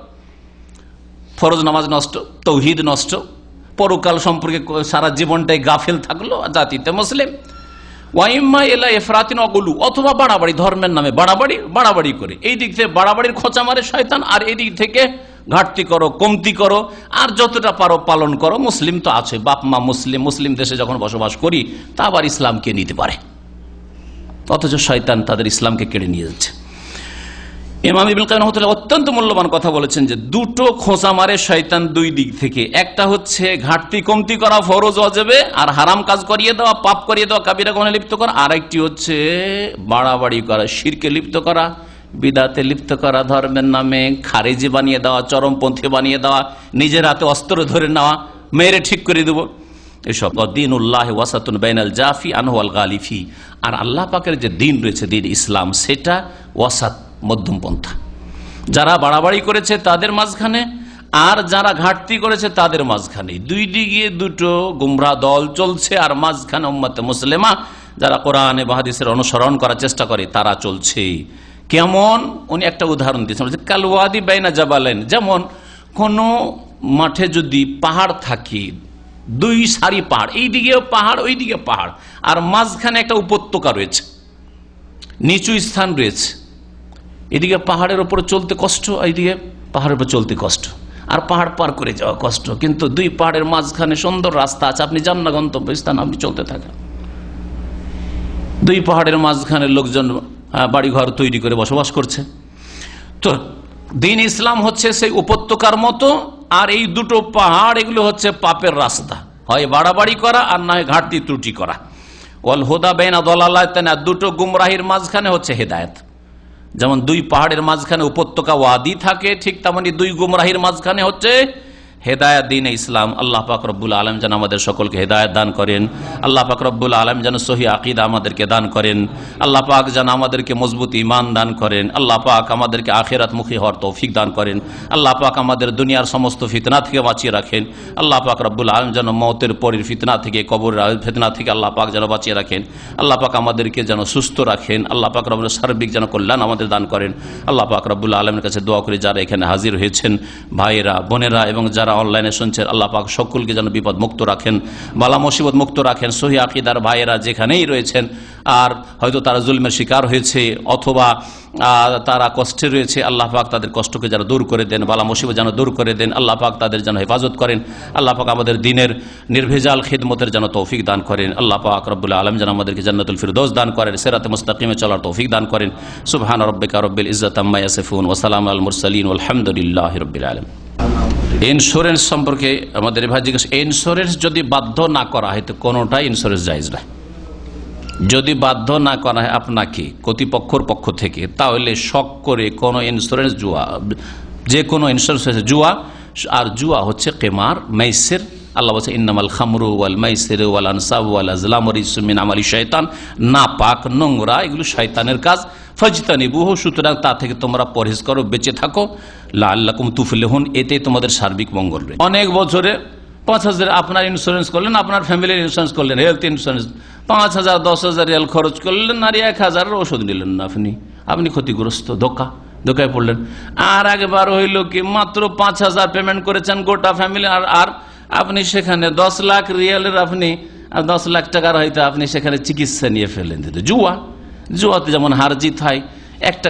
ফরজ নামাজ নষ্ট, তৌহিদ নষ্ট, পরকাল সম্পর্কে সারা জীবনটাই গাফিল থাকলো, জাতিতে মুসলিম। ওয়াইম্মা এলা এফরাতিন অগুলু, অথবা বাড়াবাড়ি, ধর্মের নামে বাড়াবাড়ি করে এই দিক থেকে বাড়াবাড়ির খোঁচা মারে শয়তান, আর এই দিক থেকে ঘাটতি করো, কমতি করো, আর যতটা পারো পালন করো। মুসলিম তো আছে, বাপ মা মুসলিম, মুসলিম দেশে যখন বসবাস করি তা আবার ইসলামকে নিতে পারে, অথচ শয়তান তাদের ইসলামকে কেড়ে নিয়ে যাচ্ছে। ইমাম ইবনুল কাইয়িম রাহিমাহুল্লাহ অত্যন্ত মূল্যবান কথা বলেছেন যে দুটো খোঁচা মারে শয়তান দুই দিক থেকে। একটা হচ্ছে ঘাটতি কমতি করা, ফরজ ওয়াজিবে, আর হারাম কাজ করিয়ে দেওয়া, পাপ করিয়ে দেওয়া, কাবিরা গুনাহে লিপ্ত করা। আর একটি হচ্ছে বাড়াবাড়ি করা, শিরকে লিপ্ত করা, বিদাতে লিপ্ত করা, ধর্মের নামে খারিজি বানিয়ে দেওয়া, চরমপন্থী বানিয়ে দেওয়া, নিজের হাতে অস্ত্র ধরে নেওয়া, মেরে ঠিক করে দেবো, এসব। দীনুল্লাহ ওয়াসাতুন বাইনাল জাফি আনহু ওয়াল গালিফি, আর আল্লাহ পাকের যে দিন রয়েছে, দিন ইসলাম, সেটা ওয়াসাত, মধ্যম পন্থা। যারা বাড়াবাড়ি করেছে তাদের মাঝখানে, আর যারা ঘাটতি করেছে তাদের মাঝখানে, দুই দিকে দুটো গুমরাহ দল চলছে, আর মাঝখানে উম্মতে মুসলিমা যারা কোরআনে বা হাদিসের অনুসরণ করার চেষ্টা করে তারা চলছে। কেমন? উনি একটা উদাহরণ দিয়েছেন, কালওয়াদি বাইনা জাবালাইন, যেমন কোন মাঠে যদি পাহাড় থাকে, দুই সারি পাহাড়, এইদিকে পাহাড় ওইদিকে পাহাড়, আর মাঝখানে একটা উপত্যকা রয়েছে, নিচু স্থান রয়েছে, এদিকে পাহাড়ের উপরে চলতে কষ্ট, এইদিকে পাহাড়ের উপর চলতে কষ্ট, আর পাহাড় পার করে যাওয়া কষ্ট। কিন্তু দুই পাহাড়ের মাঝখানে সুন্দর রাস্তা আছে, আপনি যান না গন্তব্যস্থান, আপনি চলতে থাকেন। দুই পাহাড়ের মাঝখানে লোকজন বাড়িঘর তৈরি করে বসবাস করছে। তো দিন ইসলাম হচ্ছে সেই উপত্যকার মতো, আর এই দুটো পাহাড় এগুলো হচ্ছে পাপের রাস্তা, হয় বাড়াবাড়ি করা আর না হয় ঘাটতি ত্রুটি করা। ওয়াল হুদা বাইনা দালালাতাইন, দুটো গুমরাহির মাঝখানে হচ্ছে হেদায়েত। যেমন দুই পাহাড়ের মাঝখানে উপত্যকা ওয়াদি থাকে, ঠিক তেমনি দুই গুমরাহির মাঝখানে হচ্ছে হেদায়েত, দ্বীন ইসলাম। আল্লাহ পাক রব্বুল আলামিন যেন আমাদের সকলকে হেদায়েত দান করেন। আল্লাহ পাক রব্বুল আলামিন যেন সহিহ আকীদা আমাদেরকে দান করেন। আল্লাহ পাক যেন আমাদেরকে মজবুত ঈমান দান করেন। আল্লাহ পাক আমাদেরকে আখিরাতমুখী হওয়ার তৌফিক দান করেন। আল্লাহ পাক আমাদের দুনিয়ার সমস্ত ফিতনা থেকে বাঁচিয়ে রাখেন। আল্লাহ পাক রব্বুল আলামিন যেন মওতের পরের ফিতনা থেকে, কবরের ফিতনা থেকে আল্লাহ পাক যেন বাঁচিয়ে রাখেন। আল্লাহ পাক আমাদেরকে যেন সুস্থ রাখেন। আল্লাহ পাক রব্বুল সার্বিক যেন কল্যাণ আমাদের দান করেন। আল্লাহ পাক রব্বুল আলামিনের কাছে দোয়া করি, যারা এখানে হাজির হয়েছেন ভাইয়েরা, বোনেরা এবং যারা অনলাইনে শুনছেন, আল্লাহ পাক সকলকে যেন বিপদ মুক্ত রাখেন, বালা মুসিবত মুক্ত রাখেন। সহিহ আকীদার ভাইয়েরা যেখানেই রয়েছেন, আর হয়তো তারা জুলমের শিকার হয়েছে অথবা তারা কষ্টে রয়েছে, আল্লাহ পাক তাদের কষ্টকে যেন দূর করে দেন, বালা মুসিবত যেন দূর করে দেন। আল্লাহ পাক তাদের যেন হেফাজত করেন। আল্লাহ পাক আমাদের দ্বীনের নির্ভেজাল খিদমতের যেন তৌফিক দান করেন। আল্লাহ পাক রব্বুল আলামিন যেন আমাদেরকে জান্নাতুল ফিরদৌস দান করেন, সিরাতে মুস্তাকিমে চলার তৌফিক দান করেন। সুবহান রাব্বিকা রব্বিল ইজ্জাতি আম্মা ইয়াসিফুন ওয়া সালামুন আলাল মুরসালিন ওয়ালহামদুলিল্লাহি রাব্বিল আলামিন। ইন্স্যুরেন্স সম্পর্কে আমাদের ভাই জিজ্ঞেস, ইন্স্যুরেন্স যদি বাধ্য না করা হয় তো কোনোটাই ইন্স্যুরেন্স জায়েজ না। যদি বাধ্য না করা হয় আপনাকে কর্তৃপক্ষের পক্ষ থেকে, তাহলে শখ করে কোনো ইন্স্যুরেন্স, জুয়া, যে কোনো ইন্স্যুরেন্স হচ্ছে জুয়া। আর জুয়া হচ্ছে কেমার, মাইসির। আল্লাহ বলছে ইন্নামাল খামরু ওয়াল মাইসির ওয়াল আনসাব ওয়াল আজলাম রিজসুম মিন আমালি শয়তান, নাপাক নোংরা, এগুলো শয়তানের কাজ। ফাজতানিবুহু, সুতরাং তা থেকে তোমরা পরহেজ করো, বেঁচে থাকো। লাআল্লাকুম তুফলিহুন, এতে তোমাদের সার্বিক মঙ্গল রয়েছে। অনেক বছরে 5,000 আপনার ইন্স্যুরেন্স করলেন, আপনার ফ্যামিলির ইন্স্যুরেন্স করলেন, হেলথ ইন্স্যুরেন্স 5,000 10,000 রিয়াল খরচ করলেন, আর 1,000 ওষুধ নিলেন না, আপনি ক্ষতিগ্রস্ত, ধোকায় পড়লেন। আর একবার হইল কি মাত্র 5,000 পেমেন্ট করেছেন গোটা ফ্যামিলি, আর আপনি সেখানে 10 লাখ রিয়ালের, আপনি 10 লাখ টাকার হয়তো আপনি সেখানে চিকিৎসা নিয়ে ফেলেন। জুয়াতে যেমন হার জিত হয়। একটা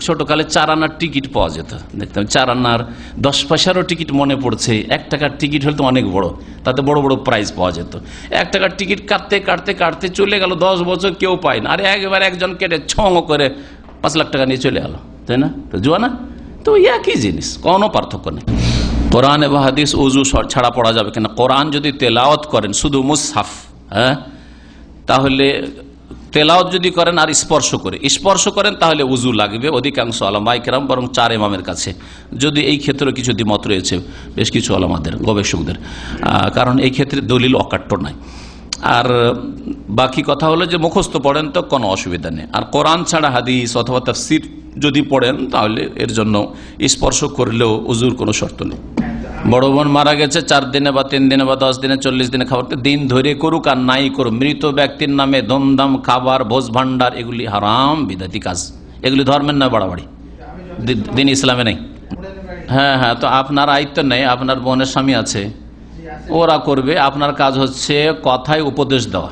ছোট কালে 4 আনার টিকিট পাওয়া যেত, দেখতাম 4 আনার 10 পয়সারও টিকিট মনে পড়ছে। 1 টাকার টিকিট হলে তো অনেক বড়, তাতে বড় বড় প্রাইজ পাওয়া যেত। 1 টাকার টিকিট কাটতে চলে গেল 10 বছর, কেউ পায় না। আর একবার একজন কেটে ছং করে 5 লাখ টাকা নিয়ে চলে গেল, তাই না? তো জুয়া না? তো একই জিনিস, কোনো পার্থক্য নেই। কোরআন এবং হাদিস উজু ছাড়া পড়া যাবে কিনা? কোরআন যদি তেলাওয়াত করেন শুধু মুসহাফ, তাহলে তেলাওয়াত যদি করেন আর স্পর্শ করেন তাহলে উজু লাগবে। অধিকাংশ উলামায়ে কেরাম, বরং 4 ইমামের কাছে, যদি এই ক্ষেত্রে কিছু দ্বিমত রয়েছে বেশ কিছু উলামাদের, গবেষকদের, কারণ এই ক্ষেত্রে দলিল অকাট্য নাই। আর বাকি কথা হলো যে মুখস্থ পড়েন তো কোনো অসুবিধা নেই। আর কোরআন ছাড়া হাদিস অথবা তাফসীর যদি পড়েন তাহলে এর জন্য স্পর্শ করলেও উজুর কোনো শর্ত নেই। বড় বোন মারা গেছে, 4 দিনে বা 3 দিনে বা 10 দিনে 40 দিনে খাবার দিন ধরে করুক আর নাই করুক, মৃত ব্যক্তির নামে ধুমধাম খাবার, ভোজ ভান্ডার, এগুলি হারাম, বিদাতি কাজ। এগুলি ধর্মের নয়, বাড়াবাড়ি, দিন ইসলামে নেই। হ্যাঁ, তো আপনার আয়ত্ত নেই, আপনার বোনের স্বামী আছে, ওরা করবে। আপনার কাজ হচ্ছে কথায় উপদেশ দেওয়া,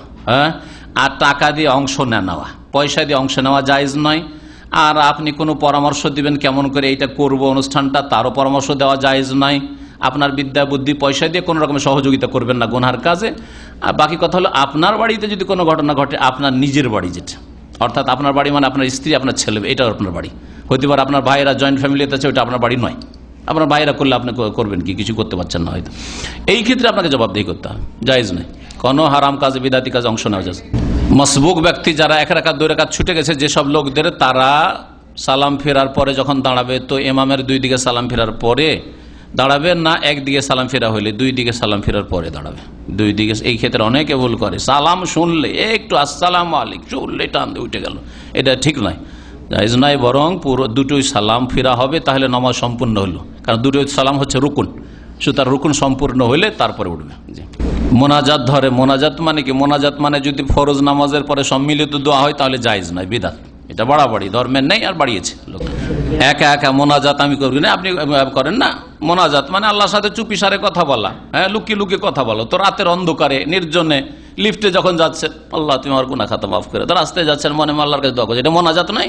আর টাকা দিয়ে অংশ নেওয়া, পয়সা দিয়ে অংশ নেওয়া জায়েজ নয়। আর আপনি কোনো পরামর্শ দিবেন কেমন করে এইটা করব অনুষ্ঠানটা, তারও পরামর্শ দেওয়া জায়েজ নয়। আপনার বিদ্যা বুদ্ধি পয়সা দিয়ে কোনো রকমের সহযোগিতা করবেন না গুনহার কাজে। আর বাকি কথা হলো আপনার বাড়িতে যদি কোনো ঘটনা ঘটে, আপনার নিজের বাড়ি যেটা, অর্থাৎ আপনার বাড়ি মানে আপনার স্ত্রী, আপনার ছেলে, এটা আপনার বাড়ি হতে পারে। আপনার ভাইয়েরা জয়েন্ট ফ্যামিলিতে আছে, ওটা আপনার বাড়ি নয়। আপনার ভাইয়েরা করলে আপনি করবেন কি? কিছু করতে পারছেন না হয়তো। এই ক্ষেত্রে আপনাকে জবাবদিহি করতে হবে, জায়েজ নয়। কোনো হারাম কাজে, বিদাতি কাজে অংশ নেওয়া যায়। মসবুক ব্যক্তি যারা 1 রাকাত 2 রাকাত ছুটে গেছে যেসব লোকদের, তারা সালাম ফেরার পরে যখন দাঁড়াবে, তো ইমামের 2 দিকে সালাম ফেরার পরে দাঁড়াবে না, একদিকে সালাম ফেরা হইলে 2 দিকে সালাম ফেরার পরে দাঁড়াবে, 2 দিকে। এই ক্ষেত্রে অনেকে ভুল করে, সালাম শুনলে একটু আসসালামু আলাইকুম শুনলে টান দিয়ে উঠে গেল, এটা ঠিক নয়, জায়েজ নয়। বরং পুরো দুটোই সালাম ফেরা হবে, তাহলে নামাজ সম্পূর্ণ হলো। কারণ দুটোই সালাম হচ্ছে রুকুন, সুতরাং রুকুন সম্পূর্ণ হইলে তারপরে উঠবে। জি। মোনাজাত ধরে, মোনাজাত মানে কি? মোনাজাত মানে যদি ফরজ নামাজের পরে সম্মিলিত দোয়া হয় তাহলে জায়েজ নয়, বিদআত। এটা বাড়াবাড়ি, ধর্মের নেই, আর বাড়িয়েছে লোক। একা মোনাজাত আমি করবি না, আপনি করেন না। মোনাজাত মানে আল্লাহর সাথে চুপি সারে কথা বলা, লুকিয়ে কথা বলো। তো রাতের অন্ধকারে নির্জনে লিফটে যখন যাচ্ছেন, আল্লাহ তুমি আমার গুনাহ খাতা মাফ করে দাও, রাস্তায় যাচ্ছেন মনে আল্লাহর কাছে দোয়া করছে, এটা মোনাজাত নাই?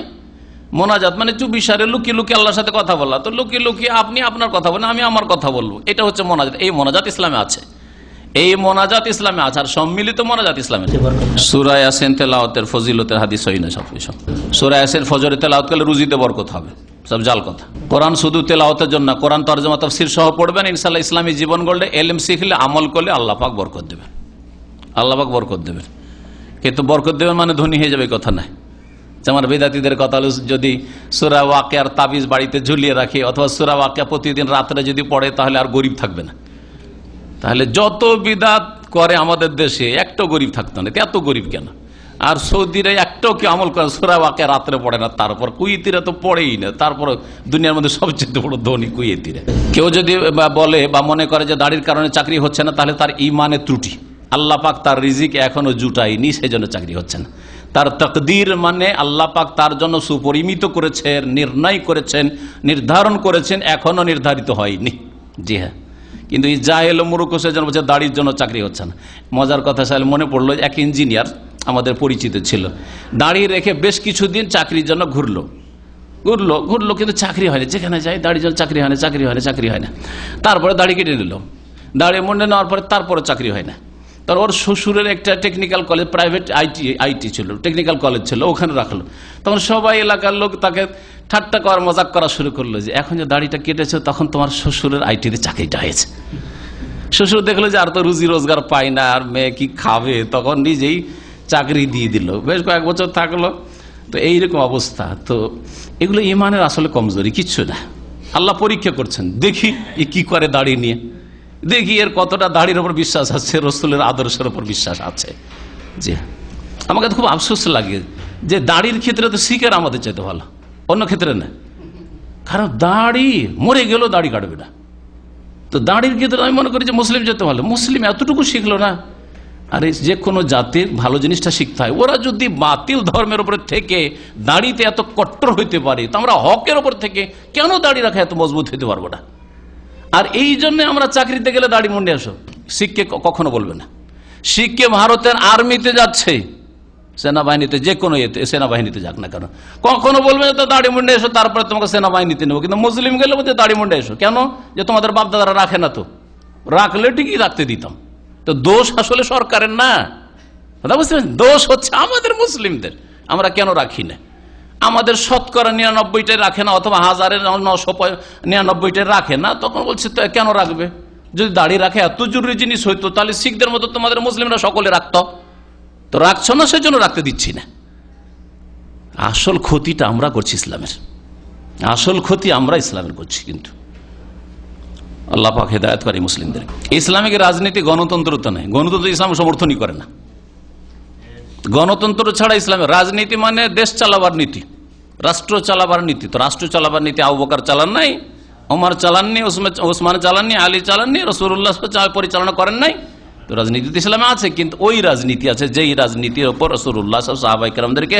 মোনাজাত মানে চুপিসারে লুকিয়ে লুকিয়ে আল্লাহর সাথে কথা বলা। তো লুকিয়ে লুকিয়ে আপনি আপনার কথা বলেন, আমি আমার কথা বলবো, এটা হচ্ছে মোনাজাত। এই মোনাজাত ইসলামে আছে, এই মোনাজাত ইসলামে আছে, আর সম্মিলিত মোনাজাত ইসলামে। সূরা ইয়াসিন তেলাওয়াতের ফজিলতের হাদিস হয় না সব কিছু। সূরা ইয়াসিন ফজরে তেলাওয়াত করলে রুজিতে বরকত হবে, সব জাল কথা। কোরআন শুধু তেলাওয়াতের জন্য, কোরআন তরজমা তাফসীর সহ পড়বেন, ইনশাআল্লাহ ইসলামী জীবন গড়লে, ইলম শিখলে, আমল করলে আল্লাহ পাক বরকত দেবেন, আল্লাহ পাক বরকত দেবেন। কিন্তু বরকত দেবেন মানে ধনী হয়ে যাবে কথা নাই। যেমন বেদাতীদের কথা হলো, যদি সূরা ওয়াকিয়ার তাবিজ বাড়িতে ঝুলিয়ে রাখে অথবা সূরা ওয়াকিয়া প্রতিদিন রাত্রে যদি পড়ে তাহলে আর গরিব থাকবে না। তাহলে যত বিদাত করে আমাদের দেশে একটাও গরিব থাকতো না, এত গরিব কেন? আর সৌদিরা একটাও কি আমল করে সূরা ওয়াকিয়া রাত্রে পড়ে না, তারপর কুয়েতিরা তো পড়েই না, তারপর দুনিয়ার মধ্যে সবচেয়ে বড় ধনী কুয়েতিরা। কেউ যদি বলে বা মনে করে যে দাড়ির কারণে চাকরি হচ্ছে না, তাহলে তার ঈমানের ত্রুটি। আল্লাহ পাক তার রিজিক এখনো জুটায়নি, সেই জন্য চাকরি হচ্ছে না। তার তাকদীর মানে আল্লাহ পাক তার জন্য সুপরিমিত করেছেন, নির্ণয় করেছেন, নির্ধারণ করেছেন, এখনো নির্ধারিত হয়নি। জি হ্যাঁ, কিন্তু এই জাহেল মূর্খ সেজন বলছে দাড়ির জন্য চাকরি হচ্ছে না। মজার কথা সাহেব মনে পড়লো, এক ইঞ্জিনিয়ার আমাদের পরিচিত ছিল, দাড়ি রেখে বেশ কিছুদিন চাকরির জন্য ঘুরলো কিন্তু চাকরি হয়নি। যেখানে যাই দাড়ির জন্য চাকরি হয় না। তারপরে দাড়ি কেটে নিল, দাড়ি মুন্ডে নেওয়ার পরে তারপরে চাকরি হয় না। তার ওর শ্বশুরের একটা টেকনিক্যাল কলেজ, প্রাইভেট আইটি ছিল, টেকনিক্যাল কলেজ ছিল, ওখানে রাখলো। তখন সবাই এলাকার লোক তাকে ঠাট্টা করার মজাক করা শুরু করলো যে এখন যে দাড়িটা কেটেছে তখন তোমার শ্বশুরের আইটিতে চাকরিটা হয়েছে। শ্বশুর দেখলো যে আর তো রুজি রোজগার পায় না, আর মেয়ে কি খাবে, তখন নিজেই চাকরি দিয়ে দিল। বেশ কয়েক বছর থাকলো। তো এইরকম অবস্থা। তো এগুলো ইমানের আসলে কমজোরি, কিচ্ছু না। আল্লাহ পরীক্ষা করছেন, দেখি এ কি করে দাড়ি নিয়ে, দেখি এর কতটা দাড়ির ওপর বিশ্বাস আছে, রসুলের আদর্শের ওপর বিশ্বাস আছে। জি, আমাকে তো খুব আফসোস লাগে যে দাড়ির ক্ষেত্রে তো শিখের আমাদের চাইতে ভালো, অন্য ক্ষেত্রে না। কারণ দাড়ি মরে গেলেও দাড়ি কাটবে না। তো দাড়ির ক্ষেত্রে আমি মনে করি যে মুসলিম যেতে ভালো। মুসলিম এতটুকু শিখলো না। আর যে কোনো জাতির ভালো জিনিসটা শিখতে হয়। ওরা যদি বাতিল ধর্মের উপরে থেকে দাড়িতে এত কট্টর হইতে পারে, তো আমরা হকের ওপর থেকে কেন দাড়ি রাখা এত মজবুত হইতে পারবো না? আর এই জন্য আমরা চাকরিতে গেলে দাড়ি মুন্ডে আসো, শিখকে কখনো বলবে না। শিখকে ভারতের আর্মিতে যাচ্ছে, সেনাবাহিনীতে, যে কোনো সেনাবাহিনীতে যাক না কেন, কখনো বলবে তো দাড়ি মুন্ডে এসো, তারপরে তোমাকে সেনাবাহিনীতে নেবো। কিন্তু মুসলিম গেলে বলতে দাড়ি মুন্ডে এসো কেন? যে তোমাদের বাপদাদারা রাখে না, তো রাখলে ঠিকই রাখতে দিতাম। তো দোষ আসলে সরকারের না, কথা বুঝতে পারছেন? দোষ হচ্ছে আমাদের মুসলিমদের। আমরা কেন রাখি না? আমাদের শতকরা 99টাই রাখে না, অথবা 1999টাই রাখে না। তখন বলছে কেন রাখবে? যদি দাড়ি রাখে এত জরুরি জিনিস হইতো, তাহলে শিখদের মতো তোমাদের মুসলিমরা সকলে রাখত। তো রাখছো না, সেই জন্য রাখতে দিচ্ছি না। আসল ক্ষতিটা আমরা করছি ইসলামের, আসল ক্ষতি আমরা ইসলামের করছি। কিন্তু আল্লাহ পাক হেদায়েত করে মুসলিমদের। ইসলামিক রাজনীতি গণতন্ত্র তো নাই, গণতন্ত্র ইসলাম সমর্থনই করে না। গণতন্ত্র ছাড়া ইসলামের রাজনীতি মানে দেশ চালাবার নীতি, রাষ্ট্র চালাবার নীতি। তো রাষ্ট্র চালাবার নীতি আবু বকর চালান নাই, ওমর চালাননি, ওসমান চালাননি, আলী চালাননি, রাসূলুল্লাহ পরিচালনা করেন নাই। তো রাজনীতি ইসলামে আছে, কিন্তু ওই রাজনীতি আছে যেই রাজনীতির উপর রাসূলুল্লাহ সাহাবায়ে কেরামদেরকে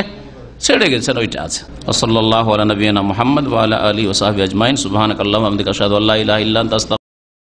ছেড়ে গেছেন, ওইটা আছে। সাল্লাল্লাহু আলা নবিয়িনা মুহাম্মদ ওয়া আলা আলিহি ওয়া সাহবিহি আজমাইন। সুবহানাকাল্লাহুম্মা ওয়া বিহামদিকা আশহাদু আল্লা ইলাহা ইল্লা আনতা